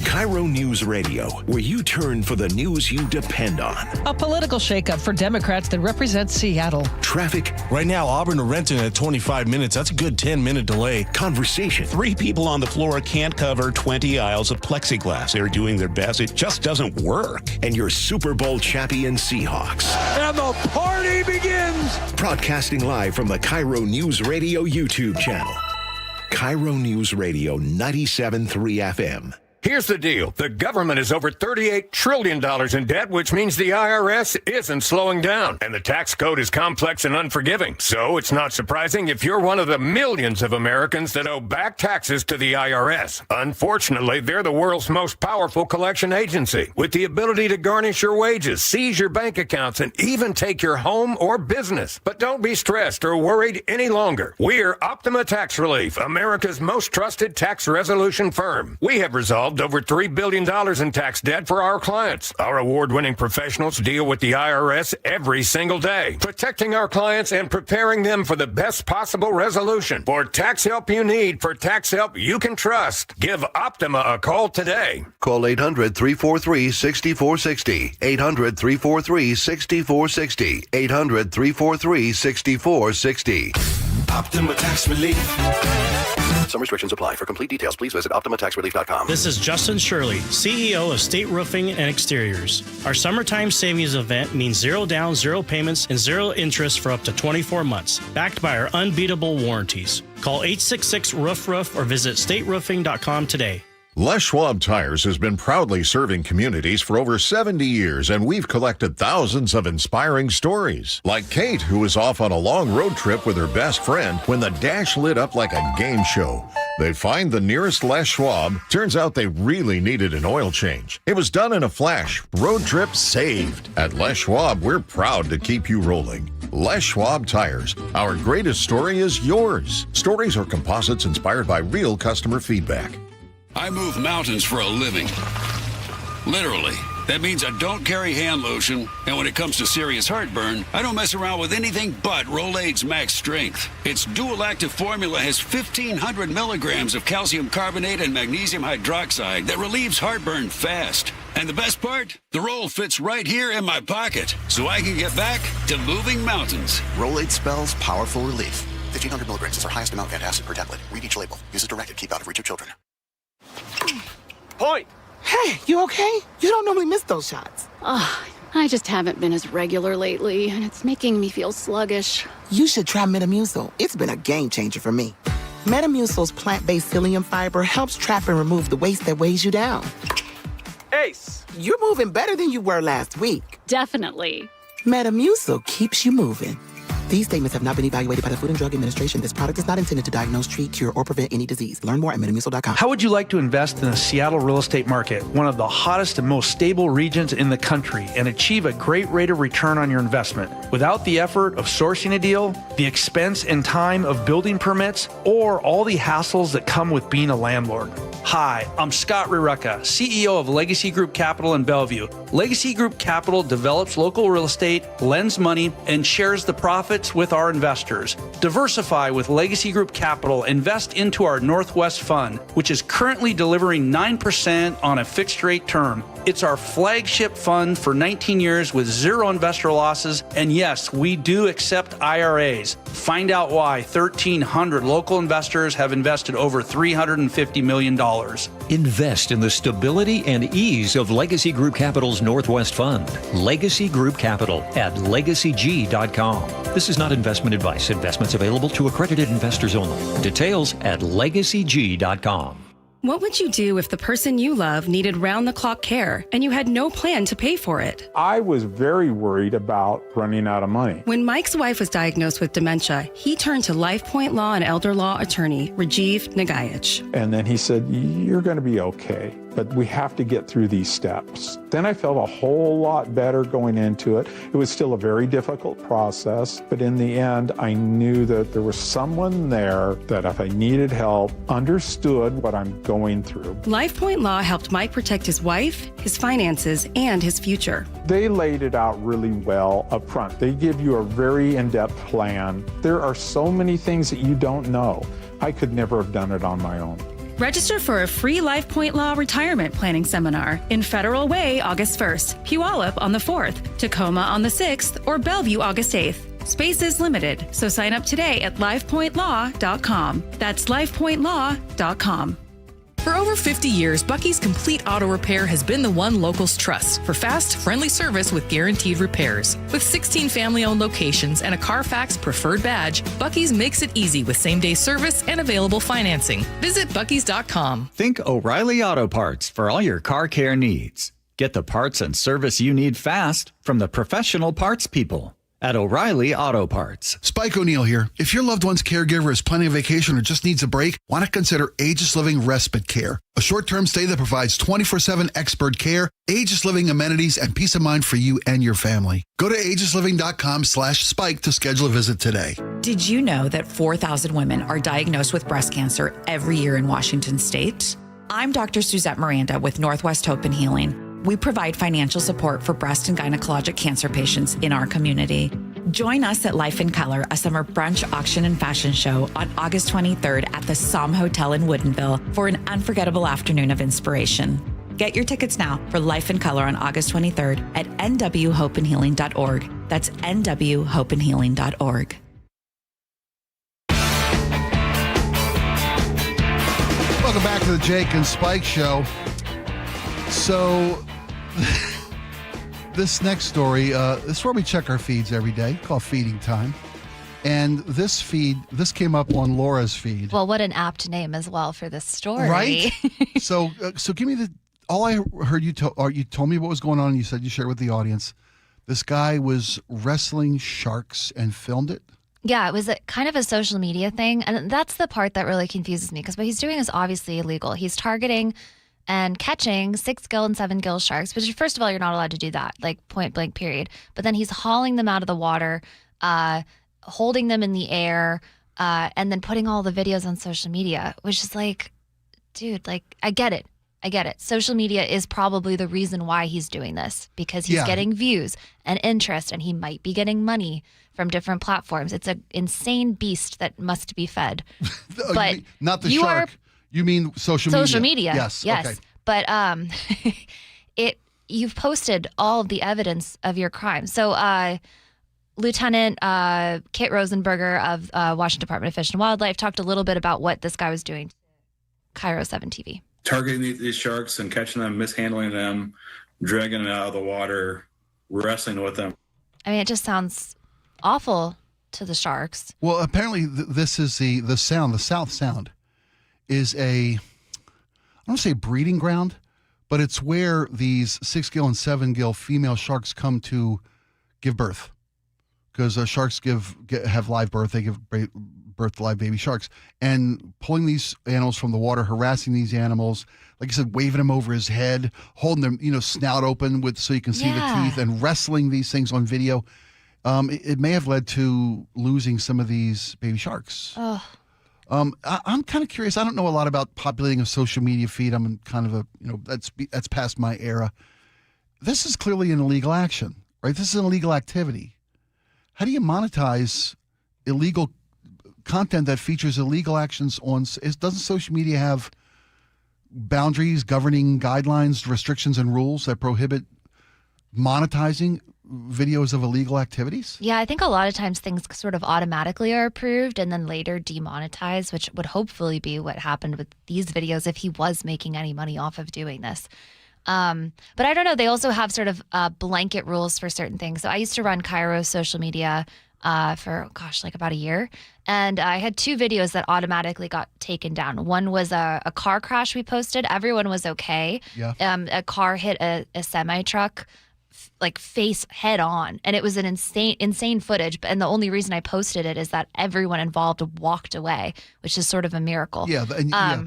KIRO News Radio, where you turn for the news you depend on. A political shakeup for Democrats that represent Seattle. Traffic. Right now, Auburn to Renton at 25 minutes. That's a good 10-minute delay. Conversation. 3 people on the floor can't cover 20 aisles of plexiglass. They're doing their best. It just doesn't work. And your Super Bowl champion Seahawks. And the party begins. Broadcasting live from the KIRO News Radio YouTube channel. KIRO News Radio 97.3 FM. Here's the deal. The government is over $38 trillion in debt, which means the IRS isn't slowing down. And the tax code is complex and unforgiving. So it's not surprising if you're one of the millions of Americans that owe back taxes to the IRS. Unfortunately, they're the world's most powerful collection agency, with the ability to garnish your wages, seize your bank accounts, and even take your home or business. But don't be stressed or worried any longer. We're Optima Tax Relief, America's most trusted tax resolution firm. We have resolved over $3 billion in tax debt for our clients. Our award-winning professionals deal with the IRS every single day, protecting our clients and preparing them for the best possible resolution. For tax help you need, for tax help you can trust, give Optima a call today. Call 800-343-6460. 800-343-6460. 800-343-6460. Optima Tax Relief. Some restrictions apply. For complete details, please visit OptimaTaxRelief.com. This is Justin Shirley, CEO of State Roofing and Exteriors. Our summertime savings event means 0 down, 0 payments, and 0 interest for up to 24 months, backed by our unbeatable warranties. Call 866-ROOF-ROOF or visit stateroofing.com today. Les Schwab Tires has been proudly serving communities for over 70 years, and we've collected thousands of inspiring stories. Like Kate, who was off on a long road trip with her best friend when the dash lit up like a game show. They find the nearest Les Schwab. Turns out they really needed an oil change. It was done in a flash. Road trip saved. At Les Schwab, we're proud to keep you rolling. Les Schwab Tires. Our greatest story is yours. Stories are composites inspired by real customer feedback. I move mountains for a living. Literally. That means I don't carry hand lotion, and when it comes to serious heartburn, I don't mess around with anything but Rolaids Max Strength. Its dual active formula has 1,500 milligrams of calcium carbonate and magnesium hydroxide that relieves heartburn fast. And the best part? The roll fits right here in my pocket, so I can get back to moving mountains. Rolaids spells powerful relief. 1,500 milligrams is our highest amount of antacid per tablet. Read each label. Use as directed. Keep out of reach of children. Point. Hey, you okay? You don't normally miss those shots. I just haven't been as regular lately, and it's making me feel sluggish. You should try Metamucil. It's been a game changer for me. Metamucil's plant-based psyllium fiber helps trap and remove the waste that weighs you down. Ace, you're moving better than you were last week. Definitely. Metamucil keeps you moving. These statements have not been evaluated by the Food and Drug Administration. This product is not intended to diagnose, treat, cure, or prevent any disease. Learn more at Metamucil.com. How would you like to invest in the Seattle real estate market, one of the hottest and most stable regions in the country, and achieve a great rate of return on your investment without the effort of sourcing a deal, the expense and time of building permits, or all the hassles that come with being a landlord? Hi, I'm Scott Rireka, CEO of Legacy Group Capital in Bellevue. Legacy Group Capital develops local real estate, lends money, and shares the profits with our investors. Diversify with Legacy Group Capital. Invest into our Northwest Fund, which is currently delivering 9% on a fixed rate term. It's our flagship fund for 19 years with 0 investor losses. And yes, we do accept IRAs. Find out why 1,300 local investors have invested over $350 million. Invest in the stability and ease of Legacy Group Capital's Northwest Fund. Legacy Group Capital at legacyg.com. This is not investment advice. Investments available to accredited investors only. Details at legacyg.com. What would you do if the person you love needed round-the-clock care and you had no plan to pay for it? I was very worried about running out of money. When Mike's wife was diagnosed with dementia, he turned to LifePoint Law and Elder Law attorney Rajiv Nagayich. And then he said, "You're going to be okay." but we have to get through these steps. Then I felt a whole lot better going into it. It was still a very difficult process, but in the end, I knew that there was someone there that if I needed help, understood what I'm going through. LifePoint Law helped Mike protect his wife, his finances, and his future. They laid it out really well up front. They give you a very in-depth plan. There are so many things that you don't know. I could never have done it on my own. Register for a free LifePoint Law retirement planning seminar in Federal Way August 1st, Puyallup on the 4th, Tacoma on the 6th, or Bellevue August 8th. Space is limited, so sign up today at lifepointlaw.com. That's lifepointlaw.com. For over 50 years, Bucky's Complete Auto Repair has been the one locals trust for fast, friendly service with guaranteed repairs. With 16 family-owned locations and a Carfax preferred badge, Bucky's makes it easy with same-day service and available financing. Visit buckys.com. Think O'Reilly Auto Parts for all your car care needs. Get the parts and service you need fast from the professional parts people at O'Reilly Auto Parts. Spike O'Neill here. If your loved one's caregiver is planning a vacation or just needs a break, why not consider Aegis Living Respite Care? A short-term stay that provides 24/7 expert care, Aegis Living amenities, and peace of mind for you and your family. Go to aegisliving.com/spike to schedule a visit today. Did you know that 4,000 women are diagnosed with breast cancer every year in Washington state? I'm Dr. Suzette Miranda with Northwest Hope and Healing. We provide financial support for breast and gynecologic cancer patients in our community. Join us at Life in Color, a summer brunch, auction, and fashion show on August 23rd at the Somme Hotel in Woodinville for an unforgettable afternoon of inspiration. Get your tickets now for Life in Color on August 23rd at nwhopeandhealing.org. That's nwhopeandhealing.org. Welcome back to the Jake and Spike Show. So, this next story, this is where we check our feeds every day, called Feeding Time. And this came up on Laura's feed. Well, what an apt name as well for this story. Right? So give me all I heard you told me what was going on, and you said you shared with the audience. This guy was wrestling sharks and filmed it. Yeah, it was kind of a social media thing. And that's the part that really confuses me, because what he's doing is obviously illegal. He's targeting and catching 6-gill and 7-gill sharks, which, first of all, you're not allowed to do that, like point blank period. But then he's hauling them out of the water, holding them in the air, and then putting all the videos on social media, which is like, dude, like, I get it. Social media is probably the reason why he's doing this, because he's getting views and interest, and he might be getting money from different platforms. It's an insane beast that must be fed. But not the shark. You mean social media? Social media. Yes. Okay. But you've posted all of the evidence of your crime. So Lieutenant Kit Rosenberger of Washington Department of Fish and Wildlife talked a little bit about what this guy was doing to KIRO 7 TV. Targeting these sharks and catching them, mishandling them, dragging them out of the water, wrestling with them. I mean, it just sounds awful to the sharks. Well, apparently this is the sound, the South Sound is I don't want to say breeding ground, but it's where these 6-gill and 7-gill female sharks come to give birth. Because sharks have live birth, they give birth to live baby sharks. And pulling these animals from the water, harassing these animals, like I said, waving them over his head, holding them, snout open so you can see the teeth, and wrestling these things on video. It may have led to losing some of these baby sharks. Oh. I'm kind of curious. I don't know a lot about populating a social media feed. I'm kind of that's past my era. This is clearly an illegal action, right? This is an illegal activity. How do you monetize illegal content that features illegal actions doesn't social media have boundaries, governing guidelines, restrictions, and rules that prohibit monetizing videos of illegal activities? Yeah, I think a lot of times things sort of automatically are approved and then later demonetized, which would hopefully be what happened with these videos if he was making any money off of doing this. But I don't know. They also have sort of blanket rules for certain things. So I used to run KIRO social media for, like about a year. And I had 2 videos that automatically got taken down. One was a car crash we posted. Everyone was okay. Yeah. A car hit a semi-truck face head on, and it was an insane footage. And the only reason I posted it is that everyone involved walked away, which is sort of a miracle. Yeah,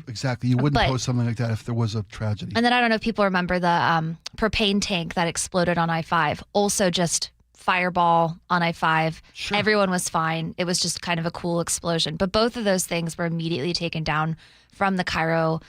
exactly. You wouldn't post something like that if there was a tragedy. And then I don't know if people remember the propane tank that exploded on I-5. Also just fireball on I-5. Sure. Everyone was fine. It was just kind of a cool explosion. But both of those things were immediately taken down from the KIRO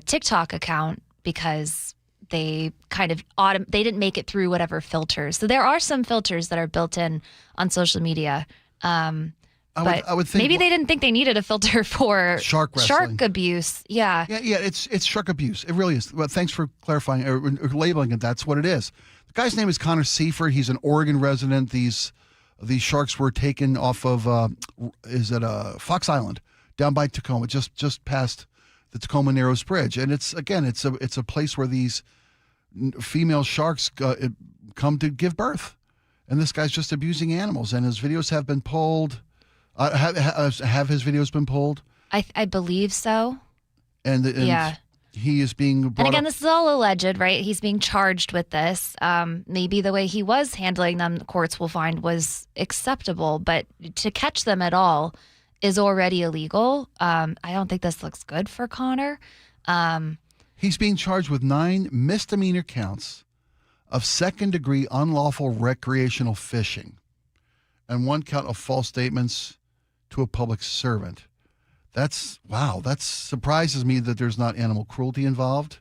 TikTok account because they kind of they didn't make it through whatever filters. So there are some filters that are built in on social media. I would think maybe they didn't think they needed a filter for shark abuse. Yeah. Yeah. It's shark abuse. It really is. Well, thanks for clarifying or labeling it. That's what it is. The guy's name is Connor Seifert. He's an Oregon resident. These sharks were taken off of Fox Island down by Tacoma, just past the Tacoma Narrows Bridge. And it's a place where these female sharks come to give birth, and this guy's just abusing animals, and his videos have been pulled. Have his videos been pulled? I believe so. And he is being brought and again, this is all alleged, right? He's being charged with this. Maybe the way he was handling them, the courts will find was acceptable, but to catch them at all is already illegal. I don't think this looks good for Connor. He's being charged with 9 misdemeanor counts of second-degree unlawful recreational fishing and 1 count of false statements to a public servant. That surprises me that there's not animal cruelty involved,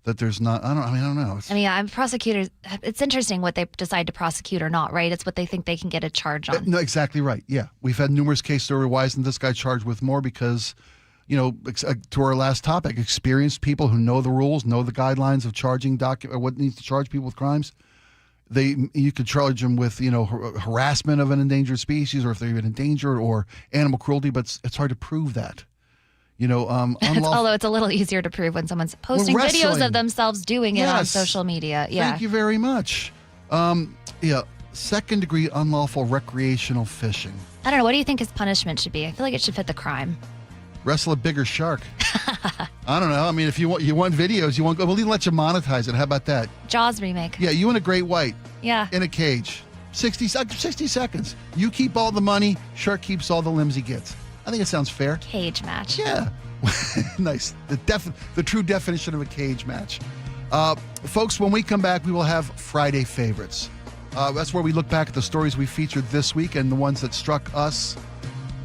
that there's not, I don't know. I'm prosecutors. It's interesting what they decide to prosecute or not, right? It's what they think they can get a charge on. No, exactly right. Yeah. We've had numerous cases where why isn't this guy charged with more? Because, to our last topic, experienced people who know the rules, know the guidelines of charging what needs to charge people with crimes. You could charge them with, harassment of an endangered species, or if they're even endangered, or animal cruelty, but it's hard to prove that. Although it's a little easier to prove when someone's posting videos of themselves doing it on social media. Yeah. Thank you very much. Second-degree unlawful recreational fishing. I don't know. What do you think his punishment should be? I feel like it should fit the crime. Wrestle a bigger shark. I don't know. I mean, if you want videos, we'll even let you monetize it. How about that? Jaws remake. Yeah, you and a great white. Yeah. In a cage. 60 seconds. You keep all the money. Shark keeps all the limbs he gets. I think it sounds fair. Cage match. Yeah. Nice. The true definition of a cage match. Folks, when we come back, we will have Friday favorites. That's where we look back at the stories we featured this week and the ones that struck us.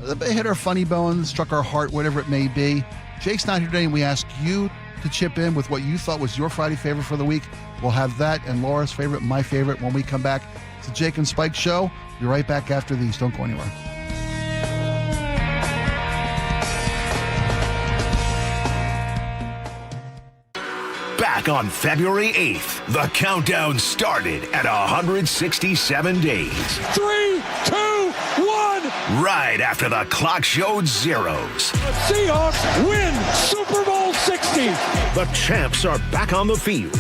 They hit our funny bone, struck our heart, whatever it may be. Jake's not here today, and we ask you to chip in with what you thought was your Friday favorite for the week. We'll have that and Laura's favorite, my favorite, when we come back. It's the Jake and Spike Show. Be right back after these. Don't go anywhere. Back on February 8th, the countdown started at 167 days. 3, 2, 1. Right after the clock showed zeros. The Seahawks win Super Bowl 60. The champs are back on the field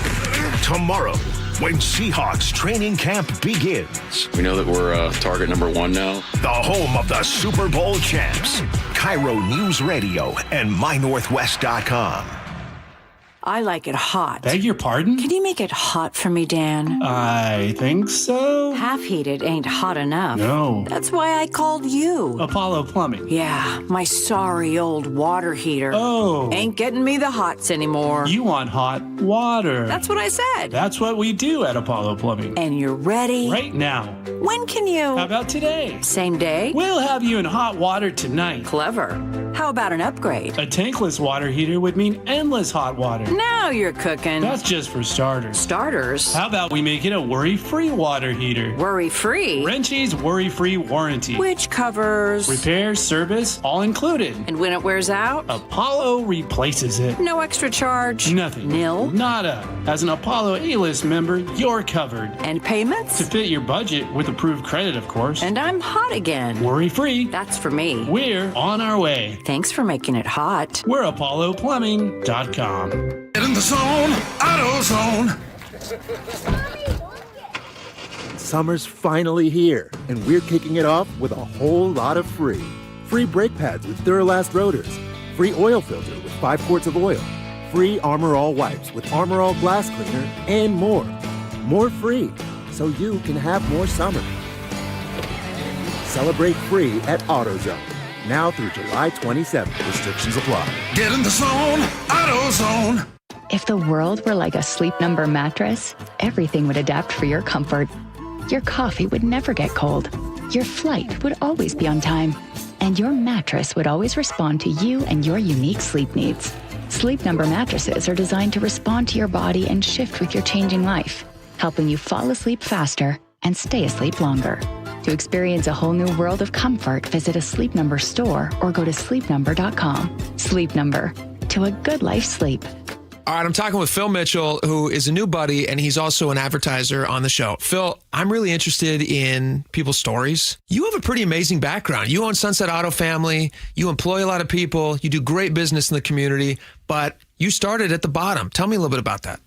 tomorrow when Seahawks training camp begins. We know that we're target number 1 now. The home of the Super Bowl champs. KIRO Newsradio and MyNorthwest.com. I like it hot. Beg your pardon? Can you make it hot for me, Dan? I think so. Half-heated ain't hot enough. No. That's why I called you. Apollo Plumbing. Yeah, my sorry old water heater. Oh. Ain't getting me the hots anymore. You want hot water. That's what I said. That's what we do at Apollo Plumbing. And you're ready? Right now. When can you? How about today? Same day? We'll have you in hot water tonight. Clever. How about an upgrade? A tankless water heater would mean endless hot water. Now you're cooking. That's just for starters. Starters? How about we make it a worry-free water heater? Worry-free? Wrenchie's worry-free warranty. Which covers? Repair, service, all included. And when it wears out? Apollo replaces it. No extra charge? Nothing. Nil? Nada. As an Apollo A-list member, you're covered. And payments? To fit your budget with approved credit, of course. And I'm hot again. Worry-free. That's for me. We're on our way. Thanks for making it hot. We're ApolloPlumbing.com. Get in the zone, AutoZone. Summer's finally here, and we're kicking it off with a whole lot of free. Free brake pads with Duralast rotors. Free oil filter with 5 quarts of oil. Free Armor All wipes with Armor All glass cleaner, and more. More free. so you can have more summer. Celebrate free at AutoZone. Now through July 27th. Restrictions apply. Get in the zone, AutoZone. If the world were like a Sleep Number mattress, everything would adapt for your comfort. Your coffee would never get cold. Your flight would always be on time. And your mattress would always respond to you and your unique sleep needs. Sleep Number mattresses are designed to respond to your body and shift with your changing life, helping you fall asleep faster and stay asleep longer. To experience a whole new world of comfort, visit a Sleep Number store or go to sleepnumber.com. Sleep Number, to a good life sleep. All right, I'm talking with Phil Mitchell, who is a new buddy, and he's also an advertiser on the show. Phil, I'm really interested in people's stories. You have a pretty amazing background. You own Sunset Auto Family. You employ a lot of people. You do great business in the community, but you started at the bottom. Tell me a little bit about that.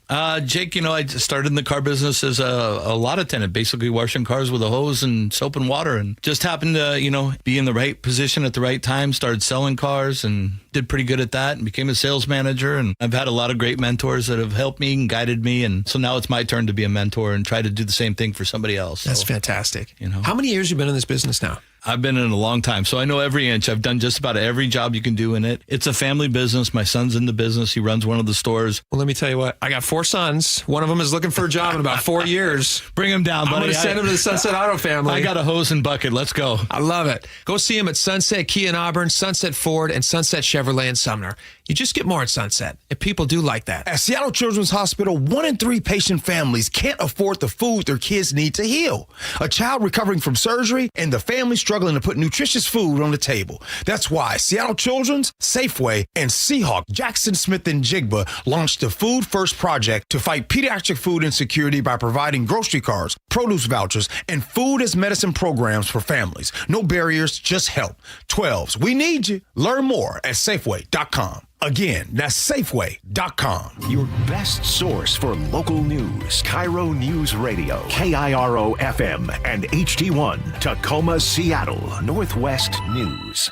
Jake, I started in the car business as a lot attendant, basically washing cars with a hose and soap and water, and just happened to, be in the right position at the right time, started selling cars and did pretty good at that and became a sales manager. And I've had a lot of great mentors that have helped me and guided me. And so now it's my turn to be a mentor and try to do the same thing for somebody else. That's fantastic. How many years have you been in this business now? I've been in a long time, so I know every inch. I've done just about every job you can do in it. It's a family business. My son's in the business. He runs one of the stores. Well, let me tell you what. I got 4 sons. One of them is looking for a job in about 4 years. Bring him down, buddy. I'm going to send him to the Sunset Auto Family. I got a hose and bucket. Let's go. I love it. Go see him at Sunset Kia in Auburn, Sunset Ford, and Sunset Chevrolet in Sumner. You just get more at Sunset, and people do like that. At Seattle Children's Hospital, 1 in 3 patient families can't afford the food their kids need to heal. A child recovering from surgery and the family struggling to put nutritious food on the table. That's why Seattle Children's, Safeway, and Seahawk, Jackson Smith, and Jigba launched the Food First Project to fight pediatric food insecurity by providing grocery cards, produce vouchers, and food as medicine programs for families. No barriers, just help. 12s, we need you. Learn more at Safeway.com. Again, that's Safeway.com. Your best source for local news. KIRO Newsradio, KIRO FM, and HD1, Tacoma, Seattle, Northwest News.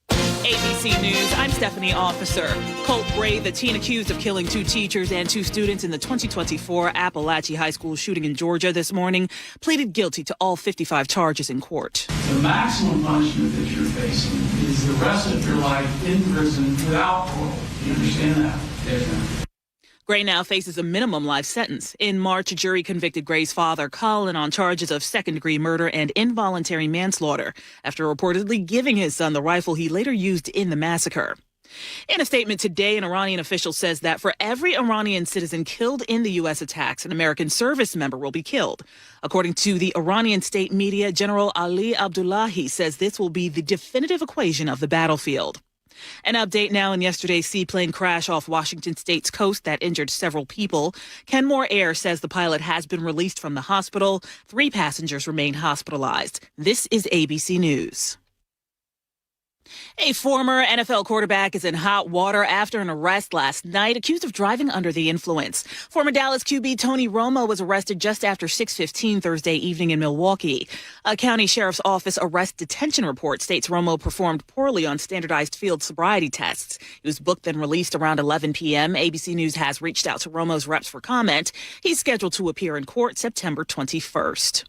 ABC News, I'm Stephanie Officer. Colt Bray, the teen accused of killing 2 teachers and 2 students in the 2024 Appalachia High School shooting in Georgia this morning, pleaded guilty to all 55 charges in court. The maximum punishment that you're facing is the rest of your life in prison without parole. You understand that? Yes, Gray now faces a minimum life sentence. In March, a jury convicted Gray's father, Colin, on charges of second-degree murder and involuntary manslaughter after reportedly giving his son the rifle he later used in the massacre. In a statement today, an Iranian official says that for every Iranian citizen killed in the U.S. attacks, an American service member will be killed. According to the Iranian state media, General Ali Abdullahi says this will be the definitive equation of the battlefield. An update now in yesterday's seaplane crash off Washington state's coast that injured several people. Kenmore Air says the pilot has been released from the hospital. 3 passengers remain hospitalized. This is ABC News. A former NFL quarterback is in hot water after an arrest last night, accused of driving under the influence. Former Dallas QB Tony Romo was arrested just after 6:15 Thursday evening in Milwaukee. A county sheriff's office arrest detention report states Romo performed poorly on standardized field sobriety tests. He was booked and released around 11 p.m. ABC News has reached out to Romo's reps for comment. He's scheduled to appear in court September 21st.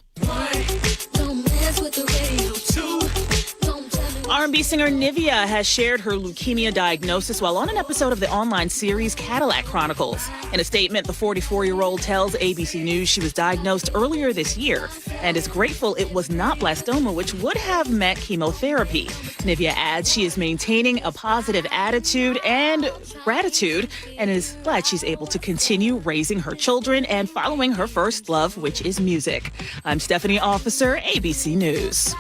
R&B singer Nivea has shared her leukemia diagnosis while on an episode of the online series Cadillac Chronicles. In a statement, the 44-year-old tells ABC News she was diagnosed earlier this year and is grateful it was not blastoma, which would have meant chemotherapy. Nivea adds she is maintaining a positive attitude and gratitude and is glad she's able to continue raising her children and following her first love, which is music. I'm Stephanie Officer, ABC News.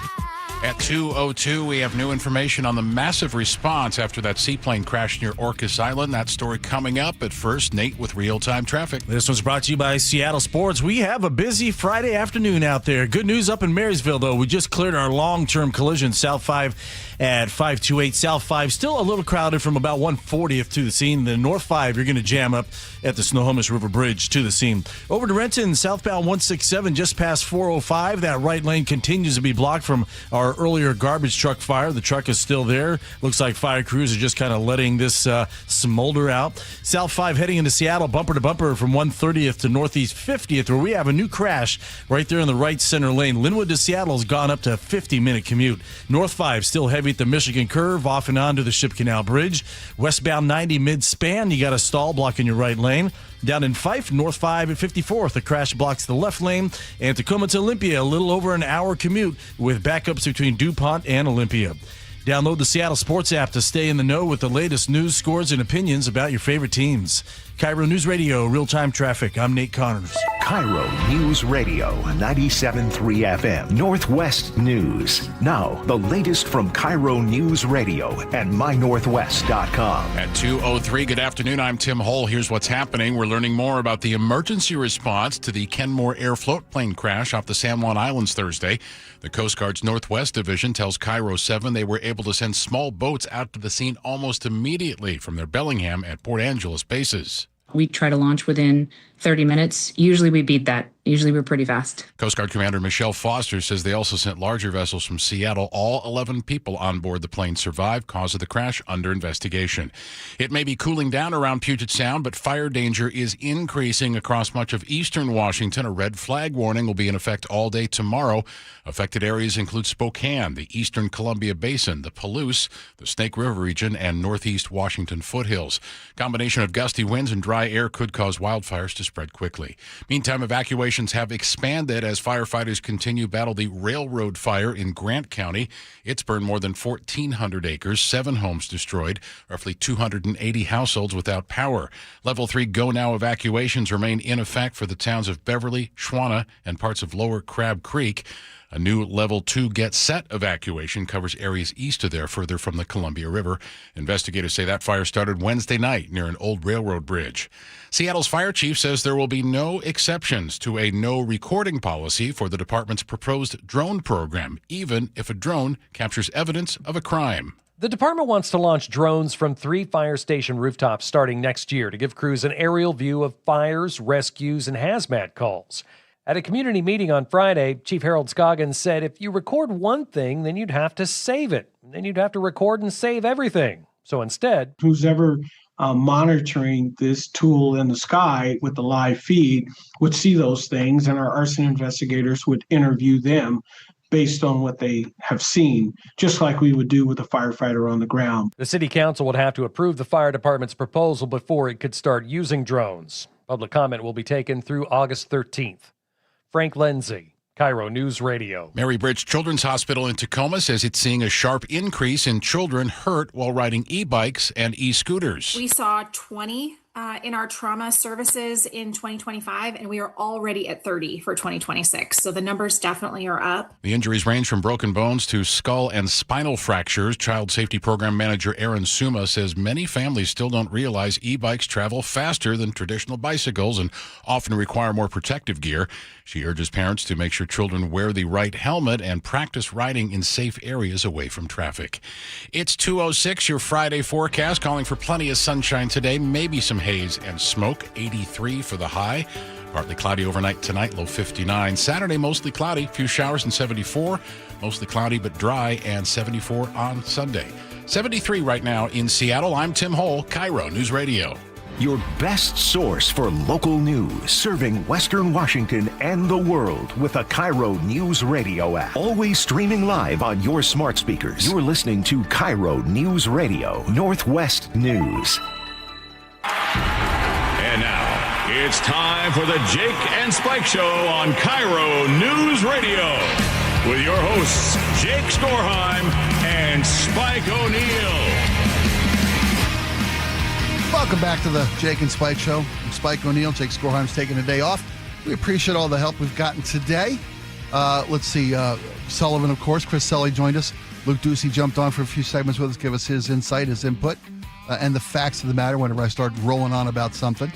At 2:02, we have new information on the massive response after that seaplane crash near Orcas Island. That story coming up. At first, Nate with real-time traffic. This one's brought to you by Seattle Sports. We have a busy Friday afternoon out there. Good news up in Marysville, though. We just cleared our long-term collision, South 5 at 528. South 5 still a little crowded from about 140th to the scene. The North 5, you're going to jam up at the Snohomish River Bridge to the scene. Over to Renton, southbound 167 just past 405. That right lane continues to be blocked from our our earlier garbage truck fire. The truck is still there. Looks like fire crews are just kind of letting this smolder out. South 5 heading into Seattle, bumper to bumper from 130th to Northeast 50th, where we have a new crash right there in the right center lane. Linwood to Seattle has gone up to a 50-minute commute. North 5 still heavy at the Michigan curve, off and on to the Ship Canal Bridge. Westbound 90 mid-span, you got a stall blocking your right lane. Down in Fife, North 5 at 54th, the crash blocks the left lane. And Tacoma to Olympia, a little over an hour commute with backups between DuPont and Olympia. Download the Seattle Sports app to stay in the know with the latest news, scores, and opinions about your favorite teams. KIRO News Radio, real-time traffic. I'm Nate Connors. KIRO News Radio, 97.3 FM, Northwest News. Now, the latest from KIRO News Radio and mynorthwest.com. At 2:03, good afternoon. I'm Tim Hull. Here's what's happening. We're learning more about the emergency response to the Kenmore Air float plane crash off the San Juan Islands Thursday. The Coast Guard's Northwest Division tells KIRO 7 they were able to send small boats out to the scene almost immediately from their Bellingham and Port Angeles bases. We try to launch within 30 minutes. Usually we beat that. Usually we're pretty fast. Coast Guard Commander Michelle Foster says they also sent larger vessels from Seattle. All 11 people on board the plane survived. Cause of the crash under investigation. It may be cooling down around Puget Sound, but fire danger is increasing across much of eastern Washington. A red flag warning will be in effect all day tomorrow. Affected areas include Spokane, the eastern Columbia Basin, the Palouse, the Snake River region, and northeast Washington foothills. Combination of gusty winds and dry air could cause wildfires to spread quickly. Meantime, evacuations have expanded as firefighters continue battle the railroad fire in Grant County. It's burned more than 1,400 acres, 7 homes destroyed, roughly 280 households without power. Level 3 go-now evacuations remain in effect for the towns of Beverly, Schwana, and parts of Lower Crab Creek. A new Level 2 Get Set evacuation covers areas east of there, further from the Columbia River. Investigators say that fire started Wednesday night near an old railroad bridge. Seattle's fire chief says there will be no exceptions to a no recording policy for the department's proposed drone program, even if a drone captures evidence of a crime. The department wants to launch drones from 3 fire station rooftops starting next year to give crews an aerial view of fires, rescues, and hazmat calls. At a community meeting on Friday, Chief Harold Scoggins said if you record one thing, then you'd have to save it. Then you'd have to record and save everything. So instead, who's ever monitoring this tool in the sky with the live feed would see those things, and our arson investigators would interview them based on what they have seen, just like we would do with a firefighter on the ground. The city council would have to approve the fire department's proposal before it could start using drones. Public comment will be taken through August 13th. Frank Lindsay, KIRO News Radio. Mary Bridge Children's Hospital in Tacoma says it's seeing a sharp increase in children hurt while riding e-bikes and e-scooters. We saw 20 in our trauma services in 2025, and we are already at 30 for 2026. So the numbers definitely are up. The injuries range from broken bones to skull and spinal fractures. Child Safety Program Manager Aaron Suma says many families still don't realize e-bikes travel faster than traditional bicycles and often require more protective gear. She urges parents to make sure children wear the right helmet and practice riding in safe areas away from traffic. It's 2:06, your Friday forecast, calling for plenty of sunshine today, maybe some haze and smoke. 83 for the high. Partly cloudy overnight tonight, low 59. Saturday, mostly cloudy, few showers and 74. Mostly cloudy but dry, and 74 on Sunday. 73 right now in Seattle. I'm Tim Hull, KIRO News Radio. Your best source for local news, serving Western Washington and the world with a KIRO News Radio app. Always streaming live on your smart speakers. You're listening to KIRO News Radio, Northwest News. And now, it's time for the Jake and Spike Show on KIRO News Radio with your hosts, Jake Skorheim and Spike O'Neill. Welcome back to the Jake and Spike Show. I'm Spike O'Neill. Jake Skorheim's taking a day off. We appreciate all the help we've gotten today. Let's see. Sullivan, of course. Chris Sully joined us. Luke Ducey jumped on for a few segments with us, give us his insight, his input, and the facts of the matter whenever I start rolling on about something.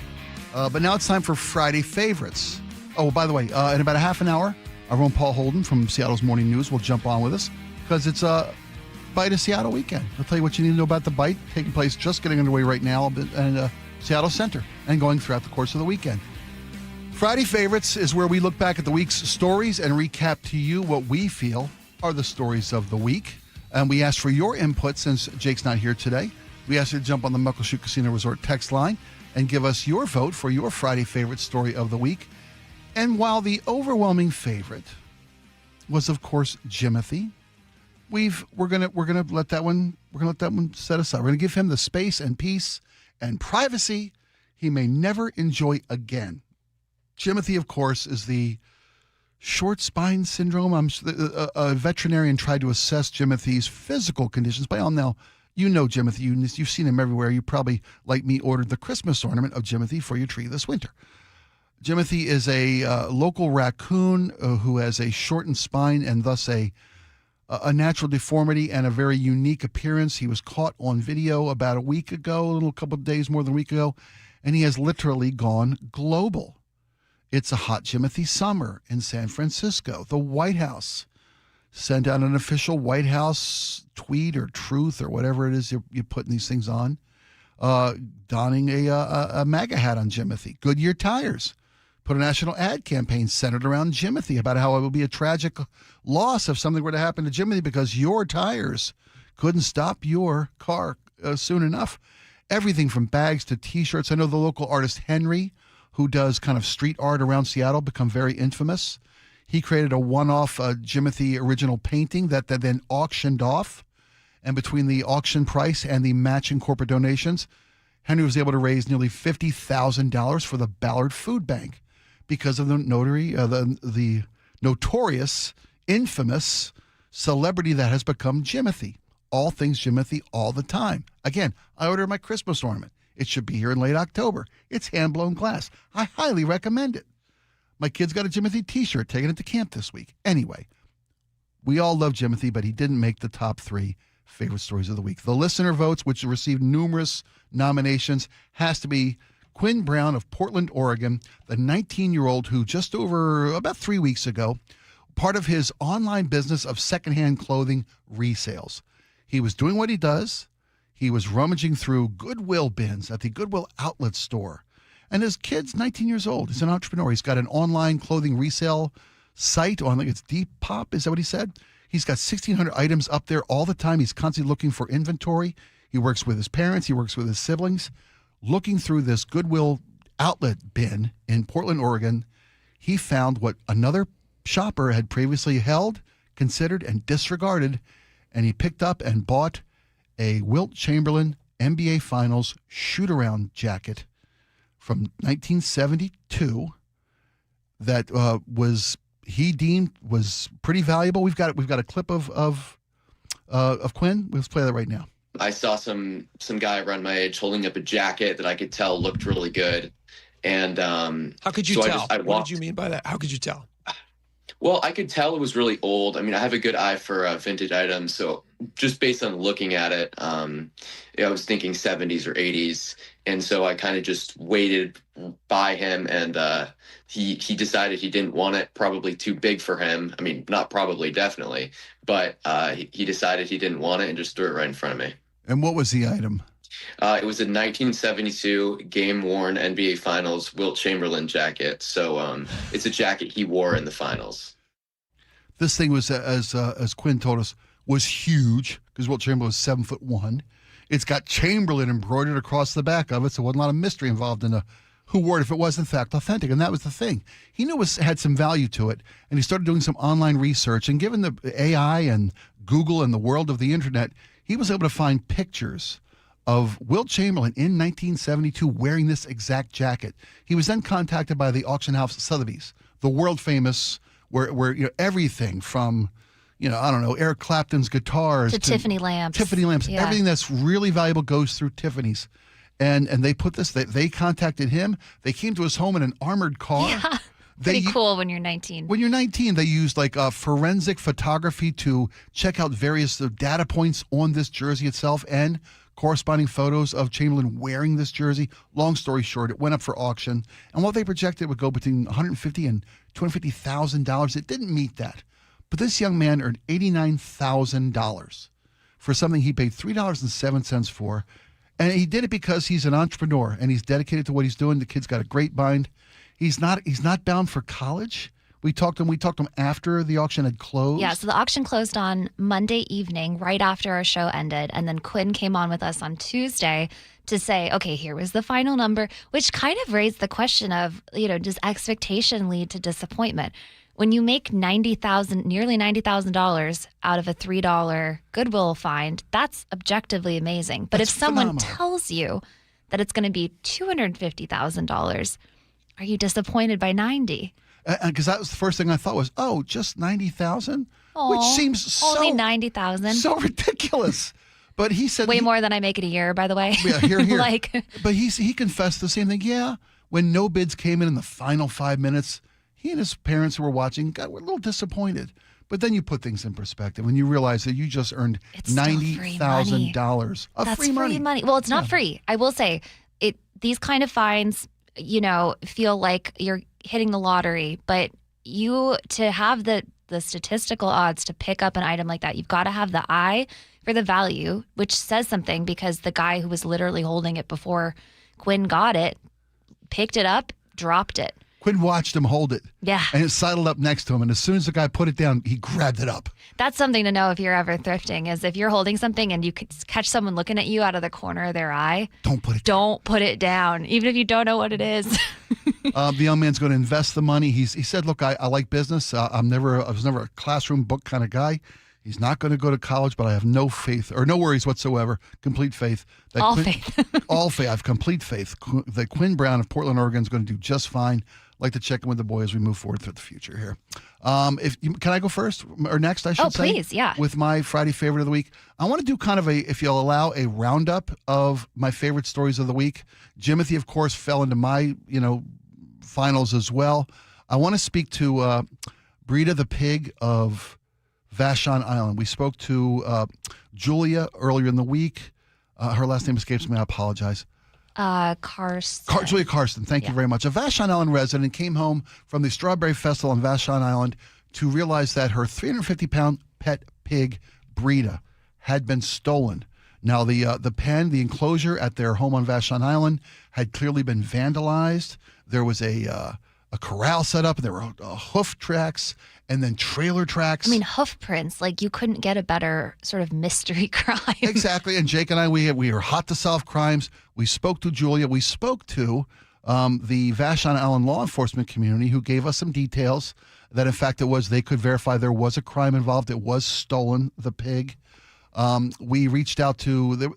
But now it's time for Friday favorites. Oh, by the way, in about a half an hour, our own Paul Holden from Seattle's Morning News will jump on with us because it's Bite of Seattle weekend. I'll tell you what you need to know about the Bite, taking place, just getting underway right now in Seattle Center and going throughout the course of the weekend. Friday Favorites is where we look back at the week's stories and recap to you what we feel are the stories of the week. And we asked for your input since Jake's not here today. We asked you to jump on the Muckleshoot Casino Resort text line and give us your vote for your Friday favorite story of the week. And while the overwhelming favorite was, of course, Jimothy, we're gonna let that one set aside. We're gonna give him the space and peace and privacy he may never enjoy again. Jimothy, of course, is the short spine syndrome. A veterinarian tried to assess Jimothy's physical conditions. By all now, you know Jimothy. You've seen him everywhere. You probably, like me, ordered the Christmas ornament of Jimothy for your tree this winter. Jimothy is a local raccoon who has a shortened spine and thus a natural deformity and a very unique appearance. He was caught on video about a week ago, a couple of days more than a week ago, and he has literally gone global. It's a hot Jimothy summer in San Francisco. The White House sent out an official White House tweet or truth or whatever it is you're putting these things on, donning a MAGA hat on Jimothy. Goodyear Tires put a national ad campaign centered around Jimothy about how it would be a tragic loss if something were to happen to Jimothy because your tires couldn't stop your car soon enough. Everything from bags to T-shirts. I know the local artist Henry, who does kind of street art around Seattle, become very infamous. He created a one-off Jimothy original painting that then auctioned off. And between the auction price and the matching corporate donations, Henry was able to raise nearly $50,000 for the Ballard Food Bank because of the notorious, infamous celebrity that has become Jimothy. All things Jimothy all the time. Again, I ordered my Christmas ornament. It should be here in late October. It's hand-blown glass. I highly recommend it. My kid's got a Jimothy T-shirt, taking it to camp this week. Anyway, we all love Jimothy, but he didn't make the top 3 favorite stories of the week. The listener votes, which received numerous nominations, has to be Quinn Brown of Portland, Oregon, the 19-year-old who just over about 3 weeks ago, part of his online business of secondhand clothing resales. He was doing what he does. He was rummaging through Goodwill bins at the Goodwill outlet store. And his kid's 19 years old. He's an entrepreneur. He's got an online clothing resale site on, I think it's Depop, is that what he said? He's got 1,600 items up there all the time. He's constantly looking for inventory. He works with his parents. He works with his siblings. Looking through this Goodwill outlet bin in Portland, Oregon, he found what another shopper had previously held, considered, and disregarded, and he picked up and bought a Wilt Chamberlain NBA Finals shoot-around jacket from 1972 that he deemed was pretty valuable. We've got a clip of Quinn. Let's play that right now. I saw some guy around my age holding up a jacket that I could tell looked really good, and how could you tell? What did you mean by that? How could you tell? Well, I could tell it was really old. I mean, I have a good eye for vintage items, so just based on looking at it, I was thinking 70s or 80s, and so I kind of just waited by him, and he decided he didn't want it, probably too big for him. I mean, not probably, definitely, but he decided he didn't want it and just threw it right in front of me. And what was the item? It was a 1972 game-worn NBA Finals Wilt Chamberlain jacket. So it's a jacket he wore in the finals. This thing was, as Quinn told us, was huge because Wilt Chamberlain was 7'1". It's got Chamberlain embroidered across the back of it, so there wasn't a lot of mystery involved in who wore it if it was in fact authentic. And that was the thing. He knew it had some value to it, and he started doing some online research. And given the AI and Google and the world of the internet, he was able to find pictures of Wilt Chamberlain in 1972 wearing this exact jacket. He was then contacted by the auction house Sotheby's, the world famous, where everything from, I don't know, Eric Clapton's guitars to Tiffany lamps. Yeah. Everything that's really valuable goes through Tiffany's. And they put this, they contacted him. They came to his home in an armored car. Yeah. Pretty cool when you're 19. When you're 19, they used forensic photography to check out various data points on this jersey itself and corresponding photos of Chamberlain wearing this jersey. Long story short, it went up for auction. And what they projected would go between $150,000 and $250,000. It didn't meet that. But this young man earned $89,000 for something he paid $3.07 for. And he did it because he's an entrepreneur and he's dedicated to what he's doing. The kid's got a great mind. He's not bound for college, We talked to him after the auction had closed. Yeah, so the auction closed on Monday evening, right after our show ended. And then Quinn came on with us on Tuesday to say, okay, here was the final number, which kind of raised the question of, does expectation lead to disappointment? When you make nearly $90,000 out of a $3 Goodwill find, that's objectively amazing. But if someone tells you that it's going to be $250,000, are you disappointed by 90? Because that was the first thing I thought was, just 90,000, which seems only 90,000, so ridiculous. But he said way more than I make in a year, by the way. Yeah, here. But he confessed the same thing. Yeah, when no bids came in the final 5 minutes, he and his parents who were watching were a little disappointed. But then you put things in perspective when you realize that you just earned $90,000 of free money. Well, it's not free. I will say these kind of fines, feel like you're hitting the lottery, but to have the statistical odds to pick up an item like that, you've got to have the eye for the value, which says something because the guy who was literally holding it before Quinn got it, picked it up, dropped it. Quinn watched him hold it. Yeah. And it sidled up next to him. And as soon as the guy put it down, he grabbed it up. That's something to know if you're ever thrifting, is if you're holding something and you could catch someone looking at you out of the corner of their eye. Don't put it down, even if you don't know what it is. The young man's going to invest the money. He said, look, I like business. I was never a classroom book kind of guy. He's not going to go to college, but I have no faith or no worries whatsoever. Complete faith. Faith. All faith. I have complete faith that Quinn Brown of Portland, Oregon is going to do just fine. I'd like to check in with the boy as we move forward through the future here. Can I go first or next, I should say? Oh, please, yeah. With my Friday favorite of the week. I want to do kind of if you'll allow, a roundup of my favorite stories of the week. Jimothy, of course, fell into my, finals as well. I want to speak to Brita the pig of Vashon Island. We spoke to Julia earlier in the week. Her last name escapes me. I apologize. Karsten. Julia Karsten, thank you very much. A Vashon Island resident came home from the Strawberry Festival on Vashon Island to realize that her 350-pound pet pig, Brita, had been stolen. Now, the pen, the enclosure at their home on Vashon Island had clearly been vandalized. There was a corral set up, and there were hoof tracks and then trailer tracks. I mean, hoof prints, like you couldn't get a better sort of mystery crime. Exactly. And Jake and I, we are hot to solve crimes. We spoke to Julia. We spoke to the Vashon Island law enforcement community, who gave us some details that, in fact, they could verify there was a crime involved. It was stolen, the pig. We reached out to,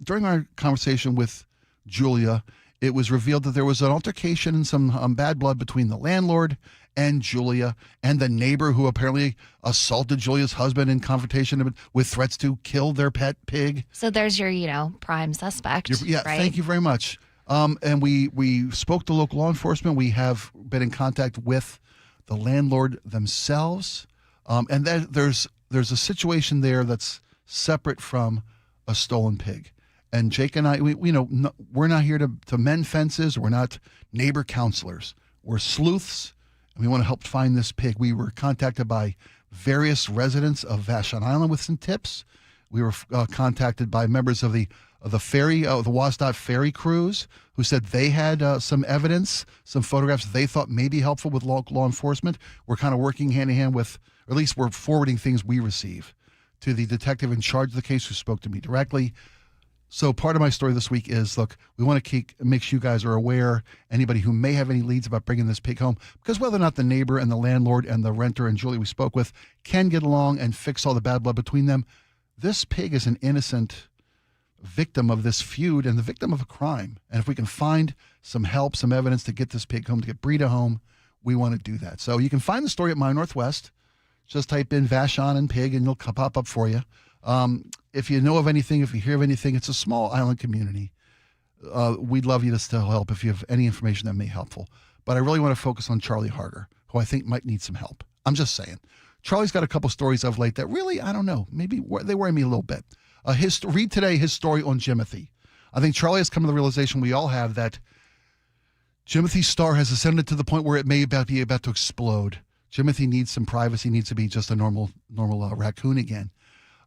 during our conversation with Julia, it was revealed that there was an altercation and some bad blood between the landlord and Julia and the neighbor who apparently assaulted Julia's husband in confrontation with threats to kill their pet pig. So there's your, prime suspect. Yeah, right? Thank you very much. And we spoke to local law enforcement. We have been in contact with the landlord themselves. And there's a situation there that's separate from a stolen pig. And Jake and I, we're not here to mend fences. We're not neighbor counselors. We're sleuths, and we want to help find this pig. We were contacted by various residents of Vashon Island with some tips. We were contacted by members of the ferry, the WSDOT ferry cruise, who said they had some evidence, some photographs they thought may be helpful with local law enforcement. We're kind of working hand in hand with, or at least we're forwarding things we receive to the detective in charge of the case who spoke to me directly. So part of my story this week is, look, we want to make sure you guys are aware, anybody who may have any leads about bringing this pig home, because whether or not the neighbor and the landlord and the renter and Julie we spoke with can get along and fix all the bad blood between them, this pig is an innocent victim of this feud and the victim of a crime. And if we can find some help, some evidence to get this pig home, to get Brita home, we want to do that. So you can find the story at My Northwest. Just type in Vashon and pig and it'll pop up for you. If you know of anything, if you hear of anything, it's a small island community. We'd love you to still help if you have any information that may be helpful. But I really want to focus on Charlie Harger, who I think might need some help. I'm just saying. Charlie's got a couple stories of late that really, I don't know, maybe they worry me a little bit. Read today his story on Jimothy. I think Charlie has come to the realization we all have that Jimothy's star has ascended to the point where it may be about to explode. Jimothy needs some privacy, needs to be just a normal raccoon again.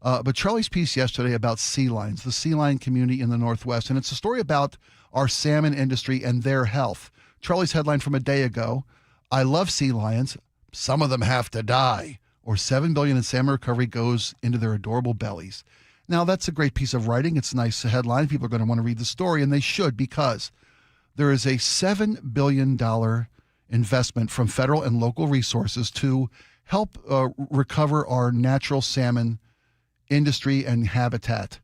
But Charlie's piece yesterday about sea lions, the sea lion community in the Northwest, and it's a story about our salmon industry and their health. Charlie's headline from a day ago, I love sea lions, some of them have to die, or $7 billion in salmon recovery goes into their adorable bellies. Now, that's a great piece of writing. It's a nice headline. People are going to want to read the story, and they should, because there is a $7 billion investment from federal and local resources to help recover our natural salmon industry and habitat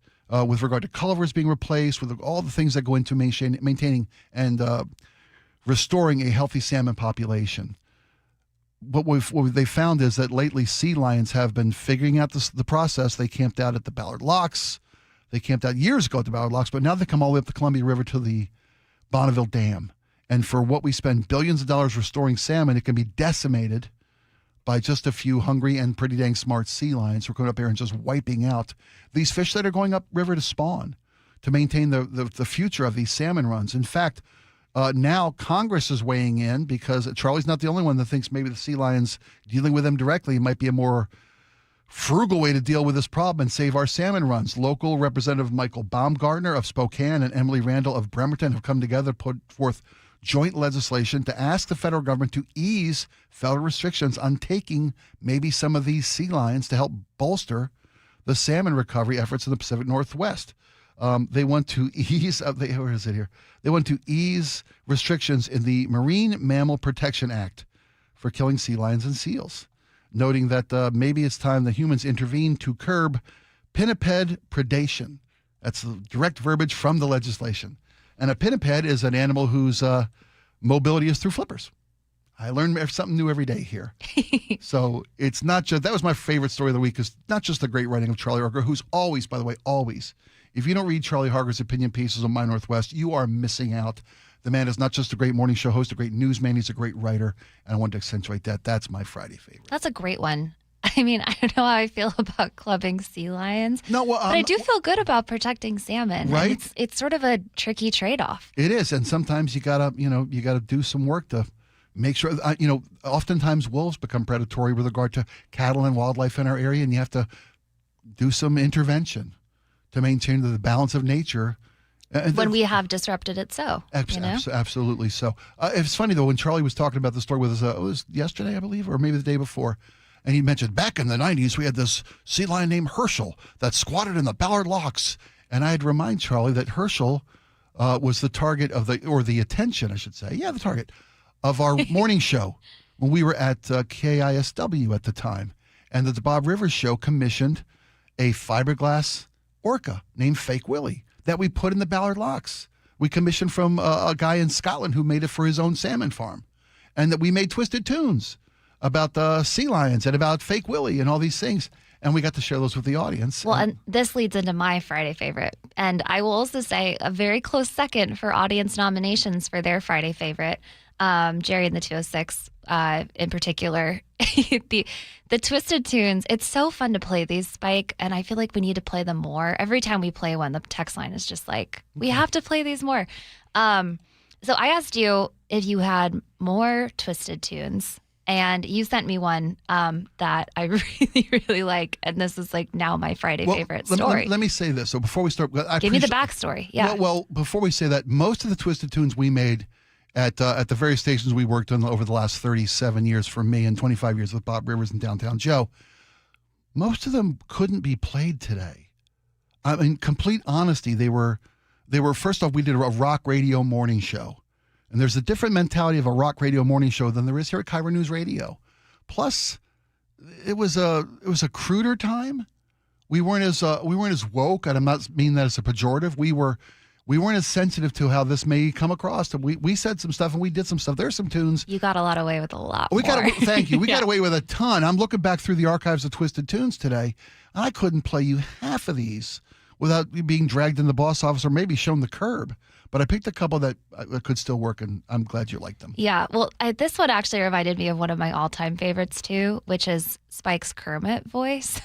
with regard to culvers being replaced, with all the things that go into maintaining and restoring a healthy salmon population. What they found is that lately sea lions have been figuring out the process. They camped out at the Ballard Locks. They camped out years ago at the Ballard Locks, but now they come all the way up the Columbia River to the Bonneville Dam. And for what we spend billions of dollars restoring salmon, it can be decimated by just a few hungry and pretty dang smart sea lions who are going up there and just wiping out these fish that are going up river to spawn to maintain the future of these salmon runs. In fact, now Congress is weighing in, because Charlie's not the only one that thinks maybe the sea lions, dealing with them directly, might be a more frugal way to deal with this problem and save our salmon runs. Local Representative Michael Baumgartner of Spokane and Emily Randall of Bremerton have come together to put forth joint legislation to ask the federal government to ease federal restrictions on taking maybe some of these sea lions to help bolster the salmon recovery efforts in the Pacific Northwest. They want to ease where is it here? They want to ease restrictions in the Marine Mammal Protection Act for killing sea lions and seals, noting that maybe it's time that humans intervene to curb pinniped predation. That's the direct verbiage from the legislation. And a pinniped is an animal whose mobility is through flippers. I learn something new every day here. So it's not just, that was my favorite story of the week, is not just the great writing of Charlie Harger, who's always, by the way, always, if you don't read Charlie Harger's opinion pieces on My Northwest, you are missing out. The man is not just a great morning show host, a great newsman, he's a great writer, and I wanted to accentuate that. That's my Friday favorite. That's a great one. I mean, I don't know how I feel about clubbing sea lions, but I do feel good about protecting salmon. Right? And it's sort of a tricky trade-off. It is, and sometimes you gotta do some work to make sure. Oftentimes wolves become predatory with regard to cattle and wildlife in our area, and you have to do some intervention to maintain the balance of nature. When we have disrupted it so. Absolutely so. It's funny, though, when Charlie was talking about the story with us, it was yesterday, I believe, or maybe the day before, and he mentioned back in the 90s, we had this sea lion named Herschel that squatted in the Ballard Locks. And I had to remind Charlie that Herschel was the target of the attention, I should say. Yeah, the target of our morning show when we were at KISW at the time. And that the Bob Rivers Show commissioned a fiberglass orca named Fake Willie that we put in the Ballard Locks. We commissioned from a guy in Scotland who made it for his own salmon farm. And that we made twisted tunes about the sea lions and about Fake Willie and all these things. And we got to share those with the audience. Well, and this leads into my Friday favorite. And I will also say a very close second for audience nominations for their Friday favorite. Jerry and the 206 in particular. The Twisted Tunes, it's so fun to play these, Spike, and I feel like we need to play them more. Every time we play one, the text line is just like, we have to play these more. So I asked you if you had more Twisted Tunes, and you sent me one that I really, really like, and this is like now my Friday favorite story. Let me say this. So before we start, give me the backstory. Yeah. Well, before we say that, most of the Twisted Tunes we made at the various stations we worked on over the last 37 years for me and 25 years with Bob Rivers and Downtown Joe, most of them couldn't be played today. I mean, complete honesty, they were first off, we did a rock radio morning show. And there's a different mentality of a rock radio morning show than there is here at KIRO News Radio. Plus, it was a cruder time. We weren't as woke, and I'm not meaning that as a pejorative. We weren't as sensitive to how this may come across. We said some stuff and we did some stuff. There's some tunes. You got away with a lot. Thank you. We got away with a ton. I'm looking back through the archives of Twisted Tunes today, and I couldn't play you half of these without being dragged in the boss office or maybe shown the curb. But I picked a couple that could still work, and I'm glad you liked them. Yeah, well, this one actually reminded me of one of my all-time favorites, too, which is Spike's Kermit voice.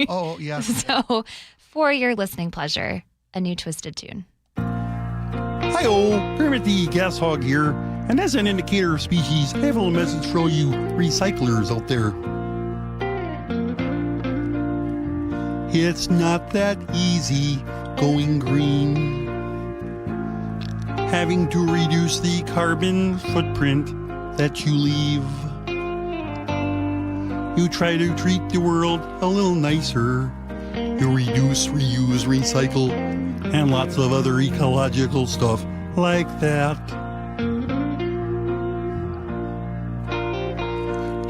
Oh, yeah. So, for your listening pleasure, a new Twisted Tune. Hi-oh, Kermit the Gas Hog here, and as an indicator of species, I have a little message for all you recyclers out there. It's not that easy going green. Having to reduce the carbon footprint that you leave. you try to treat the world a little nicer. You reduce, reuse, recycle, and lots of other ecological stuff like that.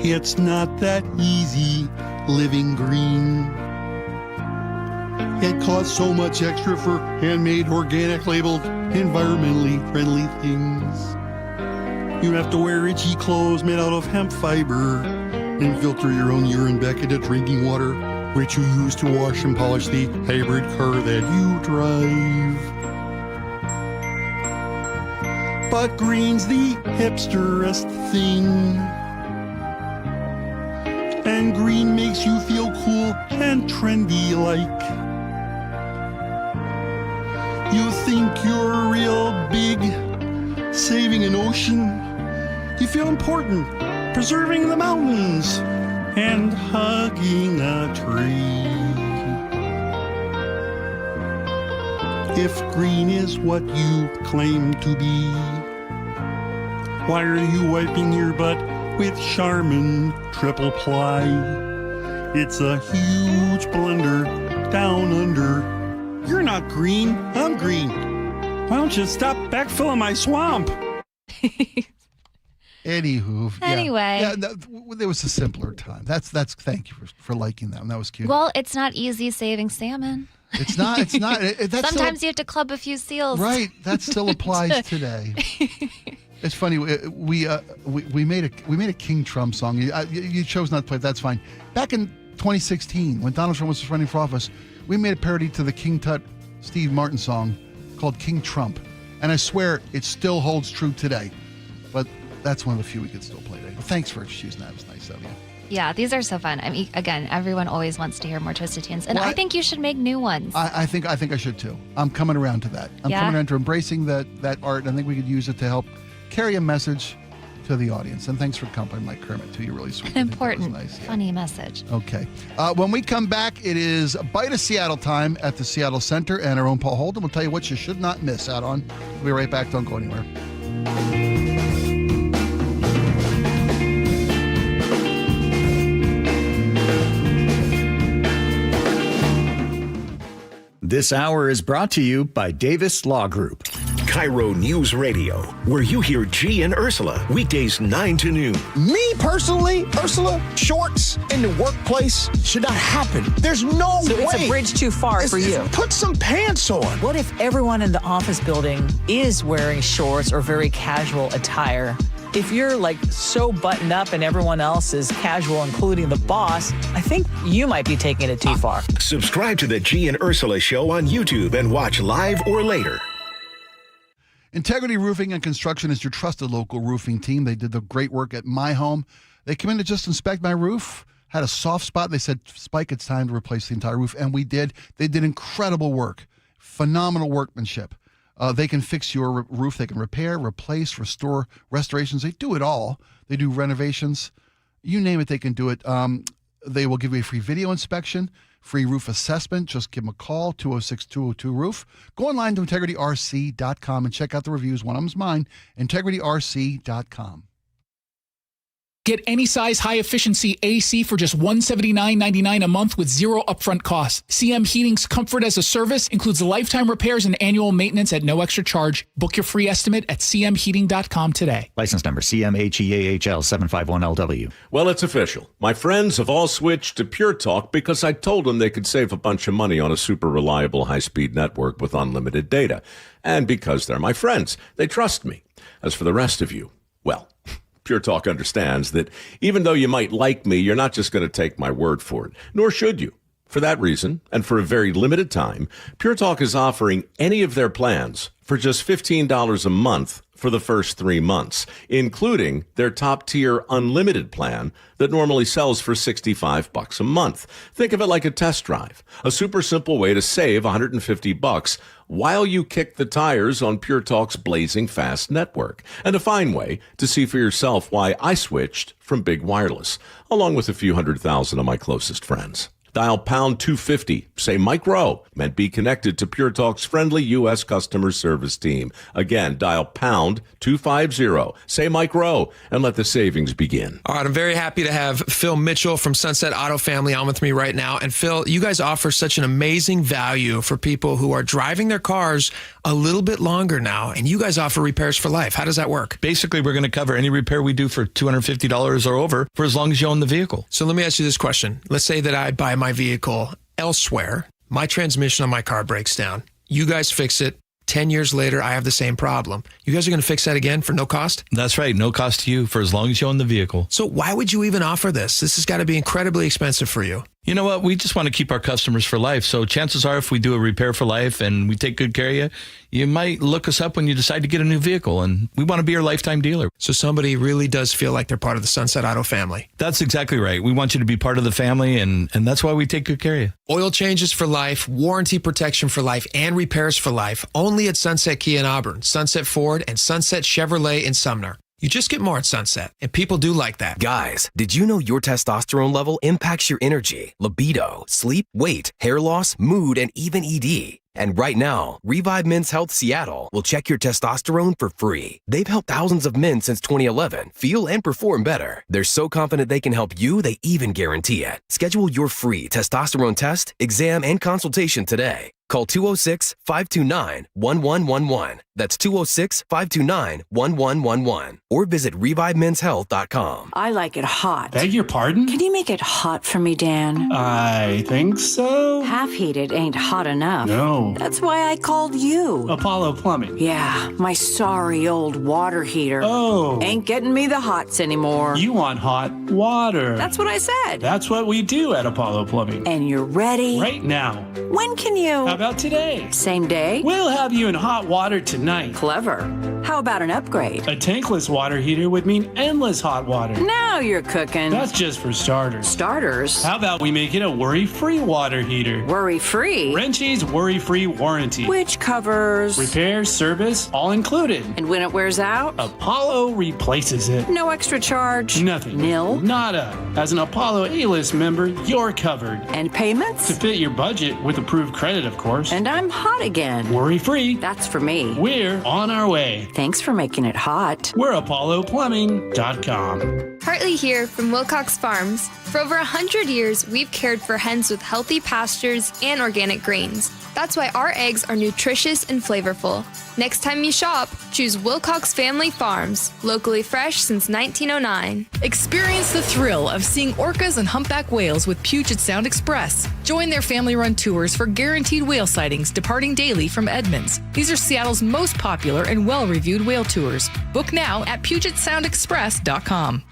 It's not that easy living green. It costs so much extra for handmade, organic labeled, environmentally friendly things. You have to wear itchy clothes made out of hemp fiber and filter your own urine back into drinking water, which you use to wash and polish the hybrid car that you drive. But green's the hipsterest thing. And green makes you feel cool and trendy like. You think you're real big, saving an ocean. You feel important, preserving the mountains and hugging a tree. If green is what you claim to be, why are you wiping your butt with Charmin Triple Ply? It's a huge blunder down under. You're not green, I'm green. Why don't you stop backfilling my swamp? Anywho. Anyway. Yeah, there was a simpler time. That's. Thank you for liking that. That was cute. Well, it's not easy saving salmon. It's not. Sometimes you have to club a few seals. Right. That still applies today. It's funny. We made a King Trump song. You chose not to play it. That's fine. Back in 2016, when Donald Trump was running for office, we made a parody to the King Tut Steve Martin song called King Trump, and I swear it still holds true today. But that's one of the few we could still play today. But thanks for choosing that. It was nice of you. Yeah, these are so fun. I mean, again, everyone always wants to hear more Twisted Tunes, and Well, I think you should make new ones. I think I should too. I'm coming around to that. I'm coming around to embracing that art. I think we could use it to help carry a message to the audience. And thanks for complimenting my Kermit too. You're really sweet. An important, nice. funny message. Okay. When we come back, it is Bite of Seattle time at the Seattle Center, and our own Paul Holden will tell you what you should not miss out on. We'll be right back. Don't go anywhere. This hour is brought to you by Davis Law Group. KIRO News Radio, where you hear G and Ursula, weekdays 9 to noon. Me personally, Ursula, shorts in the workplace should not happen. There's no way. So it's a bridge too far for you. Put some pants on. What if everyone in the office building is wearing shorts or very casual attire? If you're like so buttoned up and everyone else is casual, including the boss, I think you might be taking it too far. Subscribe to the G and Ursula Show on YouTube and watch live or later. Integrity Roofing and Construction is your trusted local roofing team. They did the great work at my home. They came in to just inspect my roof, had a soft spot. They said, Spike, it's time to replace the entire roof. And we did. They did incredible work, phenomenal workmanship. They can fix your roof. They can repair, replace, restore, restorations. They do it all. They do renovations. You name it, they can do it. They will give you a free video inspection, free roof assessment. Just give them a call, 206-202-ROOF. Go online to integrityrc.com and check out the reviews. One of them's mine, integrityrc.com. Get any size high-efficiency AC for just $179.99 a month with zero upfront costs. CM Heating's Comfort as a Service includes lifetime repairs and annual maintenance at no extra charge. Book your free estimate at cmheating.com today. License number CMHEAHL 751LW. Well, it's official. My friends have all switched to Pure Talk because I told them they could save a bunch of money on a super reliable high-speed network with unlimited data. And because they're my friends, they trust me. As for the rest of you, well, Pure Talk understands that even though you might like me, you're not just going to take my word for it, nor should you. For that reason, and for a very limited time, Pure Talk is offering any of their plans for just $15 a month for the first 3 months, including their top-tier unlimited plan that normally sells for $65 a month. Think of it like a test drive, a super simple way to save $150 while you kick the tires on Pure Talk's blazing fast network, and a fine way to see for yourself why I switched from big wireless, along with a few 100,000 of my closest friends. Dial pound 250. Say Mike Rowe, and be connected to Pure Talk's friendly U.S. customer service team. Again, dial pound 250. Say Mike Rowe, and let the savings begin. All right, I'm very happy to have Phil Mitchell from Sunset Auto Family on with me right now. And Phil, you guys offer such an amazing value for people who are driving their cars a little bit longer now, and you guys offer repairs for life. How does that work? Basically, we're going to cover any repair we do for $250 or over for as long as you own the vehicle. So let me ask you this question. Let's say that I buy my vehicle elsewhere. My transmission on my car breaks down. You guys fix it. 10 years later, I have the same problem. You guys are going to fix that again for no cost? That's right. No cost to you for as long as you own the vehicle. So why would you even offer this? This has got to be incredibly expensive for you. You know what? We just want to keep our customers for life. So chances are if we do a repair for life and we take good care of you, you might look us up when you decide to get a new vehicle. And we want to be your lifetime dealer. So somebody really does feel like they're part of the Sunset Auto family. That's exactly right. We want you to be part of the family, and that's why we take good care of you. Oil changes for life, warranty protection for life, and repairs for life. Only at Sunset Kia in Auburn, Sunset Ford, and Sunset Chevrolet in Sumner. You just get more at Sunset, and people do like that. Guys, did you know your testosterone level impacts your energy, libido, sleep, weight, hair loss, mood, and even ED? And right now, Revive Men's Health Seattle will check your testosterone for free. They've helped thousands of men since 2011 feel and perform better. They're so confident they can help you, they even guarantee it. Schedule your free testosterone test, exam, and consultation today. Call 206-529-1111. That's 206-529-1111. Or visit ReviveMen'sHealth.com. I like it hot. Beg your pardon? Can you make it hot for me, Dan? I think so. Half heated ain't hot enough. No. That's why I called you. Apollo Plumbing. Yeah, my sorry old water heater. Oh. Ain't getting me the hots anymore. You want hot water. That's what I said. That's what we do at Apollo Plumbing. And you're ready? Right now. When can you? How about today? Same day? We'll have you in hot water tonight. Clever. How about an upgrade? A tankless water heater would mean endless hot water. Now you're cooking. That's just for starters. Starters? How about we make it a worry-free water heater? Worry-free? Wrenchie's worry-free warranty. Which covers? Repair, service, all included. And when it wears out? Apollo replaces it. No extra charge? Nothing. Nil? Nada. As an Apollo A-list member, you're covered. And payments? To fit your budget with approved credit, of course. And I'm hot again. Worry-free. That's for me. We're on our way. Thanks for making it hot. We're ApolloPlumbing.com. Hartley here from Wilcox Farms. For over 100 years, we've cared for hens with healthy pastures and organic grains. That's why our eggs are nutritious and flavorful. Next time you shop, choose Wilcox Family Farms, locally fresh since 1909. Experience the thrill of seeing orcas and humpback whales with Puget Sound Express. Join their family-run tours for guaranteed whale sightings departing daily from Edmonds. These are Seattle's most popular and well-reviewed whale tours. Book now at PugetSoundExpress.com.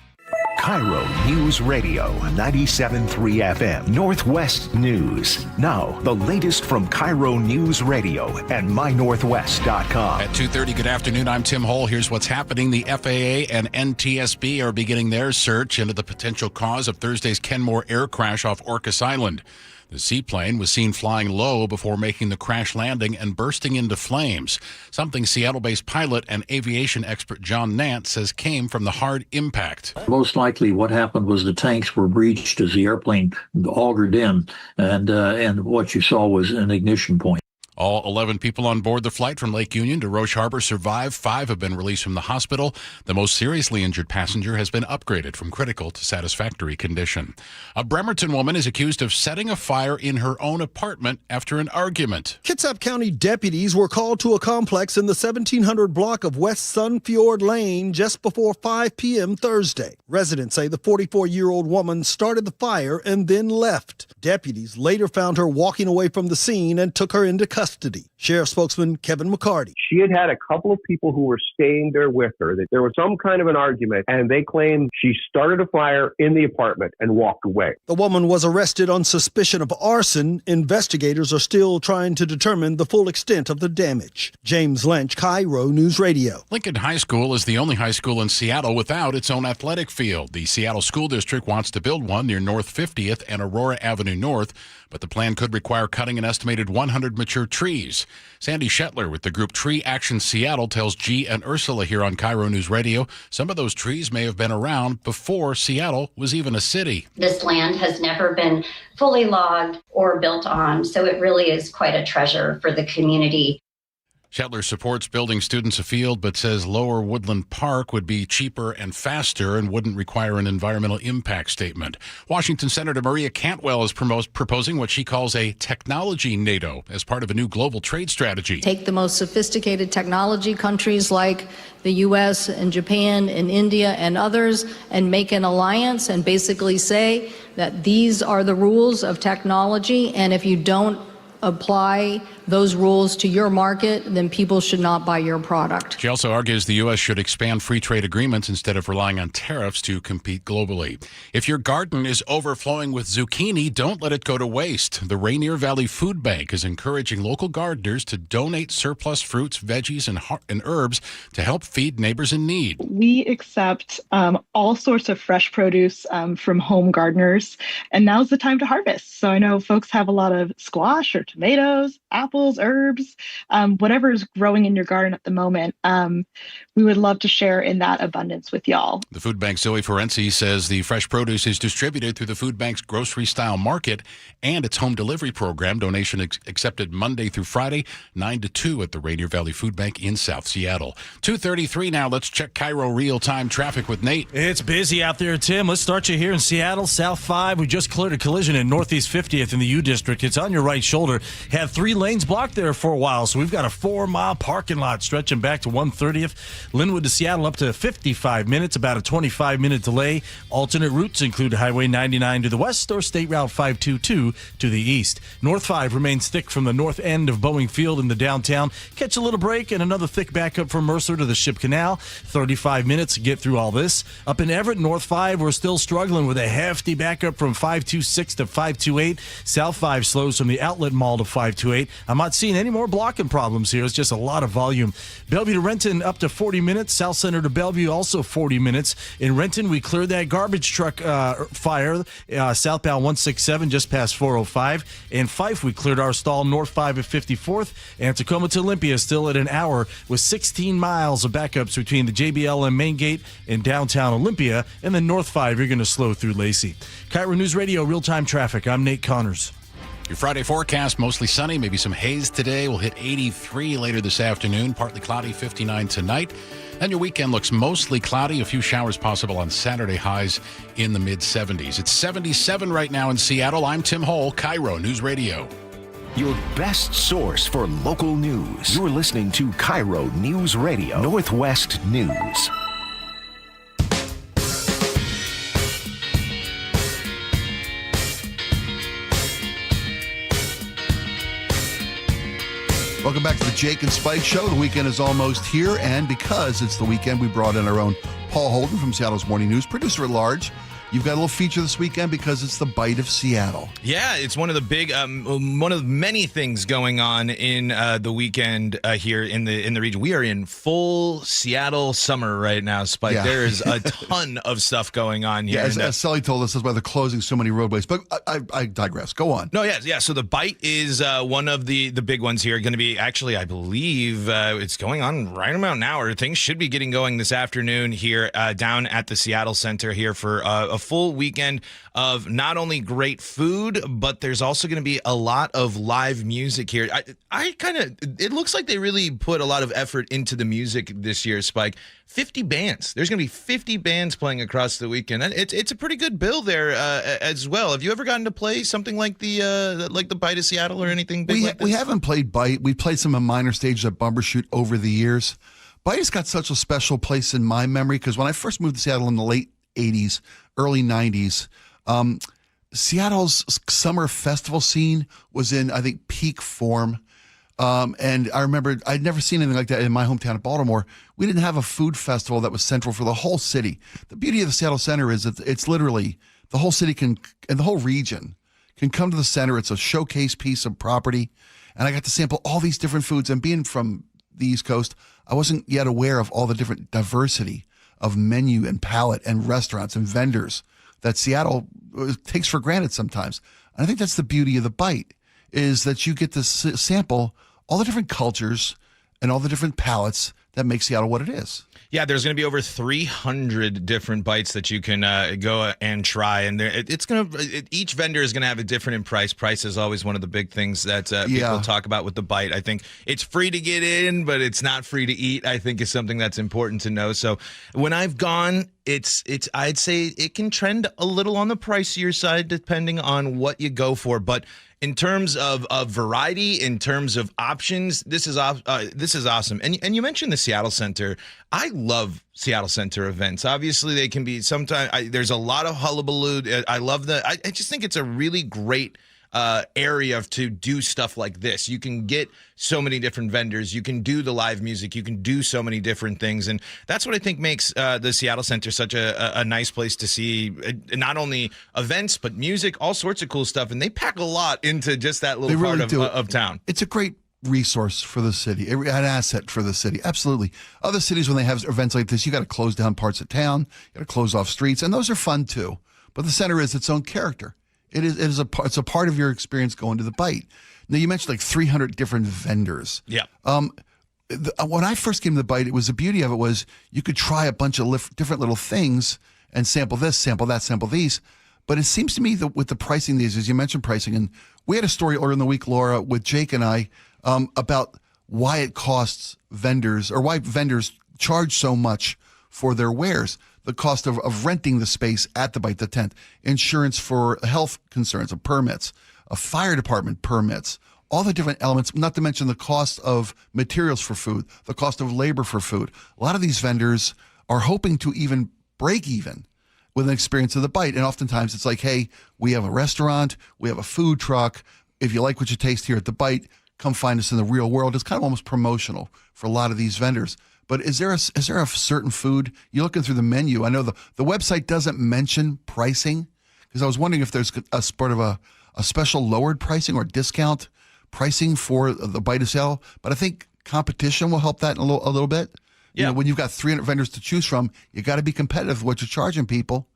KIRO News Radio 97.3 FM, Northwest News. Now, the latest from KIRO News Radio and MyNorthwest.com. At 2:30, good afternoon. I'm Tim Hole. Here's what's happening. The FAA and NTSB are beginning their search into the potential cause of Thursday's Kenmore air crash off Orcas Island. The seaplane was seen flying low before making the crash landing and bursting into flames, something Seattle-based pilot and aviation expert John Nant says came from the hard impact. Most likely what happened was the tanks were breached as the airplane augered in, and what you saw was an ignition point. All 11 people on board the flight from Lake Union to Roche Harbor survived. 5 have been released from the hospital. The most seriously injured passenger has been upgraded from critical to satisfactory condition. A Bremerton woman is accused of setting a fire in her own apartment after an argument. Kitsap County deputies were called to a complex in the 1700 block of West Sunfjord Lane just before 5 p.m. Thursday. Residents say the 44-year-old woman started the fire and then left. Deputies later found her walking away from the scene and took her into custody. Sheriff spokesman Kevin McCarty. She had had a couple of people who were staying there with her, that there was some kind of an argument, and they claimed she started a fire in the apartment and walked away. The woman was arrested on suspicion of arson. Investigators are still trying to determine the full extent of the damage. James Lynch, KIRO News Radio. Lincoln High School is the only high school in Seattle without its own athletic field. The Seattle School District wants to build one near North 50th and Aurora Avenue North, but the plan could require cutting an estimated 100 mature trees trees. Sandy Shetler with the group Tree Action Seattle tells G and Ursula here on KIRO News Radio some of those trees may have been around before Seattle was even a city. This land has never been fully logged or built on, so it really is quite a treasure for the community. Shetler supports building students a field, but says Lower Woodland Park would be cheaper and faster and wouldn't require an environmental impact statement. Washington Senator Maria Cantwell is proposing what she calls a technology NATO as part of a new global trade strategy. Take the most sophisticated technology countries like the U.S. and Japan and India and others and make an alliance and basically say that these are the rules of technology, and if you don't apply those rules to your market, then people should not buy your product. She also argues the U.S. should expand free trade agreements instead of relying on tariffs to compete globally. If your garden is overflowing with zucchini, don't let it go to waste. The Rainier Valley Food Bank is encouraging local gardeners to donate surplus fruits, veggies, and herbs to help feed neighbors in need. We accept all sorts of fresh produce from home gardeners, and now's the time to harvest. So I know folks have a lot of squash or tomatoes, apples, herbs, whatever is growing in your garden at the moment. We would love to share in that abundance with y'all. The food bank's Zoe Ferenci says the fresh produce is distributed through the food bank's grocery-style market and its home delivery program. Donation accepted Monday through Friday, 9 to 2 at the Rainier Valley Food Bank in South Seattle. 2:33 now. Let's check KIRO real-time traffic with Nate. It's busy out there, Tim. Let's start you here in Seattle, South 5. We just cleared a collision in Northeast 50th in the U District. It's on your right shoulder. Had 3 lanes blocked there for a while, so we've got a 4-mile parking lot stretching back to 130th. Linwood to Seattle up to 55 minutes, about a 25-minute delay. Alternate routes include Highway 99 to the west or State Route 522 to the east. North 5 remains thick from the north end of Boeing Field in the downtown. Catch a little break and another thick backup from Mercer to the Ship Canal. 35 minutes to get through all this. Up in Everett, North 5, we're still struggling with a hefty backup from 526 to 528. South 5 slows from the Outlet Mall to 528. I'm not seeing any more blocking problems here. It's just a lot of volume. Bellevue to Renton up to 40 minutes. South Center to Bellevue also 40 minutes. In Renton, we cleared that garbage truck fire southbound 167 just past 405. In Fife, we cleared our stall north 5 at 54th. And Tacoma to Olympia still at an hour with 16 miles of backups between the JBLM main gate and downtown Olympia. And then north 5, you're going to slow through Lacey. KIRO News Radio, real-time traffic. I'm Nate Connors. Your Friday forecast, mostly sunny, maybe some haze today. We'll hit 83 later this afternoon, partly cloudy, 59 tonight. Then your weekend looks mostly cloudy, a few showers possible on Saturday, highs in the mid-70s. It's 77 right now in Seattle. I'm Tim Hole, KIRO News Radio. Your best source for local news. You're listening to KIRO News Radio, Northwest News. Welcome back to the Jake and Spike Show. The weekend is almost here, and because it's the weekend, we brought in our own Paul Holden from Seattle's Morning News, producer at large. You've got a little feature this weekend because it's the Bite of Seattle. Yeah, it's one of the big, one of many things going on in the weekend here in the region. We are in full Seattle summer right now, Spike. Yeah. There is a ton of stuff going on here. Yeah, as Sully told us, that's why they're closing so many roadways. But I digress. Go on. No, yeah. So the Bite is one of the big ones here. Going to be actually, I believe it's going on right about now, or things should be getting going this afternoon here down at the Seattle Center here for a full weekend of not only great food, but there's also going to be a lot of live music here. It looks like they really put a lot of effort into the music this year, Spike. 50 bands. There's going to be 50 bands playing across the weekend. It's a pretty good bill there as well. Have you ever gotten to play something like the Bite of Seattle or anything big like this? We haven't played Bite. We played some minor stages at Bumbershoot over the years. Bite has got such a special place in my memory because when I first moved to Seattle in the late 80s, early 90s, Seattle's summer festival scene was in, I think, peak form. And I remember I'd never seen anything like that in my hometown of Baltimore. We didn't have a food festival that was central for the whole city. The beauty of the Seattle Center is that it's literally the whole city and the whole region can come to the center. It's a showcase piece of property. And I got to sample all these different foods. And being from the East Coast, I wasn't yet aware of all the different diversity of menu and palette and restaurants and vendors that Seattle takes for granted sometimes. And I think that's the beauty of the Bite, is that you get to sample all the different cultures and all the different palates that make Seattle what it is. Yeah, there's going to be over 300 different bites that you can go and try, and each vendor is going to have a different in price. Price is always one of the big things that people talk about with the bite. I think it's free to get in, but it's not free to eat, I think is something that's important to know. So when I've gone, I'd say it can trend a little on the pricier side depending on what you go for, but in terms of variety, in terms of options, this is awesome. And you mentioned the Seattle Center. I love Seattle Center events. Obviously, they can be sometimes. There's a lot of hullabaloo. I love I just think it's a really great area to do stuff like this. You can get so many different vendors. You can do the live music. You can do so many different things. And that's what I think makes the Seattle Center such a nice place to see not only events, but music, all sorts of cool stuff. And they pack a lot into just that little part of town. It's a great resource for the city, an asset for the city. Absolutely. Other cities, when they have events like this, you got to close down parts of town. You got to close off streets. And those are fun too. But the center is its own character. It's a part of your experience going to the bite. Now, you mentioned like 300 different vendors. Yeah. When I first came to the bite, the beauty of it was you could try a bunch of different little things and sample this, sample that, sample these. But it seems to me that with the pricing these, as you mentioned pricing, and we had a story earlier in the week, Laura, with Jake and I about why it costs vendors or why vendors charge so much for their wares. The cost of renting the space at the bite, the tent, insurance for health concerns, of permits, a fire department permits, all the different elements, not to mention the cost of materials for food, the cost of labor for food. A lot of these vendors are hoping to even break even with an experience of the bite. And oftentimes it's like, hey, we have a restaurant, we have a food truck. If you like what you taste here at the bite, come find us in the real world. It's kind of almost promotional for a lot of these vendors. But is there a certain food? You're looking through the menu. I know the website doesn't mention pricing because I was wondering if there's a sort of a special lowered pricing or discount pricing for the Bite of Seattle. But I think competition will help that a little bit. Yeah. You know, when you've got 300 vendors to choose from, you got to be competitive with what you're charging people.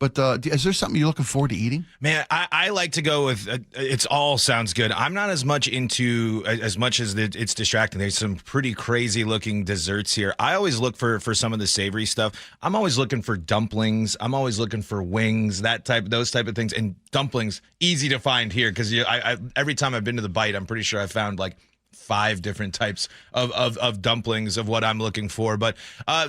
But is there something you're looking forward to eating? Man, I like to go with it's all sounds good. I'm not as much into as much as it's distracting. There's some pretty crazy looking desserts here. I always look for some of the savory stuff. I'm always looking for dumplings. I'm always looking for wings, those type of things. And dumplings, easy to find here because every time I've been to the Bite, I'm pretty sure I found like 5 different types of dumplings of what I'm looking for. But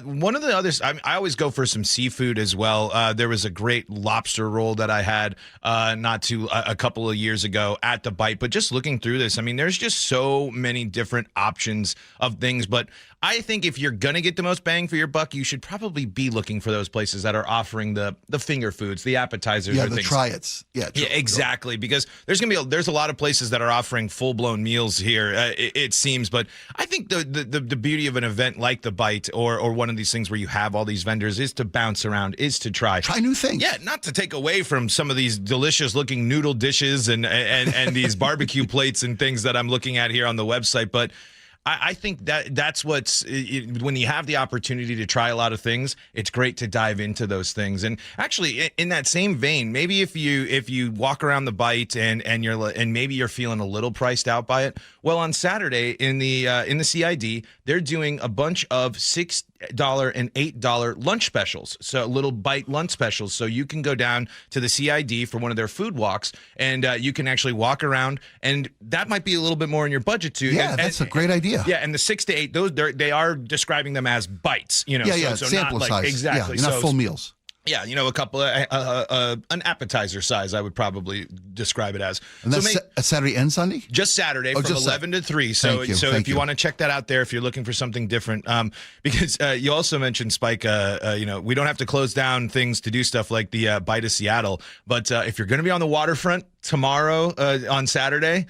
one of the others, I always go for some seafood as well. There was a great lobster roll that I had a couple of years ago at the Bite. But just looking through this, I mean, there's just so many different options of things. But I think if you're going to get the most bang for your buck, you should probably be looking for those places that are offering the finger foods, the appetizers. Yeah, or the things. try-its. Yeah, exactly. Because there's a lot of places that are offering full-blown meals here, it seems. But I think the beauty of an event like the Bite or one of these things where you have all these vendors is to bounce around, is to try new things. Yeah, not to take away from some of these delicious-looking noodle dishes and these barbecue plates and things that I'm looking at here on the website, but I think that's what's when you have the opportunity to try a lot of things, it's great to dive into those things. And actually, in that same vein, maybe if you walk around the Bite and maybe you're feeling a little priced out by it, well, on Saturday in the CID, they're doing a bunch of $6 and $8 lunch specials, so little Bite lunch specials. So you can go down to the CID for one of their food walks, and you can actually walk around, and that might be a little bit more in your budget too. Yeah, that's a great idea. Yeah, and the 6 to 8, they are describing them as bites. You know, so sample size. Exactly, Yeah, not full meals. Yeah, a couple of an appetizer size, I would probably describe it as. And that's Saturday and Sunday? Just Saturday from 11 to 3. So if you want to check that out there, if you're looking for something different, because you also mentioned, Spike, we don't have to close down things to do stuff like the Bite of Seattle. But if you're going to be on the waterfront tomorrow on Saturday,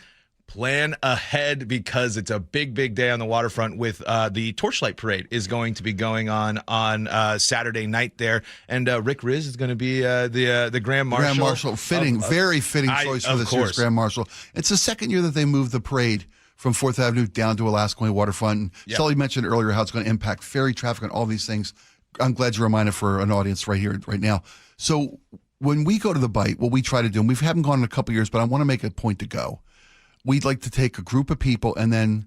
plan ahead because it's a big, big day on the waterfront with the Torchlight Parade is going to be going on Saturday night there. And Rick Riz is going to be the Grand Marshal. Grand Marshal, very fitting choice for this year's Grand Marshal. It's the second year that they moved the parade from 4th Avenue down to Alaska Waterfront. And Sully mentioned earlier how it's going to impact ferry traffic and all these things. I'm glad you reminded for an audience right here, right now. So when we go to the Bite, what we try to do, and we haven't gone in a couple of years, but I want to make a point to go. We'd like to take a group of people and then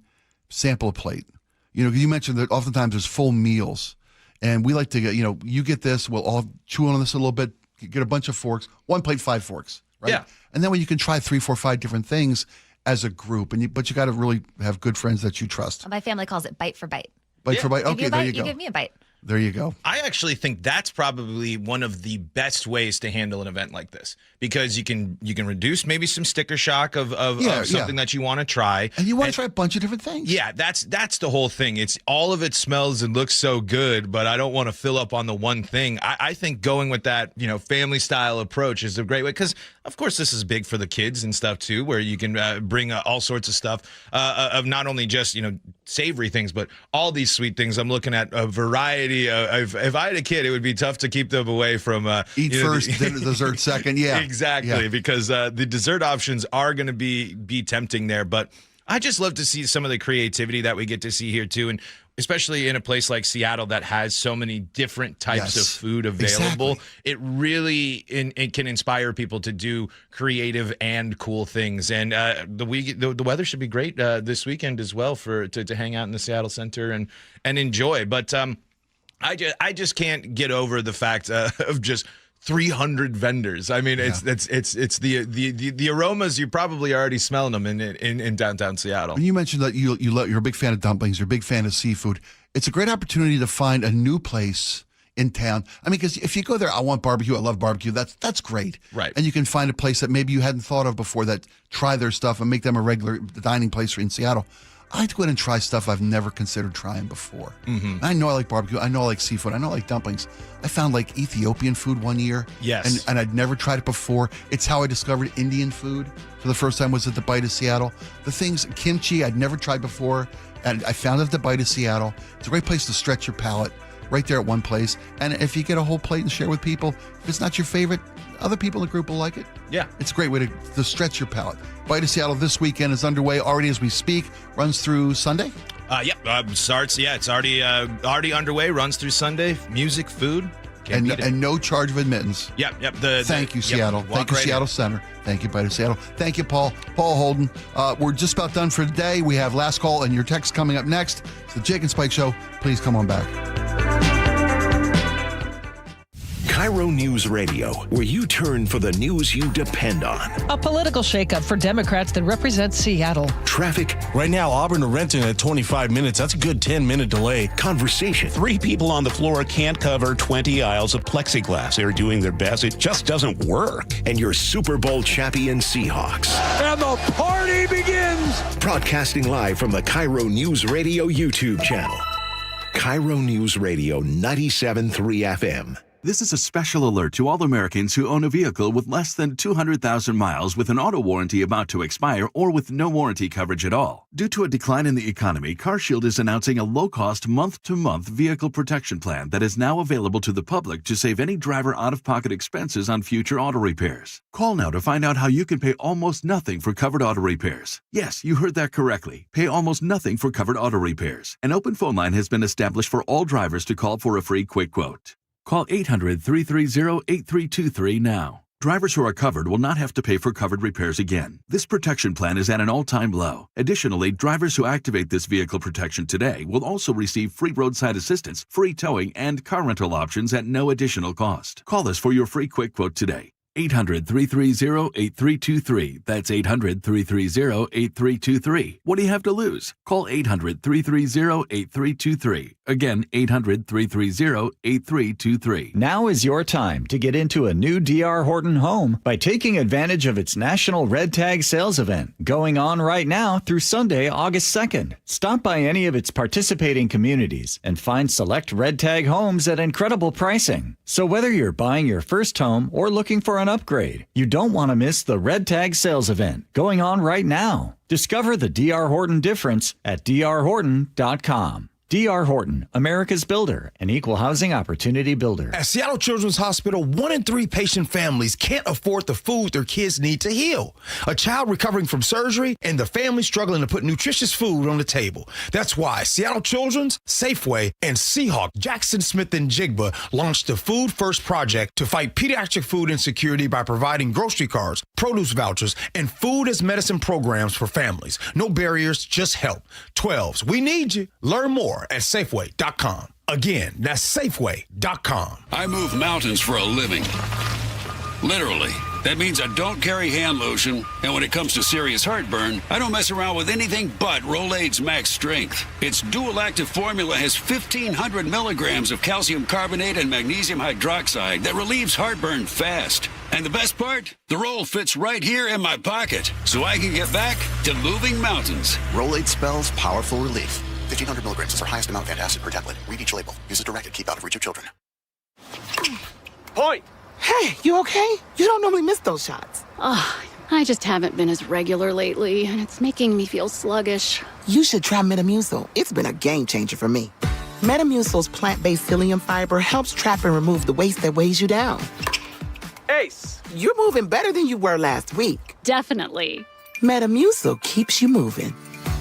sample a plate. You know, you mentioned that oftentimes there's full meals, and we like to get, you get this, we'll all chew on this a little bit, get a bunch of forks, 1 plate, 5 forks, right? Yeah. And then when you can try 3, 4, 5 different things as a group, but you got to really have good friends that you trust. My family calls it bite for bite. Bite for bite. Okay, there you go. You give me a bite. There you go. I actually think that's probably one of the best ways to handle an event like this, because you can reduce maybe some sticker shock of something that you want to try. And you want to try a bunch of different things. Yeah, that's the whole thing. It's all of it smells and looks so good, but I don't want to fill up on the one thing. I think going with that, family style approach is a great way, because of course this is big for the kids and stuff too, where you can bring all sorts of stuff of not only just, savory things, but all these sweet things. I'm looking at a variety. If I had a kid, it would be tough to keep them away from eat first, then dessert second. Yeah, exactly. Yeah. Because the dessert options are going to be tempting there. But I just love to see some of the creativity that we get to see here too, and especially in a place like Seattle that has so many different types of food available. Exactly. It really it can inspire people to do creative and cool things. And the weather should be great this weekend as well to hang out in the Seattle Center and enjoy. But I just can't get over the fact of just 300 vendors. I mean, it's the aromas. You're probably already smelling them in downtown Seattle. When you mentioned that you're a big fan of dumplings, you're a big fan of seafood, it's a great opportunity to find a new place in town. I mean, because if you go there, I want barbecue, I love barbecue, that's great. Right. And you can find a place that maybe you hadn't thought of before that try their stuff and make them a regular dining place in Seattle. I like to go in and try stuff I've never considered trying before. Mm-hmm. I know I like barbecue. I know I like seafood. I know I like dumplings. I found like Ethiopian food one year. Yes. And I'd never tried it before. It's how I discovered Indian food for the first time, was at the Bite of Seattle. The things, kimchi, I'd never tried before. And I found it at the Bite of Seattle. It's a great place to stretch your palate right there at one place. And if you get a whole plate and share with people, if it's not your favorite, other people in the group will like it. Yeah. It's a great way to stretch your palate. Bite of Seattle this weekend is underway already as we speak. Runs through Sunday? Starts. Yeah, it's already underway. Runs through Sunday. Music, food. And no charge of admittance. Yep. Thank you, Seattle. Thank you, Seattle Center. Thank you, Bite of Seattle. Thank you, Paul. Paul Holden. We're just about done for today. We have last call and your text coming up next. It's the Jake and Spike Show. Please come on back. KIRO News Radio, where you turn for the news you depend on. A political shakeup for Democrats that represent Seattle. Traffic. Right now, Auburn to Renton at 25 minutes. That's a good 10-minute delay. Conversation. 3 people on the floor can't cover 20 aisles of plexiglass. They're doing their best. It just doesn't work. And your Super Bowl champion Seahawks. And the party begins. Broadcasting live from the KIRO News Radio YouTube channel. KIRO News Radio 97.3 FM. This is a special alert to all Americans who own a vehicle with less than 200,000 miles with an auto warranty about to expire or with no warranty coverage at all. Due to a decline in the economy, CarShield is announcing a low-cost month-to-month vehicle protection plan that is now available to the public to save any driver out-of-pocket expenses on future auto repairs. Call now to find out how you can pay almost nothing for covered auto repairs. Yes, you heard that correctly. Pay almost nothing for covered auto repairs. An open phone line has been established for all drivers to call for a free quick quote. Call 800-330-8323 now. Drivers who are covered will not have to pay for covered repairs again. This protection plan is at an all-time low. Additionally, drivers who activate this vehicle protection today will also receive free roadside assistance, free towing, and car rental options at no additional cost. Call us for your free quick quote today. 800-330-8323. That's 800-330-8323. What do you have to lose? Call 800-330-8323. Again, 800-330-8323. Now is your time to get into a new D.R. Horton home by taking advantage of its National Red Tag Sales Event going on right now through Sunday, August 2nd. Stop by any of its participating communities and find select Red Tag homes at incredible pricing. So whether you're buying your first home or looking for an upgrade, you don't want to miss the Red Tag Sales Event going on right now. Discover the D.R. Horton difference at drhorton.com. D.R. Horton, America's builder, an equal housing opportunity builder. At Seattle Children's Hospital, 1 in 3 patient families can't afford the food their kids need to heal. A child recovering from surgery and the family struggling to put nutritious food on the table. That's why Seattle Children's, Safeway, and Seahawk Jackson Smith and Jigba launched the Food First Project to fight pediatric food insecurity by providing grocery cards, produce vouchers, and food as medicine programs for families. No barriers, just help. 12s, we need you. Learn more at Safeway.com. Again, that's Safeway.com. I move mountains for a living. Literally. That means I don't carry hand lotion, and when it comes to serious heartburn, I don't mess around with anything but Rolaids Max Strength. Its dual-active formula has 1,500 milligrams of calcium carbonate and magnesium hydroxide that relieves heartburn fast. And the best part? The roll fits right here in my pocket, so I can get back to moving mountains. Rolaids spells powerful relief. 1,500 milligrams is our highest amount of antacid per tablet. Read each label. Use as directed. Keep out of reach of children. Point! Hey, you okay? You don't normally miss those shots. I just haven't been as regular lately, and it's making me feel sluggish. You should try Metamucil. It's been a game changer for me. Metamucil's plant-based psyllium fiber helps trap and remove the waste that weighs you down. Ace, you're moving better than you were last week. Definitely. Metamucil keeps you moving.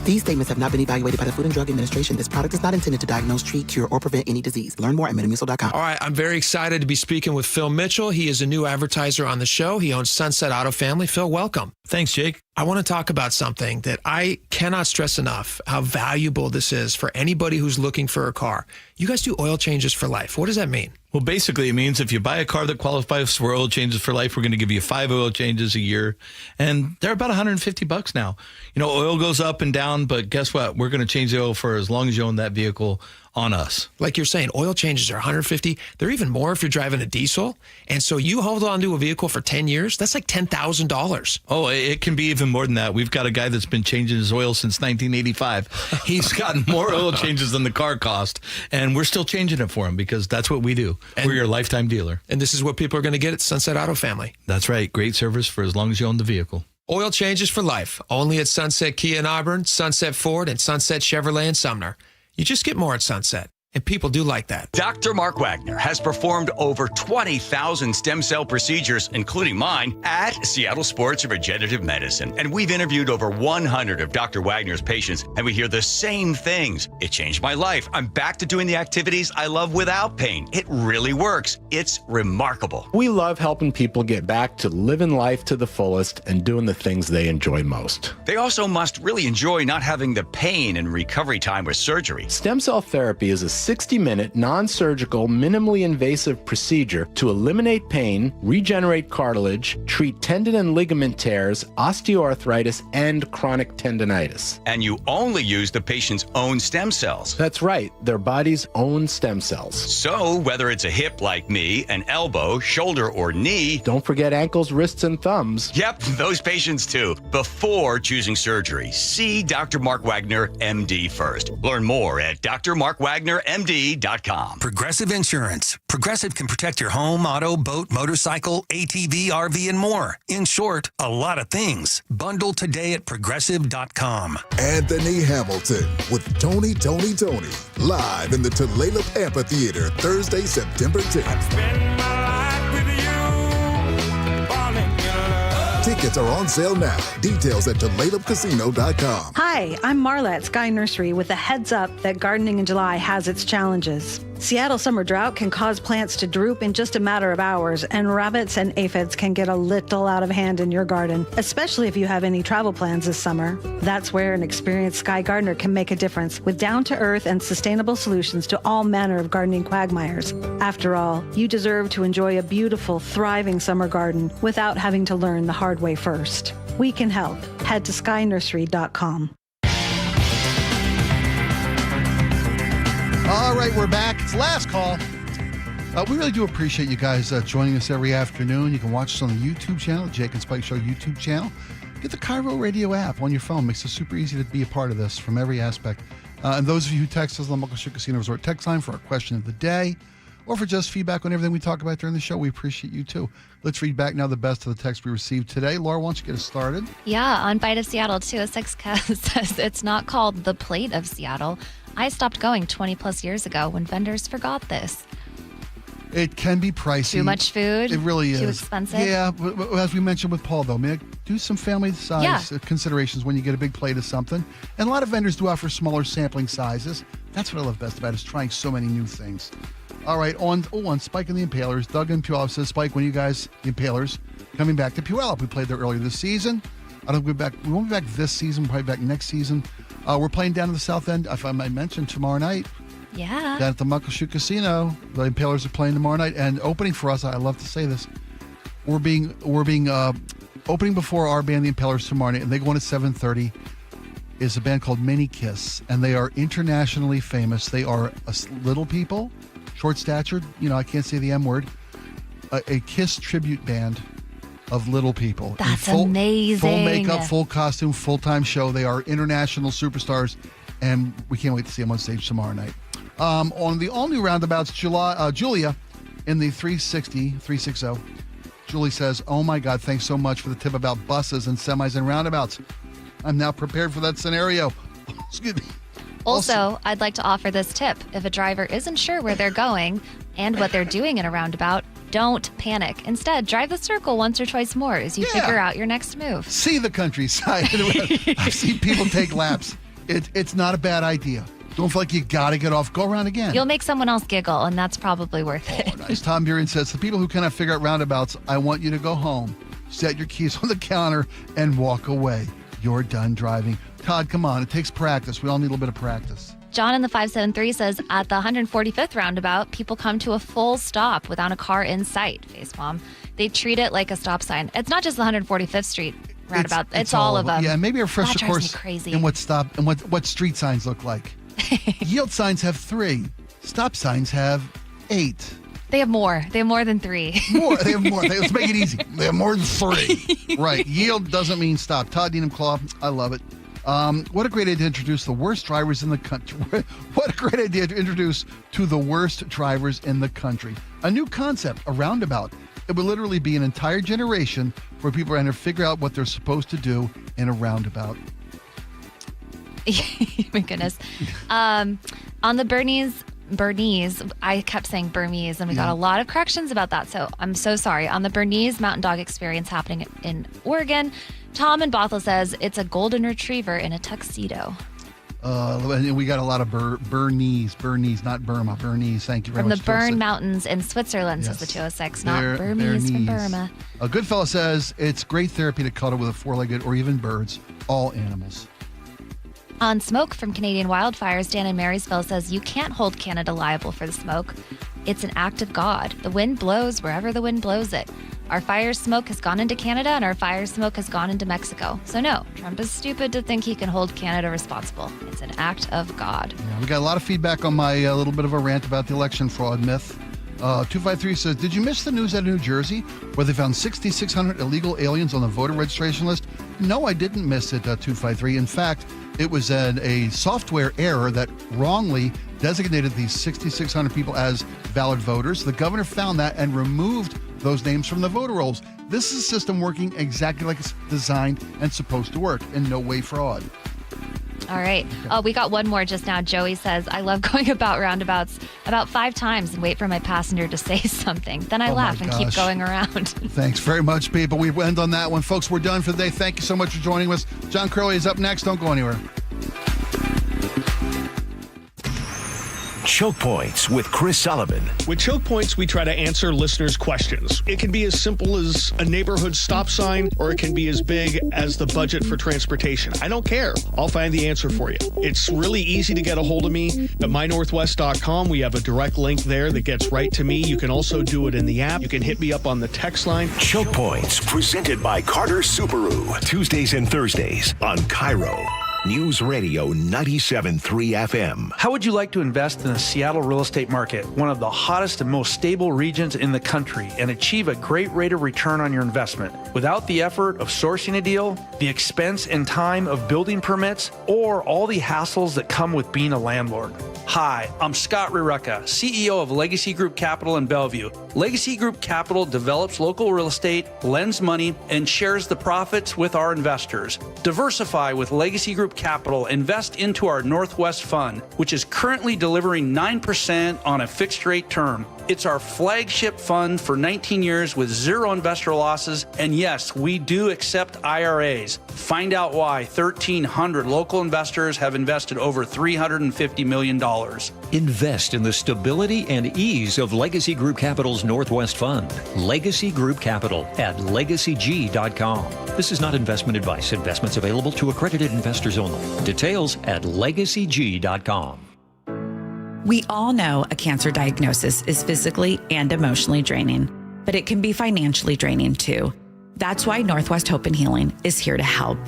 These statements have not been evaluated by the Food and Drug Administration. This product is not intended to diagnose, treat, cure, or prevent any disease. Learn more at Metamucil.com. All right, I'm very excited to be speaking with Phil Mitchell. He is a new advertiser on the show. He owns Sunset Auto Family. Phil, welcome. Thanks, Jake. I want to talk about something that I cannot stress enough, how valuable this is for anybody who's looking for a car. You guys do oil changes for life. What does that mean? Well, basically, it means if you buy a car that qualifies for oil changes for life, we're going to give you 5 oil changes a year. And they're about $150 now. You know, oil goes up and down, but guess what? We're going to change the oil for as long as you own that vehicle on us. Like you're saying, oil changes are $150. They're even more if you're driving a diesel. And so you hold on to a vehicle for 10 years, that's like $10,000. Oh, it can be even more than that. We've got a guy that's been changing his oil since 1985. He's gotten more oil changes than the car cost, and we're still changing it for him because that's what we do. And we're your lifetime dealer. And this is what people are going to get at Sunset Auto Family. That's right. Great service for as long as you own the vehicle. Oil changes for life. Only at Sunset Kia in Auburn, Sunset Ford, and Sunset Chevrolet in Sumner. You just get more at Sunset. And people do like that. Dr. Mark Wagner has performed over 20,000 stem cell procedures, including mine, at Seattle Sports Regenerative Medicine. And we've interviewed over 100 of Dr. Wagner's patients, and we hear the same things. It changed my life. I'm back to doing the activities I love without pain. It really works. It's remarkable. We love helping people get back to living life to the fullest and doing the things they enjoy most. They also must really enjoy not having the pain and recovery time with surgery. Stem cell therapy is a 60-minute, non-surgical, minimally invasive procedure to eliminate pain, regenerate cartilage, treat tendon and ligament tears, osteoarthritis, and chronic tendinitis. And you only use the patient's own stem cells. That's right, their body's own stem cells. So, whether it's a hip like me, an elbow, shoulder, or knee... Don't forget ankles, wrists, and thumbs. Yep, those patients too. Before choosing surgery, see Dr. Mark Wagner, MD first. Learn more at drmarkwagnermd.com. Progressive Insurance. Progressive can protect your home, auto, boat, motorcycle, ATV, RV, and more. In short, a lot of things. Bundle today at progressive.com. Anthony Hamilton with Tony, live in the Tulalip Amphitheater, Thursday, September 10th. Tickets are on sale now. Details at TulalipCasino.com. Hi, I'm Marla at Sky Nursery with a heads up that gardening in July has its challenges. Seattle summer drought can cause plants to droop in just a matter of hours, and rabbits and aphids can get a little out of hand in your garden, especially if you have any travel plans this summer. That's where an experienced Sky gardener can make a difference with down-to-earth and sustainable solutions to all manner of gardening quagmires. After all, you deserve to enjoy a beautiful, thriving summer garden without having to learn the hard way first. We can help. Head to skynursery.com. All right, we're back. It's last call. We really do appreciate you guys joining us every afternoon. You can watch us on the YouTube channel, Jake and Spike Show YouTube channel. Get the KIRO Radio app on your phone. Makes it super easy to be a part of this from every aspect. And those of you who text us on the Muckleshoot Casino Resort text line for our question of the day or for just feedback on everything we talk about during the show, we appreciate you too. Let's read back now the best of the text we received today. Laura, why don't you get us started? Yeah, on Bite of Seattle 206 says it's not called the Plate of Seattle. I stopped going 20 plus years ago when vendors forgot this. It can be pricey. Too much food? It really is. Too expensive? Yeah, but as we mentioned with Paul, though, do some family size considerations when you get a big plate of something. And a lot of vendors do offer smaller sampling sizes. That's what I love best about it, is trying so many new things. All right, on Spike and the Impalers, Doug and Puyallup says, Spike, when you guys, the Impalers, coming back to Puyallup? We played there earlier this season. We won't be back this season, probably back next season. We're playing down in the South End, if I might mention, tomorrow night. Yeah. Down at the Muckleshoot Casino. The Impalers are playing tomorrow night. And opening for us, I love to say this, we're being opening before our band, the Impalers, tomorrow night, and they go on at 7:30, is a band called Mini Kiss, and they are internationally famous. They are little people, short-statured, I can't say the M word, a Kiss tribute band of little people. That's amazing. Full makeup, full costume, full-time show. They are international superstars, and we can't wait to see them on stage tomorrow night. On the all-new roundabouts, Julia in the 360, Julie says, oh my God, thanks so much for the tip about buses and semis and roundabouts. I'm now prepared for that scenario. Excuse me. Also, I'd like to offer this tip. If a driver isn't sure where they're going and what they're doing in a roundabout, don't panic. Instead, drive the circle once or twice more as you figure out your next move. See the countryside. I've seen people take laps. It's not a bad idea. Don't feel like you got to get off. Go around again. You'll make someone else giggle, and that's probably worth it. Nice. Tom Burian says, the people who cannot figure out roundabouts, I want you to go home, set your keys on the counter, and walk away. You're done driving. Todd, come on. It takes practice. We all need a little bit of practice. John in the 573 says, at the 145th roundabout, people come to a full stop without a car in sight. Facepalm. They treat it like a stop sign. It's not just the 145th Street roundabout. It's all of them. Yeah, maybe a refresher that course crazy. in what stop and what street signs look like. Yield signs have 3. Stop signs have 8. They have more. They have more than 3. They have more. Let's make it easy. They have more than 3. Right. Yield doesn't mean stop. Todd Needham Claw, I love it. What a great idea to introduce the worst drivers in the country. What a great idea to introduce to the worst drivers in the country. A new concept, a roundabout. It would literally be an entire generation where people are going to figure out what they're supposed to do in a roundabout. My goodness. On the Bernese, I kept saying Burmese, and we got a lot of corrections about that, so I'm so sorry. On the Bernese Mountain Dog Experience happening in Oregon, Tom in Bothell says it's a golden retriever in a tuxedo. And we got a lot of Bernese, not Burma, Bernese. Thank you very much. From the Bern Mountains in Switzerland, says the 206, not Burmese from Burma. A good fella says it's great therapy to cuddle with a four-legged or even birds, all animals. On smoke from Canadian wildfires, Dan in Marysville says you can't hold Canada liable for the smoke. It's an act of God. The wind blows wherever the wind blows it. Our fire smoke has gone into Canada and our fire smoke has gone into Mexico. So no, Trump is stupid to think he can hold Canada responsible. It's an act of God. Yeah, we got a lot of feedback on my little bit of a rant about the election fraud myth. 253 says, did you miss the news out of New Jersey where they found 6,600 illegal aliens on the voter registration list? No, I didn't miss it, 253. In fact, it was a software error that wrongly designated these 6,600 people as valid voters. The governor found that and removed those names from the voter rolls. This is a system working exactly like it's designed and supposed to work, and no way fraud. All right. Oh, we got one more just now. Joey says, I love going about roundabouts about 5 times and wait for my passenger to say something. Then I laugh and keep going around. Thanks very much, people. We end on that one. Folks, we're done for the day. Thank you so much for joining us. John Curley is up next. Don't go anywhere. Choke Points with Chris Sullivan. With Choke Points, we try to answer listeners' questions. It can be as simple as a neighborhood stop sign, or it can be as big as the budget for transportation. I don't care. I'll find the answer for you. It's really easy to get a hold of me at mynorthwest.com. We have a direct link there that gets right to me. You can also do it in the app. You can hit me up on the text line. Choke Points, presented by Carter Subaru. Tuesdays and Thursdays on KIRO Newsradio 97.3 FM. How would you like to invest in the Seattle real estate market, one of the hottest and most stable regions in the country, and achieve a great rate of return on your investment without the effort of sourcing a deal, the expense and time of building permits, or all the hassles that come with being a landlord? Hi, I'm Scott Rireka, CEO of Legacy Group Capital in Bellevue. Legacy Group Capital develops local real estate, lends money, and shares the profits with our investors. Diversify with Legacy Group Group Capital invest into our Northwest Fund, which is currently delivering 9% on a fixed rate term. It's our flagship fund for 19 years with zero investor losses. And yes, we do accept IRAs. Find out why 1,300 local investors have invested over $350 million. Invest in the stability and ease of Legacy Group Capital's Northwest Fund. Legacy Group Capital at legacyg.com. This is not investment advice. Investments available to accredited investors only. Details at legacyg.com. We all know a cancer diagnosis is physically and emotionally draining, but it can be financially draining too. That's why Northwest Hope and Healing is here to help.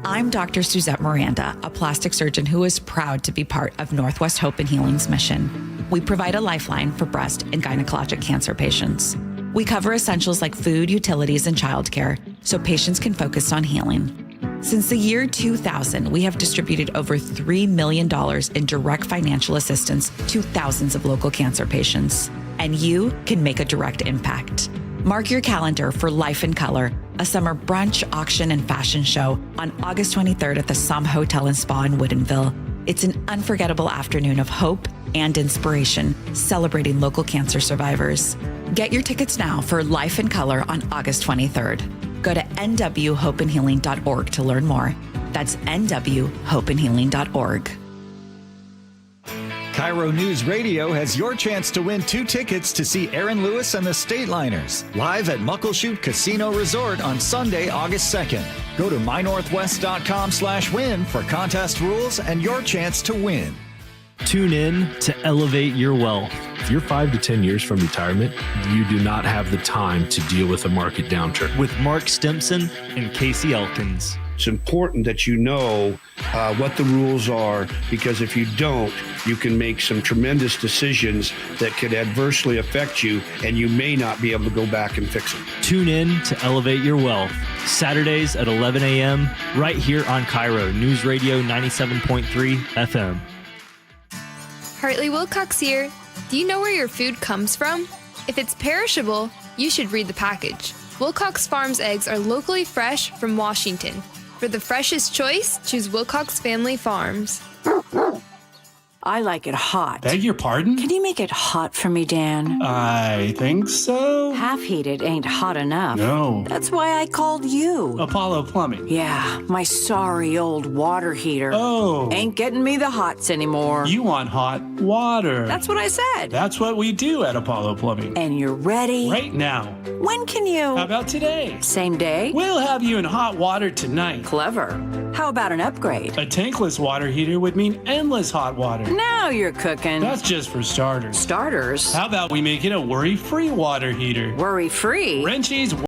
I'm Dr. Suzette Miranda, a plastic surgeon who is proud to be part of Northwest Hope and Healing's mission. We provide a lifeline for breast and gynecologic cancer patients. We cover essentials like food, utilities, and childcare so patients can focus on healing. Since the year 2000, we have distributed over $3 million in direct financial assistance to thousands of local cancer patients. And you can make a direct impact. Mark your calendar for Life in Color, a summer brunch, auction, and fashion show on August 23rd at the Somme Hotel and Spa in Woodinville. It's an unforgettable afternoon of hope and inspiration, celebrating local cancer survivors. Get your tickets now for Life in Color on August 23rd. Go to nwhopeandhealing.org to learn more. That's nwhopeandhealing.org. KIRO News Radio has your chance to win 2 tickets to see Aaron Lewis and the Stateliners live at Muckleshoot Casino Resort on Sunday, August 2nd. Go to mynorthwest.com/win for contest rules and your chance to win. Tune in to elevate your wealth. If you're 5 to 10 years from retirement, you do not have the time to deal with a market downturn. With Mark Stimson and Casey Elkins. It's important that you know what the rules are, because if you don't, you can make some tremendous decisions that could adversely affect you, and you may not be able to go back and fix them. Tune in to Elevate Your Wealth, Saturdays at 11 a.m. right here on KIRO Newsradio 97.3 FM. Hartley Wilcox here. Do you know where your food comes from? If it's perishable, you should read the package. Wilcox Farms eggs are locally fresh from Washington. For the freshest choice, choose Wilcox Family Farms. I like it hot. Beg your pardon? Can you make it hot for me, Dan? I think so. Half-heated ain't hot enough. No. That's why I called you. Apollo Plumbing. Yeah, my sorry old water heater. Oh. Ain't getting me the hots anymore. You want hot water. That's what I said. That's what we do at Apollo Plumbing. And you're ready? Right now. When can you? How about today? Same day? We'll have you in hot water tonight. Clever. How about an upgrade? A tankless water heater would mean endless hot water. Now you're cooking. That's just for starters. Starters? How about we make it a worry-free water heater? Worry-free? Frenchie's